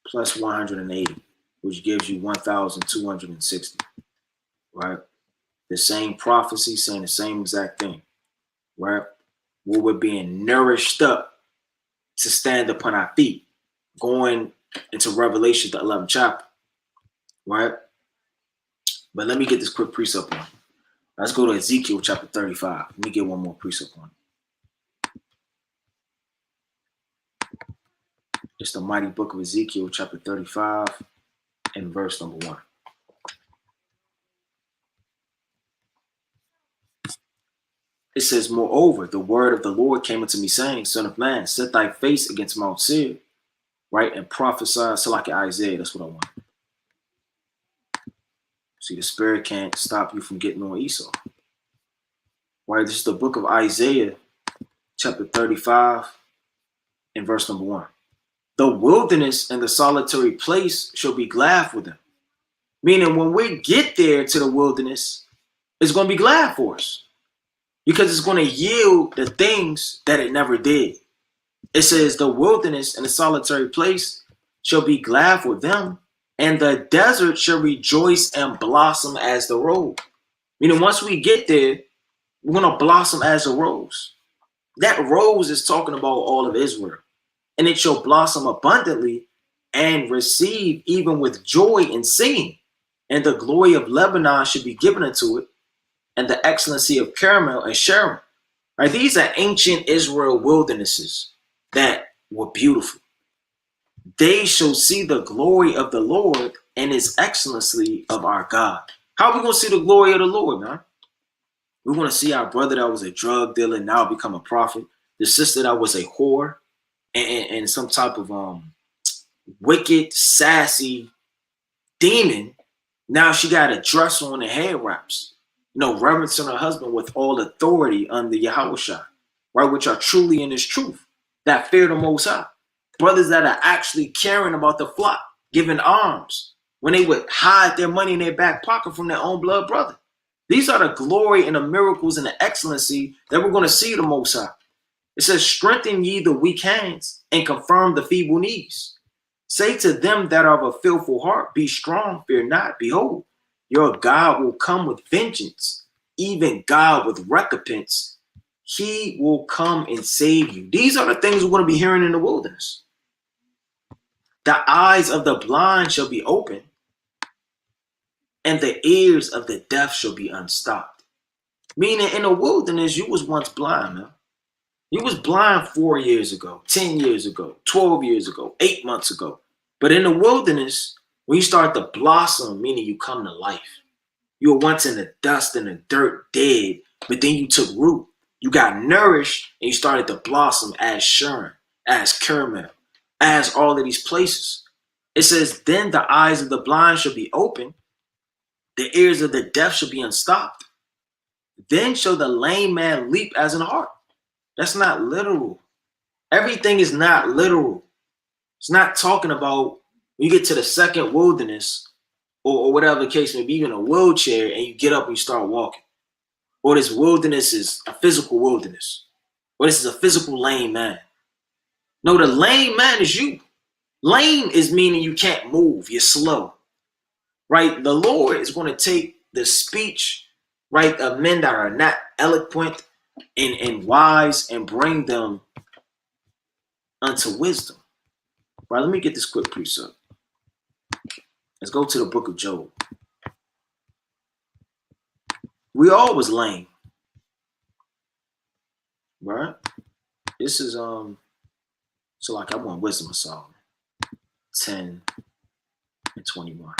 plus 180, which gives you 1,260, right? The same prophecy saying the same exact thing, right? Where we're being nourished up to stand upon our feet, going into Revelation, the 11th chapter, right? But let me get this quick precept on. Let's go to Ezekiel chapter 35. Let me get one more precept on. It's the mighty book of Ezekiel chapter 35 and verse number 1. It says, moreover, the word of the Lord came unto me, saying, Son of man, set thy face against Mount Seir, right, and prophesy. So like Isaiah, that's what I want. See, the spirit can't stop you from getting on Esau. Right, this is the book of Isaiah, chapter 35, and verse number 1. The wilderness and the solitary place shall be glad for them. Meaning when we get there to the wilderness, it's going to be glad for us. Because it's going to yield the things that it never did. It says the wilderness and the solitary place shall be glad for them, and the desert shall rejoice and blossom as the rose. Meaning once we get there, we're going to blossom as a rose. That rose is talking about all of Israel. And it shall blossom abundantly and receive even with joy and singing. And the glory of Lebanon should be given unto it, and the excellency of Carmel and Sharon. Right? These are ancient Israel wildernesses that were beautiful. They shall see the glory of the Lord and his excellency of our God. How are we going to see the glory of the Lord, man? We want to see our brother that was a drug dealer now become a prophet. The sister that was a whore and some type of wicked, sassy demon. Now she got a dress on and hair wraps. Reverencing her husband with all authority under Yahushua, right? Which are truly in his truth, that fear the Most High. Brothers that are actually caring about the flock, giving alms when they would hide their money in their back pocket from their own blood brother. These are the glory and the miracles and the excellency that we're going to see the Most High. It says, strengthen ye the weak hands and confirm the feeble knees. Say to them that are of a fearful heart, be strong, fear not. Behold, your God will come with vengeance, even God with recompense. He will come and save you. These are the things we're going to be hearing in the wilderness. The eyes of the blind shall be open, and the ears of the deaf shall be unstopped. Meaning in the wilderness, you was once blind, man. You was blind 4 years ago, 10 years ago, 12 years ago, 8 months ago. But in the wilderness, When you start to blossom, meaning you come to life. You were once in the dust and the dirt, dead, but then you took root. You got nourished and you started to blossom as Sharon, as Carmel, as all of these places. It says, then the eyes of the blind shall be open, the ears of the deaf shall be unstopped. Then shall the lame man leap as an hart. That's not literal. Everything is not literal. It's not talking about when you get to the second wilderness or whatever the case may be, you're in a wheelchair and you get up and you start walking. Or this wilderness is a physical wilderness. Or this is a physical lame man. No, the lame man is you. Lame is meaning you can't move, you're slow. Right? The Lord is going to take the speech, right, of men that are not eloquent and wise and bring them unto wisdom. Right, let me get this quick precept. Let's go to the book of Job. We all was lame. Right? This is so like I want Wisdom of Solomon 10 and 21.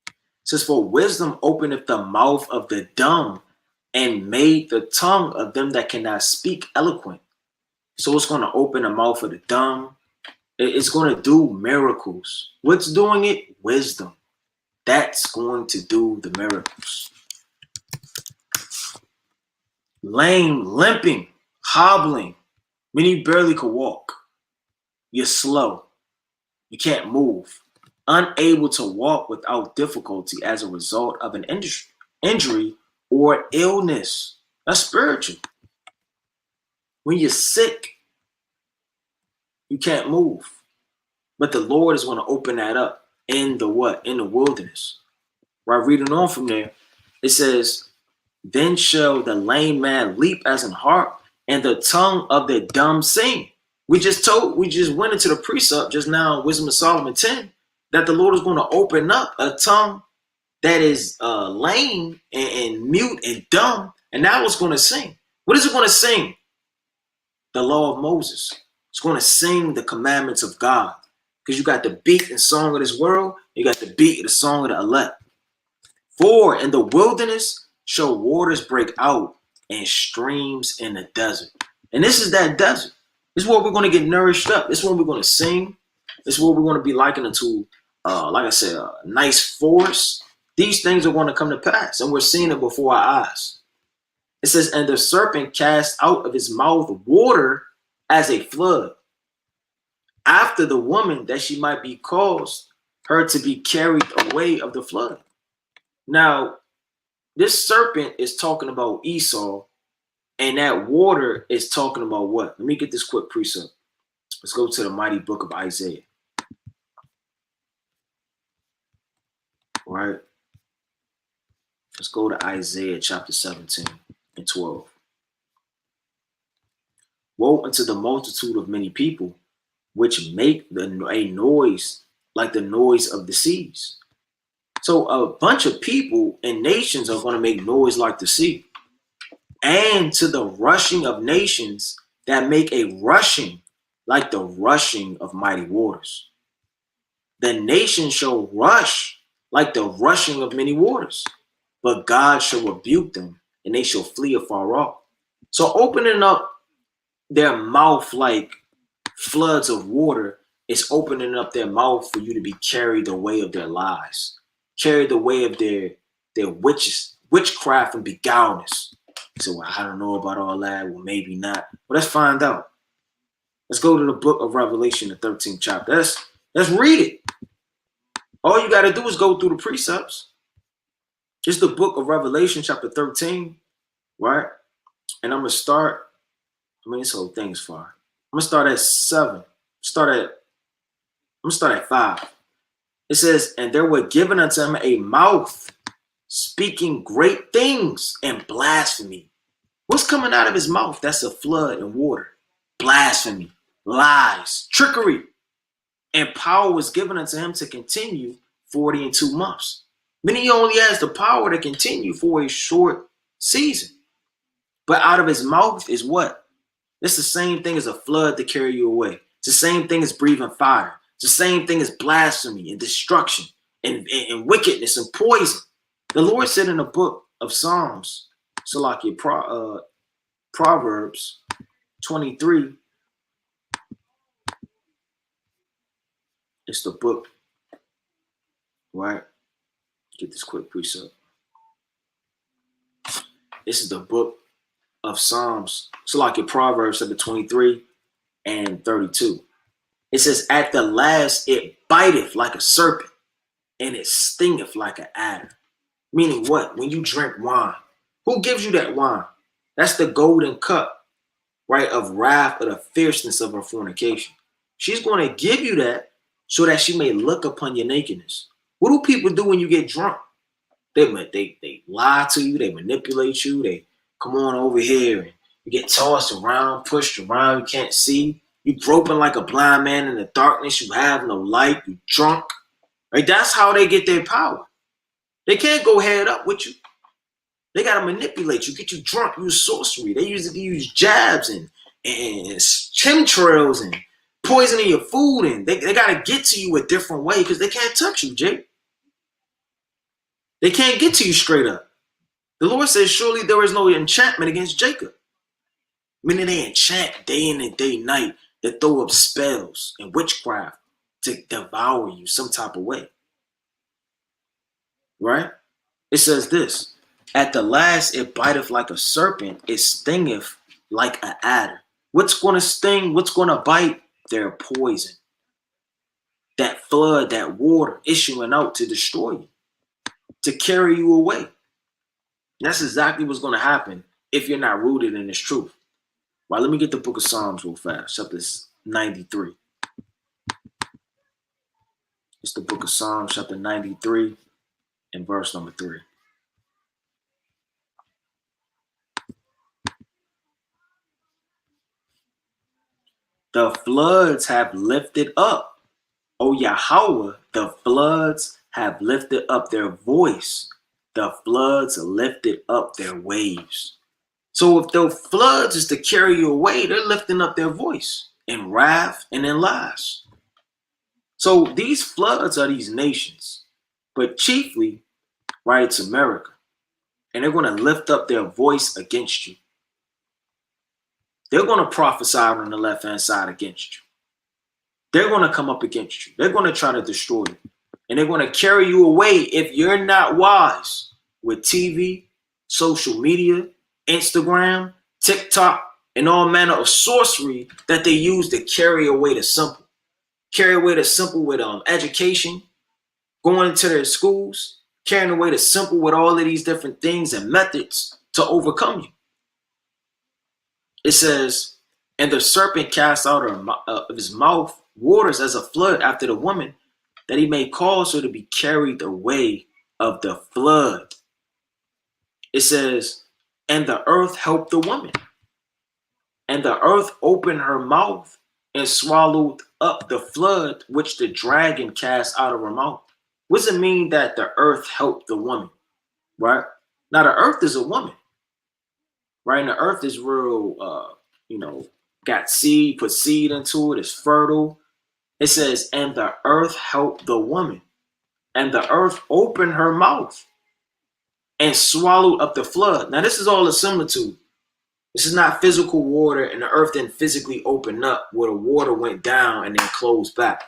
It says, for wisdom openeth the mouth of the dumb and made the tongue of them that cannot speak eloquent. So it's going to open the mouth of the dumb. It's going to do miracles. What's doing it? Wisdom. That's going to do the miracles. Lame, limping, hobbling, meaning you barely could walk. You're slow. You can't move. Unable to walk without difficulty as a result of an injury or illness. That's spiritual. When you're sick, you can't move. But the Lord is going to open that up in the what? In the wilderness. Right, reading on from there, it says, then shall the lame man leap as an hart, and the tongue of the dumb sing. We just went into the precept just now, Wisdom of Solomon 10, that the Lord is going to open up a tongue that is lame and mute and dumb, and now it's going to sing. What is it going to sing? The law of Moses. It's going to sing the commandments of God, because you got the beat and song of this world, you got the beat of the song of the elect. For in the wilderness shall waters break out and streams in the desert. And this is that desert. This is where we're going to get nourished up. This is where we're going to sing. This is where we're going to be likened to, like I said, a nice forest. These things are going to come to pass, and we're seeing it before our eyes. It says, and the serpent cast out of his mouth water as a flood, after the woman that she might be caused her to be carried away of the flood. Now, this serpent is talking about Esau, and that water is talking about what? Let me get this quick precept. Let's go to the mighty book of Isaiah. All right. Let's go to Isaiah chapter 17 and 12. Woe unto the multitude of many people, which make a noise like the noise of the seas. So a bunch of people and nations are going to make noise like the sea. And to the rushing of nations that make a rushing like the rushing of mighty waters. The nations shall rush like the rushing of many waters, but God shall rebuke them, and they shall flee afar off. So opening up their mouth like floods of water is opening up their mouth for you to be carried away of their lies, carried away of their witchcraft and beguileness. So well, I don't know about all that. Well, maybe not. But let's find out. Let's go to the book of Revelation, the 13th chapter. Let's read it. All you got to do is go through the precepts. It's the book of Revelation, chapter 13, right? And I'm going to start. This whole thing is far. I'm going to start at 7. I'm going to start at 5. It says, and there were given unto him a mouth speaking great things and blasphemy. What's coming out of his mouth? That's a flood and water. Blasphemy, lies, trickery. And power was given unto him to continue 40 and 2 months. Meaning he only has the power to continue for a short season. But out of his mouth is what? It's the same thing as a flood to carry you away. It's the same thing as breathing fire. It's the same thing as blasphemy and destruction and wickedness and poison. The Lord said in the book of Psalms, so like your Proverbs 23, it's the book, right? Get this quick precept. This is the book of Psalms, so like your Proverbs chapter 23 and 32. It says, at the last it biteth like a serpent, and it stingeth like an adder. Meaning what? When you drink wine, who gives you that wine? That's the golden cup, right, of wrath, of the fierceness of her fornication. She's going to give you that so that she may look upon your nakedness. What do people do when you get drunk? They lie to you, they manipulate you, they come on over here and you get tossed around, pushed around, you can't see. You groping like a blind man in the darkness, you have no light, you drunk. Right? That's how they get their power. They can't go head up with you. They gotta manipulate you, get you drunk, use sorcery. They use jabs and chemtrails and poisoning your food, and they gotta get to you a different way because they can't touch you, Jake. They can't get to you straight up. The Lord says, surely there is no enchantment against Jacob. Meaning they enchant day in and day night, to throw up spells and witchcraft to devour you some type of way. Right? It says this, at the last it biteth like a serpent, it stingeth like an adder. What's going to sting? What's going to bite? Their poison. That flood, that water issuing out to destroy you, to carry you away. And that's exactly what's going to happen if you're not rooted in this truth. Right, let me get the book of Psalms real fast. Chapter 93. It's the book of Psalms, chapter 93, and verse number 3. The floods have lifted up. O Yahweh, the floods have lifted up their voice. The floods lifted up their waves. So if the floods is to carry you away, they're lifting up their voice in wrath and in lies. So these floods are these nations, but chiefly, right, it's America. And they're going to lift up their voice against you. They're going to prophesy on the left-hand side against you. They're going to come up against you. They're going to try to destroy you. And they're going to carry you away if you're not wise with TV, social media, Instagram, TikTok, and all manner of sorcery that they use to carry away the simple. Carry away the simple with education, going into their schools, carrying away the simple with all of these different things and methods to overcome you. It says, and the serpent cast out of his mouth waters as a flood after the woman, that he may cause her to be carried away of the flood. It says, and the earth helped the woman, and the earth opened her mouth and swallowed up the flood which the dragon cast out of her mouth. What does it mean that the earth helped the woman? Right? Now the earth is a woman. Right? And the earth is real, got seed, put seed into it, it's fertile. It says, and the earth helped the woman, and the earth opened her mouth and swallowed up the flood. Now, this is all a similitude. This is not physical water, and the earth didn't physically open up where the water went down and then closed back.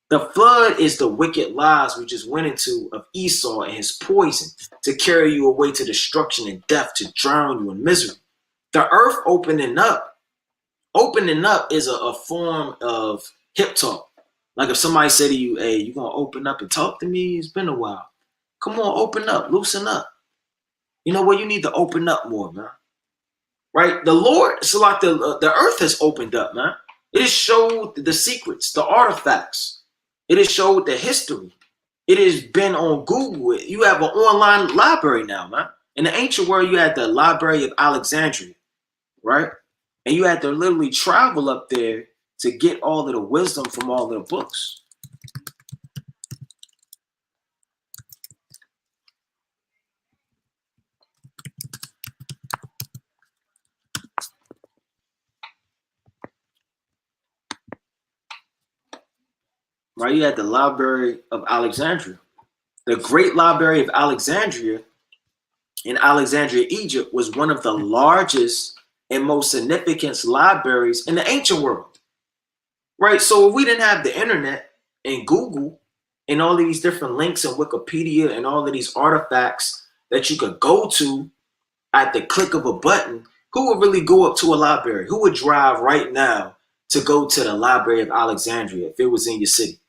The flood is the wicked lies we just went into of Esau and his poison to carry you away to destruction and death, to drown you in misery. The earth opening up is a form of hip talk. Like if somebody said to you, hey, you gonna open up and talk to me? It's been a while. Come on, open up, loosen up. You know what? You need to open up more, man. Right? The Lord, so like the earth has opened up, man. It has showed the secrets, the artifacts. It has showed the history. It has been on Google. You have an online library now, man. In the ancient world, you had the Library of Alexandria, right? And you had to literally travel up there to get all of the wisdom from all of the books. right? You had the Library of Alexandria. The Great Library of Alexandria in Alexandria, Egypt, was one of the largest and most significant libraries in the ancient world, right? So if we didn't have the internet and Google and all of these different links and Wikipedia and all of these artifacts that you could go to at the click of a button, who would really go up to a library? Who would drive right now to go to the Library of Alexandria if it was in your city?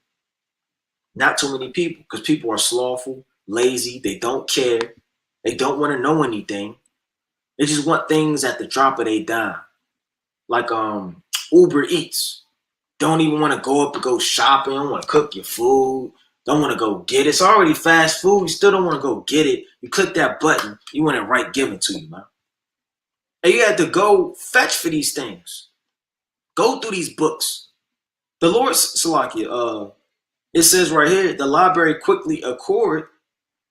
Not too many people, because people are slothful, lazy, they don't care, they don't want to know anything. They just want things at the drop of their dime. Like Uber Eats. Don't even want to go up to go shopping, don't want to cook your food, don't want to go get it. It's already fast food, you still don't want to go get it. You click that button, you want it right given to you, man. And you had to go fetch for these things. Go through these books. The Lord, Salakia, it says right here, the library quickly acquired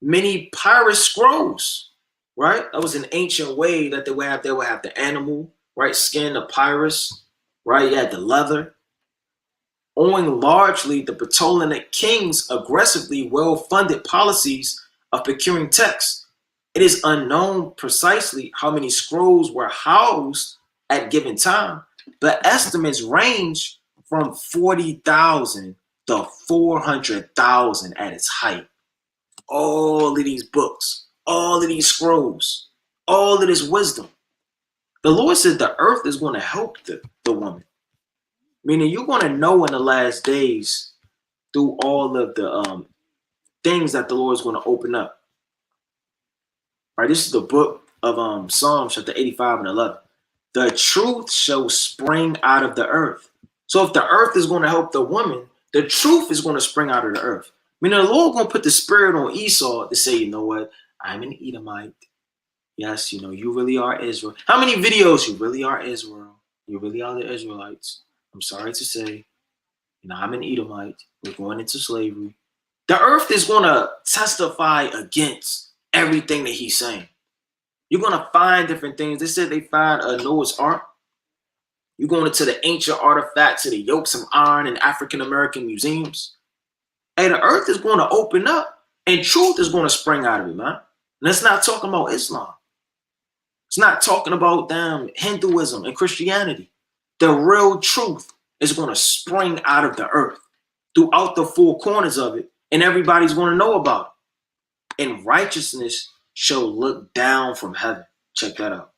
many papyrus scrolls, right? That was an ancient way that they would have. They would have the animal, right? Skin, the papyrus, right? You had the leather. Owing largely the Ptolemaic kings' aggressively well-funded policies of procuring texts, it is unknown precisely how many scrolls were housed at given time, but estimates range from 40,000 to 400,000 at its height. All of these books, all of these scrolls, all of this wisdom. The Lord said the earth is going to help the woman. Meaning you're going to know in the last days through all of the things that the Lord is going to open up. Right, this is the book of Psalms chapter 85 and 11. The truth shall spring out of the earth. So if the earth is going to help the woman, the truth is going to spring out of the earth. Meaning the Lord going to put the spirit on Esau to say, you know what, I'm an Edomite. Yes, you know, you really are Israel. How many videos? You really are Israel. You really are the Israelites. I'm sorry to say, you know, I'm an Edomite. We're going into slavery. The earth is going to testify against everything that he's saying. You're going to find different things. They said they find a Noah's Ark. You're going into the ancient artifacts of the yokes of iron in African-American museums. And the earth is going to open up and truth is going to spring out of it, man. And it's not talking about Islam. It's not talking about Hinduism and Christianity. The real truth is going to spring out of the earth throughout the four corners of it, and everybody's going to know about it. And righteousness shall look down from heaven. Check that out.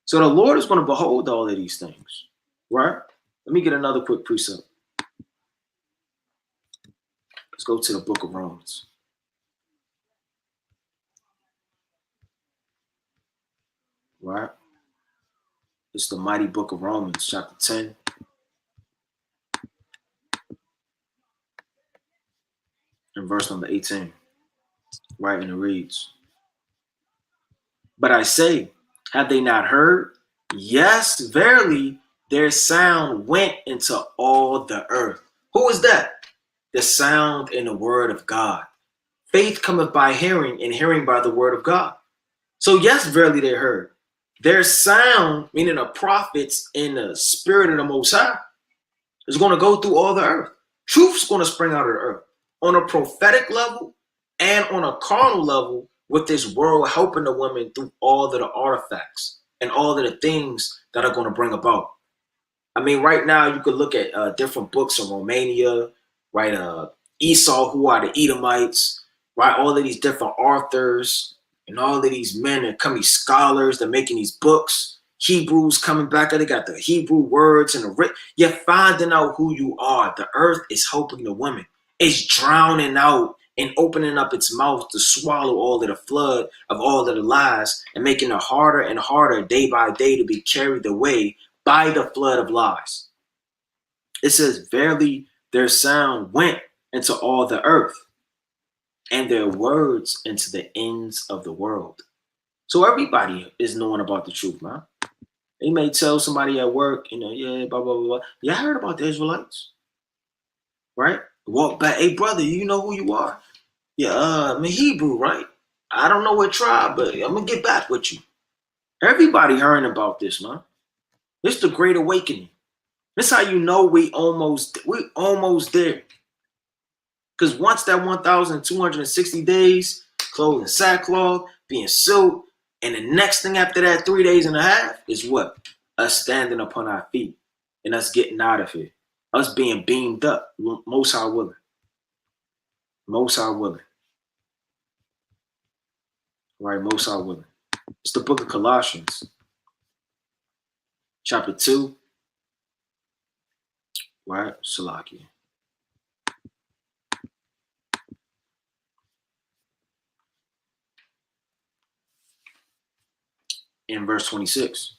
So the Lord is going to behold all of these things, right? Let me get another quick precept. Let's go to the book of Romans. Right? It's the mighty book of Romans, chapter 10. And verse number 18. Right? And it reads, but I say, have they not heard? Yes, verily, their sound went into all the earth. Who is that? The sound in the word of God. Faith cometh by hearing, and hearing by the word of God. So yes, verily they heard. Their sound, meaning the prophets in the spirit of the Most High, is going to go through all the earth. Truth's going to spring out of the earth on a prophetic level and on a carnal level, with this world helping the women through all of the artifacts and all of the things that are going to bring about. I mean, right now you could look at different books in Romania, right? Esau, who are the Edomites, right? All of these different authors and all of these men are coming scholars. They're making these books. Hebrews coming back. They got the Hebrew words and the writ. You're finding out who you are. The earth is helping the women. It's drowning out and opening up its mouth to swallow all of the flood of all of the lies and making it harder and harder day by day to be carried away by the flood of lies. It says, verily, their sound went into all the earth, and their words into the ends of the world. So everybody is knowing about the truth, man. They may tell somebody at work, you know, yeah, blah, blah, blah, blah. Yeah, I heard about the Israelites, right? Walk back, hey, brother, you know who you are? Yeah, I'm a Hebrew, right? I don't know what tribe, but I'm going to get back with you. Everybody hearing about this, man. It's the Great Awakening. That's how you know we almost there. Because once that 1,260 days, clothed in sackcloth, being soaked, and the next thing after that, 3 days and a half, is what? Us standing upon our feet and us getting out of here. Us being beamed up. Most High willing. Most High willing. Right? Most High willing. It's the book of Colossians, chapter 2. Right? Salakia. In verse 26,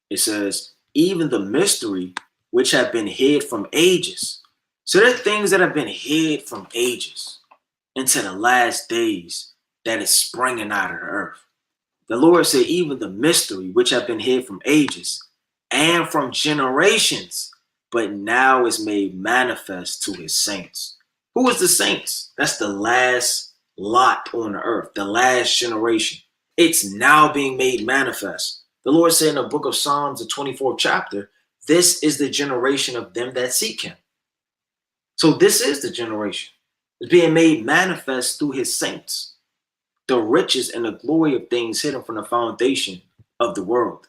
it says, even the mystery which have been hid from ages. So there are things that have been hid from ages into the last days that is springing out of the earth. The Lord said, even the mystery which have been hid from ages and from generations, but now is made manifest to his saints. Who is the saints? That's the last lot on the earth, the last generation. It's now being made manifest. The Lord said in the book of Psalms, the 24th chapter, this is the generation of them that seek him. So this is the generation. It's being made manifest through his saints. The riches and the glory of things hidden from the foundation of the world.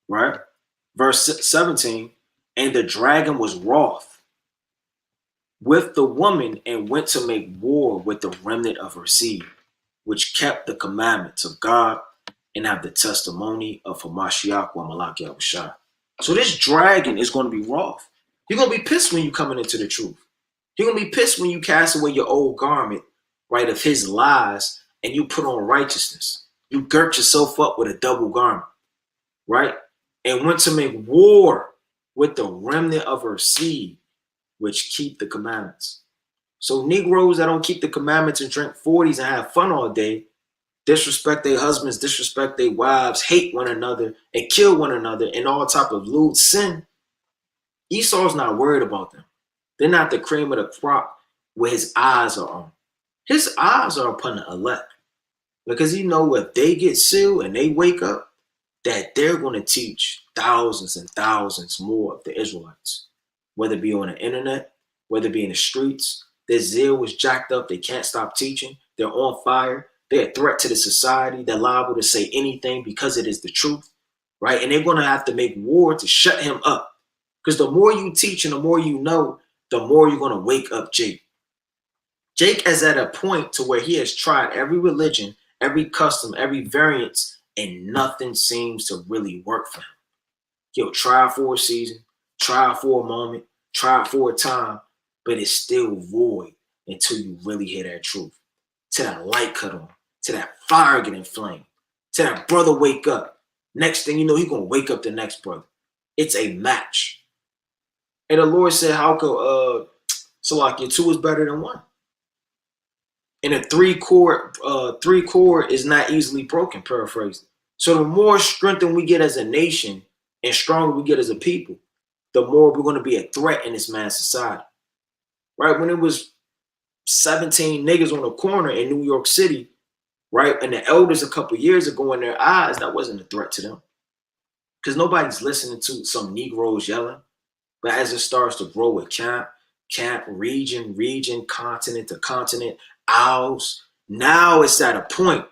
Right? Verse 17, and the dragon was wroth with the woman and went to make war with the remnant of her seed, which kept the commandments of God and have the testimony of Hamashiach wa Malak Yahushua. So this dragon is going to be wroth. You're going to be pissed when you coming into the truth. You're going to be pissed when you cast away your old garment, right, of his lies, and you put on righteousness. You girt yourself up with a double garment, right? And went to make war with the remnant of her seed, which keep the commandments. So Negroes that don't keep the commandments and drink 40s and have fun all day, disrespect their husbands, disrespect their wives, hate one another, and kill one another in all type of lewd sin. Esau's not worried about them. They're not the cream of the crop where his eyes are on. His eyes are upon the elect. Because he know if they get sealed and they wake up, that they're going to teach thousands and thousands more of the Israelites. Whether it be on the internet, whether it be in the streets, their zeal was jacked up. They can't stop teaching. They're on fire. They're a threat to the society. They're liable to say anything because it is the truth, right? And they're going to have to make war to shut him up. Because the more you teach and the more you know, the more you're going to wake up Jake. Jake is at a point to where he has tried every religion, every custom, every variance, and nothing seems to really work for him. He'll try for a season, try for a moment, try for a time, but it's still void until you really hear that truth. Till that light cut on, till that fire get inflamed, till that brother wake up. Next thing you know, he's going to wake up the next brother. It's a match. And the Lord said, how could Salakia 2 is better than 1? And a three chord is not easily broken, paraphrased. So the more strengthened we get as a nation and stronger we get as a people, the more we're going to be a threat in this man's society. Right? When it was 17 niggas on the corner in New York City, right? And the elders a couple years ago in their eyes, that wasn't a threat to them. Because nobody's listening to some Negroes yelling. But as it starts to grow with camp, region, continent to continent, owls, now it's at a point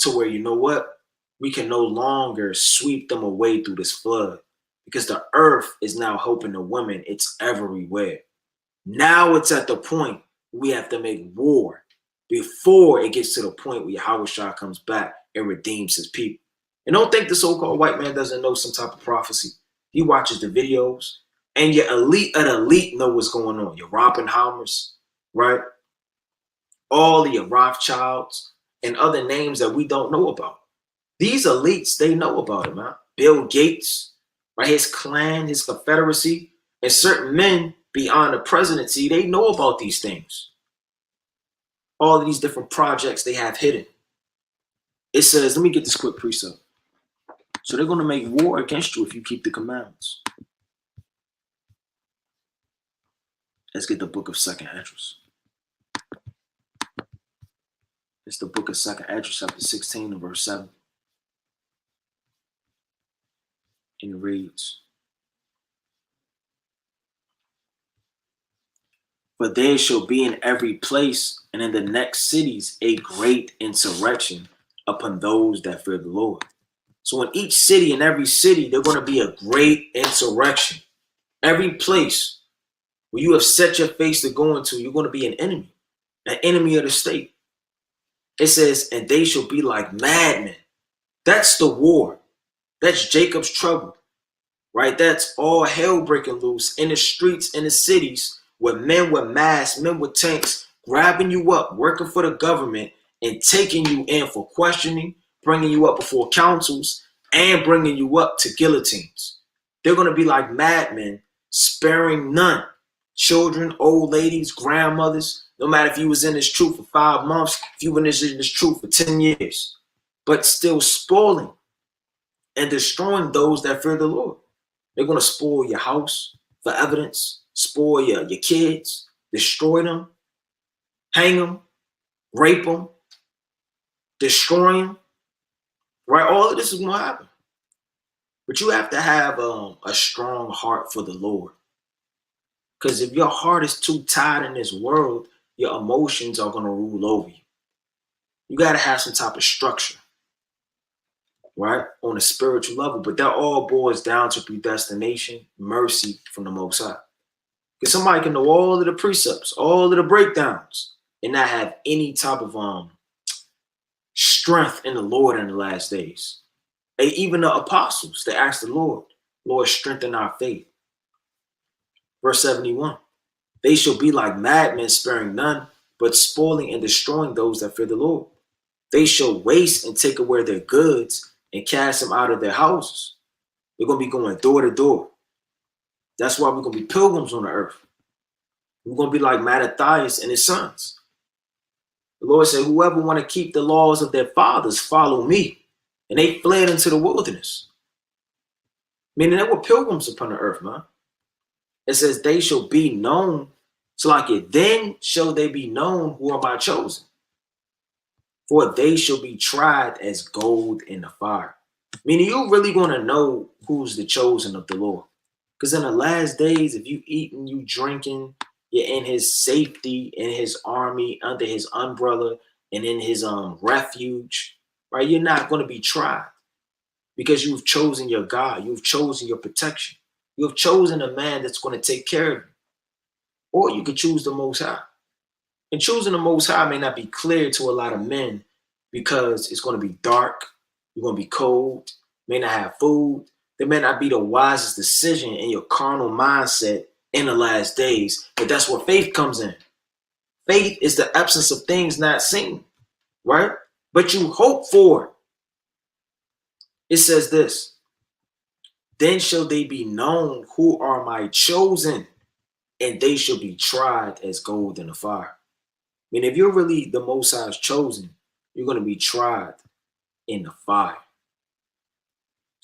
to where, you know what? We can no longer sweep them away through this flood because the earth is now helping the women. It's everywhere. Now it's at the point we have to make war before it gets to the point where Yahushua comes back and redeems his people. And don't think the so-called white man doesn't know some type of prophecy. He watches the videos. And your elite of the elite know what's going on. Your Oppenheimers, right? All of your Rothschilds and other names that we don't know about. These elites, they know about it, man. Bill Gates, right? His clan, his confederacy, and certain men beyond the presidency, they know about these things. All of these different projects they have hidden. It says, let me get this quick precept. So they're going to make war against you if you keep the commandments. Let's get the book of Second Esdras. It's the book of Second Esdras, chapter 16 and verse 7. And it reads, But there shall be in every place and in the next cities a great insurrection upon those that fear the Lord. So in each city, in every city, there's going to be a great insurrection. Every place where you have set your face to go into, you're going to be an enemy of the state. It says, and they shall be like madmen. That's the war. That's Jacob's trouble, right? That's all hell breaking loose in the streets, in the cities, where men with masks, men with tanks, grabbing you up, working for the government, and taking you in for questioning, bringing you up before councils, and bringing you up to guillotines. They're going to be like madmen, sparing none. Children, old ladies, grandmothers, no matter if you was in this truth for 5 months, if you were in this truth for 10 years, but still spoiling and destroying those that fear the Lord. They're going to spoil your house for evidence, spoil your kids, destroy them, hang them, rape them, destroy them, right? All of this is going to happen. But you have to have a strong heart for the Lord. Because if your heart is too tied in this world, your emotions are going to rule over you. You got to have some type of structure, right? On a spiritual level. But that all boils down to predestination, mercy from the Most High. Because somebody can know all of the precepts, all of the breakdowns, and not have any type of strength in the Lord in the last days. And even the apostles, they asked the Lord, Lord, strengthen our faith. Verse 71, they shall be like madmen, sparing none, but spoiling and destroying those that fear the Lord. They shall waste and take away their goods and cast them out of their houses. They're going to be going door to door. That's why we're going to be pilgrims on the earth. We're going to be like Mattathias and his sons. The Lord said, whoever want to keep the laws of their fathers, follow me. And they fled into the wilderness. Meaning they were pilgrims upon the earth, man. It says they shall be known. So like it, then shall they be known who are my chosen. For they shall be tried as gold in the fire. Meaning you're really going to know who's the chosen of the Lord. Because in the last days, if you eating, you drinking, you're in his safety, in his army, under his umbrella, and in his refuge, right? You're not going to be tried because you've chosen your God. You've chosen your protection. You've chosen a man that's going to take care of you. Or you could choose the Most High. And choosing the Most High may not be clear to a lot of men because it's going to be dark. You're going to be cold. May not have food. That may not be the wisest decision in your carnal mindset in the last days. But that's where faith comes in. Faith is the absence of things not seen, right? But you hope for it. It says this, then shall they be known who are my chosen, and they shall be tried as gold in the fire. I mean, if you're really the Most High's chosen, you're going to be tried in the fire.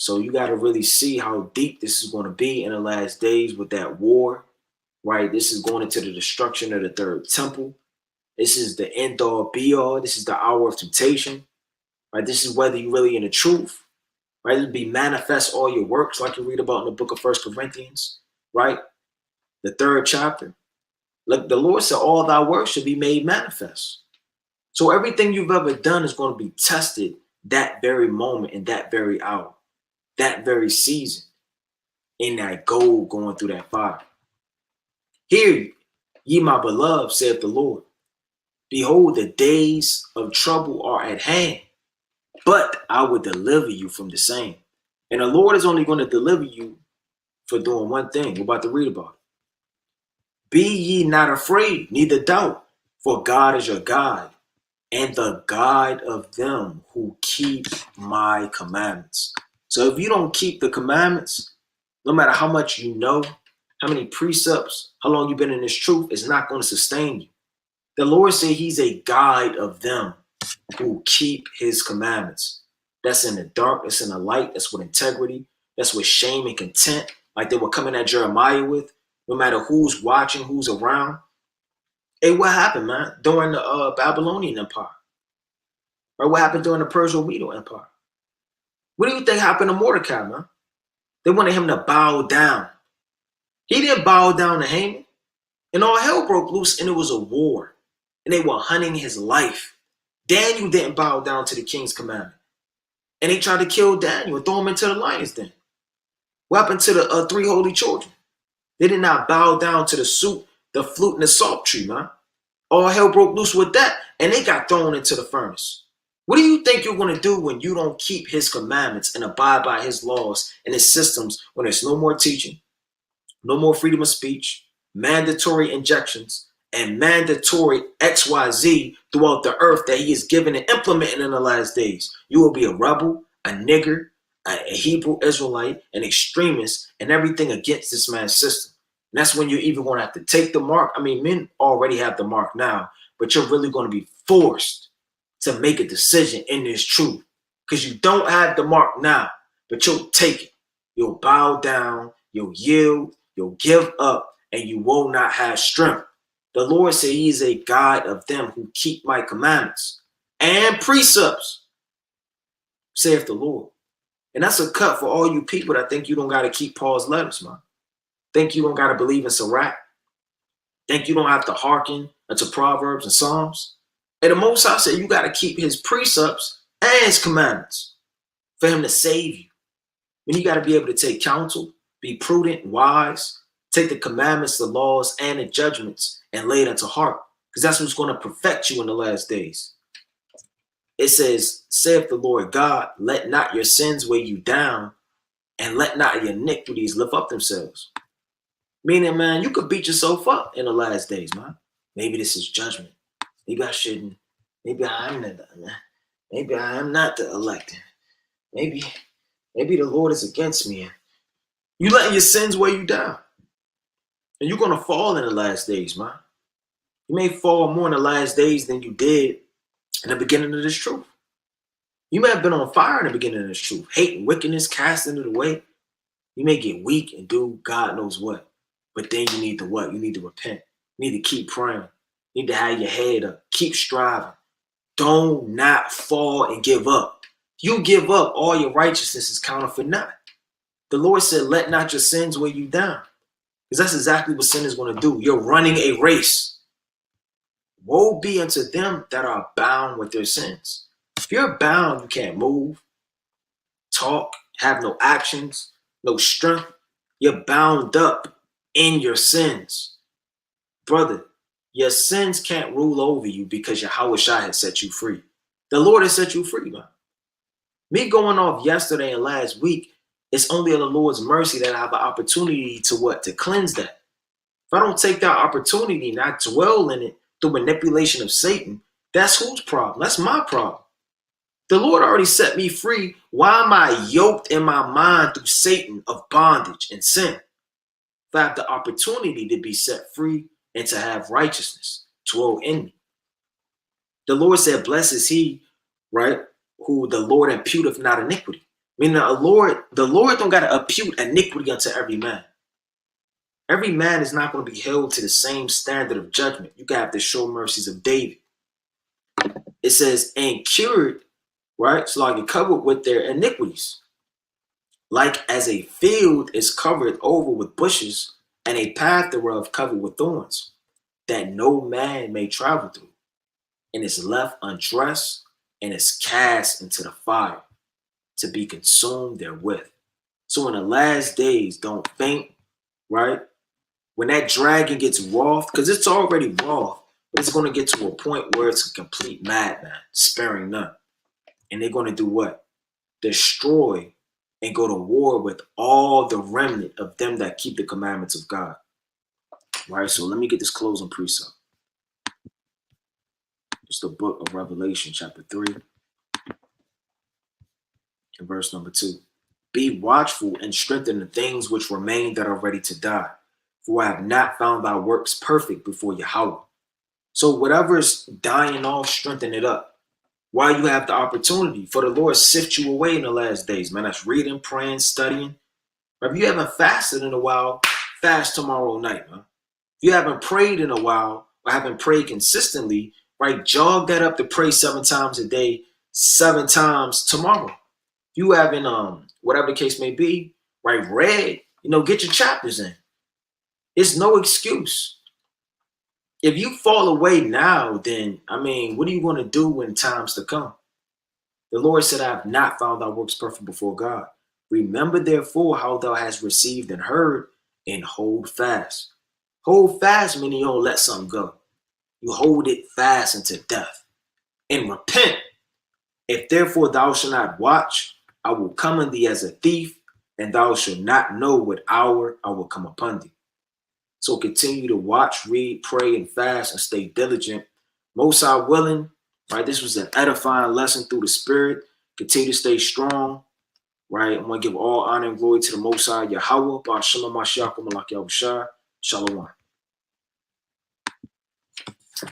So you got to really see how deep this is going to be in the last days with that war, right? This is going into the destruction of the third temple. This is the end all be all. This is the hour of temptation, right? This is whether you're really in the truth, right? It'll be manifest all your works, like you read about in the book of 1 Corinthians, right? The 3rd chapter. Like the Lord said, all thy works should be made manifest. So everything you've ever done is going to be tested that very moment, in that very hour, that very season, in that gold going through that fire. Hear ye, my beloved, saith the Lord. Behold, the days of trouble are at hand, but I will deliver you from the same. And the Lord is only going to deliver you for doing one thing. We're about to read about it. Be ye not afraid, neither doubt, for God is your guide, and the guide of them who keep my commandments. So if you don't keep the commandments, no matter how much you know, how many precepts, how long you've been in this truth, it's not going to sustain you. The Lord said he's a guide of them who keep his commandments. That's in the dark, that's in the light, that's with integrity, that's with shame and content, like they were coming at Jeremiah with, no matter who's watching, who's around. Hey, what happened, man, during the Babylonian Empire? Or what happened during the Persian-Medo Empire? What do you think happened to Mordecai, man? They wanted him to bow down. He didn't bow down to Haman. And all hell broke loose, and it was a war. And they were hunting his life. Daniel didn't bow down to the king's commandment. And they tried to kill Daniel and throw him into the lion's den. What happened to the three holy children? They did not bow down to the soup, the flute, and the psaltery, man. All hell broke loose with that, and they got thrown into the furnace. What do you think you're going to do when you don't keep his commandments and abide by his laws and his systems, when there's no more teaching, no more freedom of speech, mandatory injections, and mandatory XYZ throughout the earth that he is giving and implementing in the last days? You will be a rebel, a nigger, a Hebrew Israelite, an extremist, and everything against this man's system. And that's when you're even going to have to take the mark. I mean, men already have the mark now, but you're really going to be forced to make a decision in this truth, because you don't have the mark now, but you'll take it. You'll bow down, you'll yield, you'll give up, and you will not have strength. The Lord said he is a God of them who keep my commandments and precepts, saith the Lord. And that's a cut for all you people that think you don't got to keep Paul's letters, man. Think you don't got to believe in Sirach. Think you don't have to hearken to Proverbs and Psalms. And the Most High said you got to keep his precepts and his commandments for him to save you. And you got to be able to take counsel, be prudent and wise, take the commandments, the laws, and the judgments and lay it into heart, because that's what's going to perfect you in the last days. It says, saith the Lord God, let not your sins weigh you down, and let not your iniquities lift up themselves. Meaning, man, you could beat yourself up in the last days, man. Maybe this is judgment. Maybe I shouldn't. Maybe I am not the elected. Maybe the Lord is against me. You letting your sins weigh you down. And you're going to fall in the last days, man. You may fall more in the last days than you did in the beginning of this truth. You may have been on fire in the beginning of this truth. Hate and wickedness, casting it away. You may get weak and do God knows what. But then you need to what? You need to repent. You need to keep praying. You need to have your head up. Keep striving. Don't not fall and give up. You give up, all your righteousness is counted for nothing. The Lord said, let not your sins weigh you down. Because that's exactly what sin is going to do. You're running a race. Woe be unto them that are bound with their sins. If you're bound, you can't move, talk, have no actions, no strength. You're bound up in your sins. Brother, your sins can't rule over you because Yahweh Shai has set you free. The Lord has set you free, man. Me going off yesterday and last week, it's only on the Lord's mercy that I have an opportunity to what? To cleanse that. If I don't take that opportunity and I dwell in it through manipulation of Satan, that's whose problem? That's my problem. The Lord already set me free. Why am I yoked in my mind through Satan of bondage and sin? If I have the opportunity to be set free and to have righteousness dwell in me. The Lord said, blessed is he, right, who the Lord imputeth not iniquity. Meaning the Lord don't got to impute iniquity unto every man. Every man is not going to be held to the same standard of judgment. You got the sure mercies of David. It says, and cured, right? So like it covered with their iniquities. Like as a field is covered over with bushes, and a path thereof covered with thorns, that no man may travel through, and is left undressed, and is cast into the fire, to be consumed therewith. So in the last days, don't faint, right? When that dragon gets wroth, because it's already wroth, but it's going to get to a point where it's a complete madman, sparing none. And they're going to do what? Destroy and go to war with all the remnant of them that keep the commandments of God. Right? So let me get this closing precept. It's the book of Revelation, chapter 3, and verse number 2. Be watchful and strengthen the things which remain that are ready to die, for I have not found thy works perfect before Yahweh. So whatever is dying off, strengthen it up while you have the opportunity. For the Lord sift you away in the last days, man. That's reading, praying, studying. If you haven't fasted in a while, fast tomorrow night, man. If you haven't prayed in a while or haven't prayed consistently, right, jog that up to pray 7 times a day, 7 times tomorrow. If you haven't, whatever the case may be, right, read, get your chapters in. It's no excuse. If you fall away now, then, I mean, what are you going to do in times to come? The Lord said, I have not found thy works perfect before God. Remember, therefore, how thou hast received and heard, and hold fast. Hold fast, meaning you don't let something go. You hold it fast unto death. And repent. If therefore thou shalt not watch, I will come on thee as a thief, and thou shalt not know what hour I will come upon thee. So continue to watch, read, pray, and fast, and stay diligent. Most High willing, right? This was an edifying lesson through the Spirit. Continue to stay strong, right? I'm going to give all honor and glory to the Most High, Yahweh, Ba'ashem HaMashiach, Malak Yahushua. Shalom.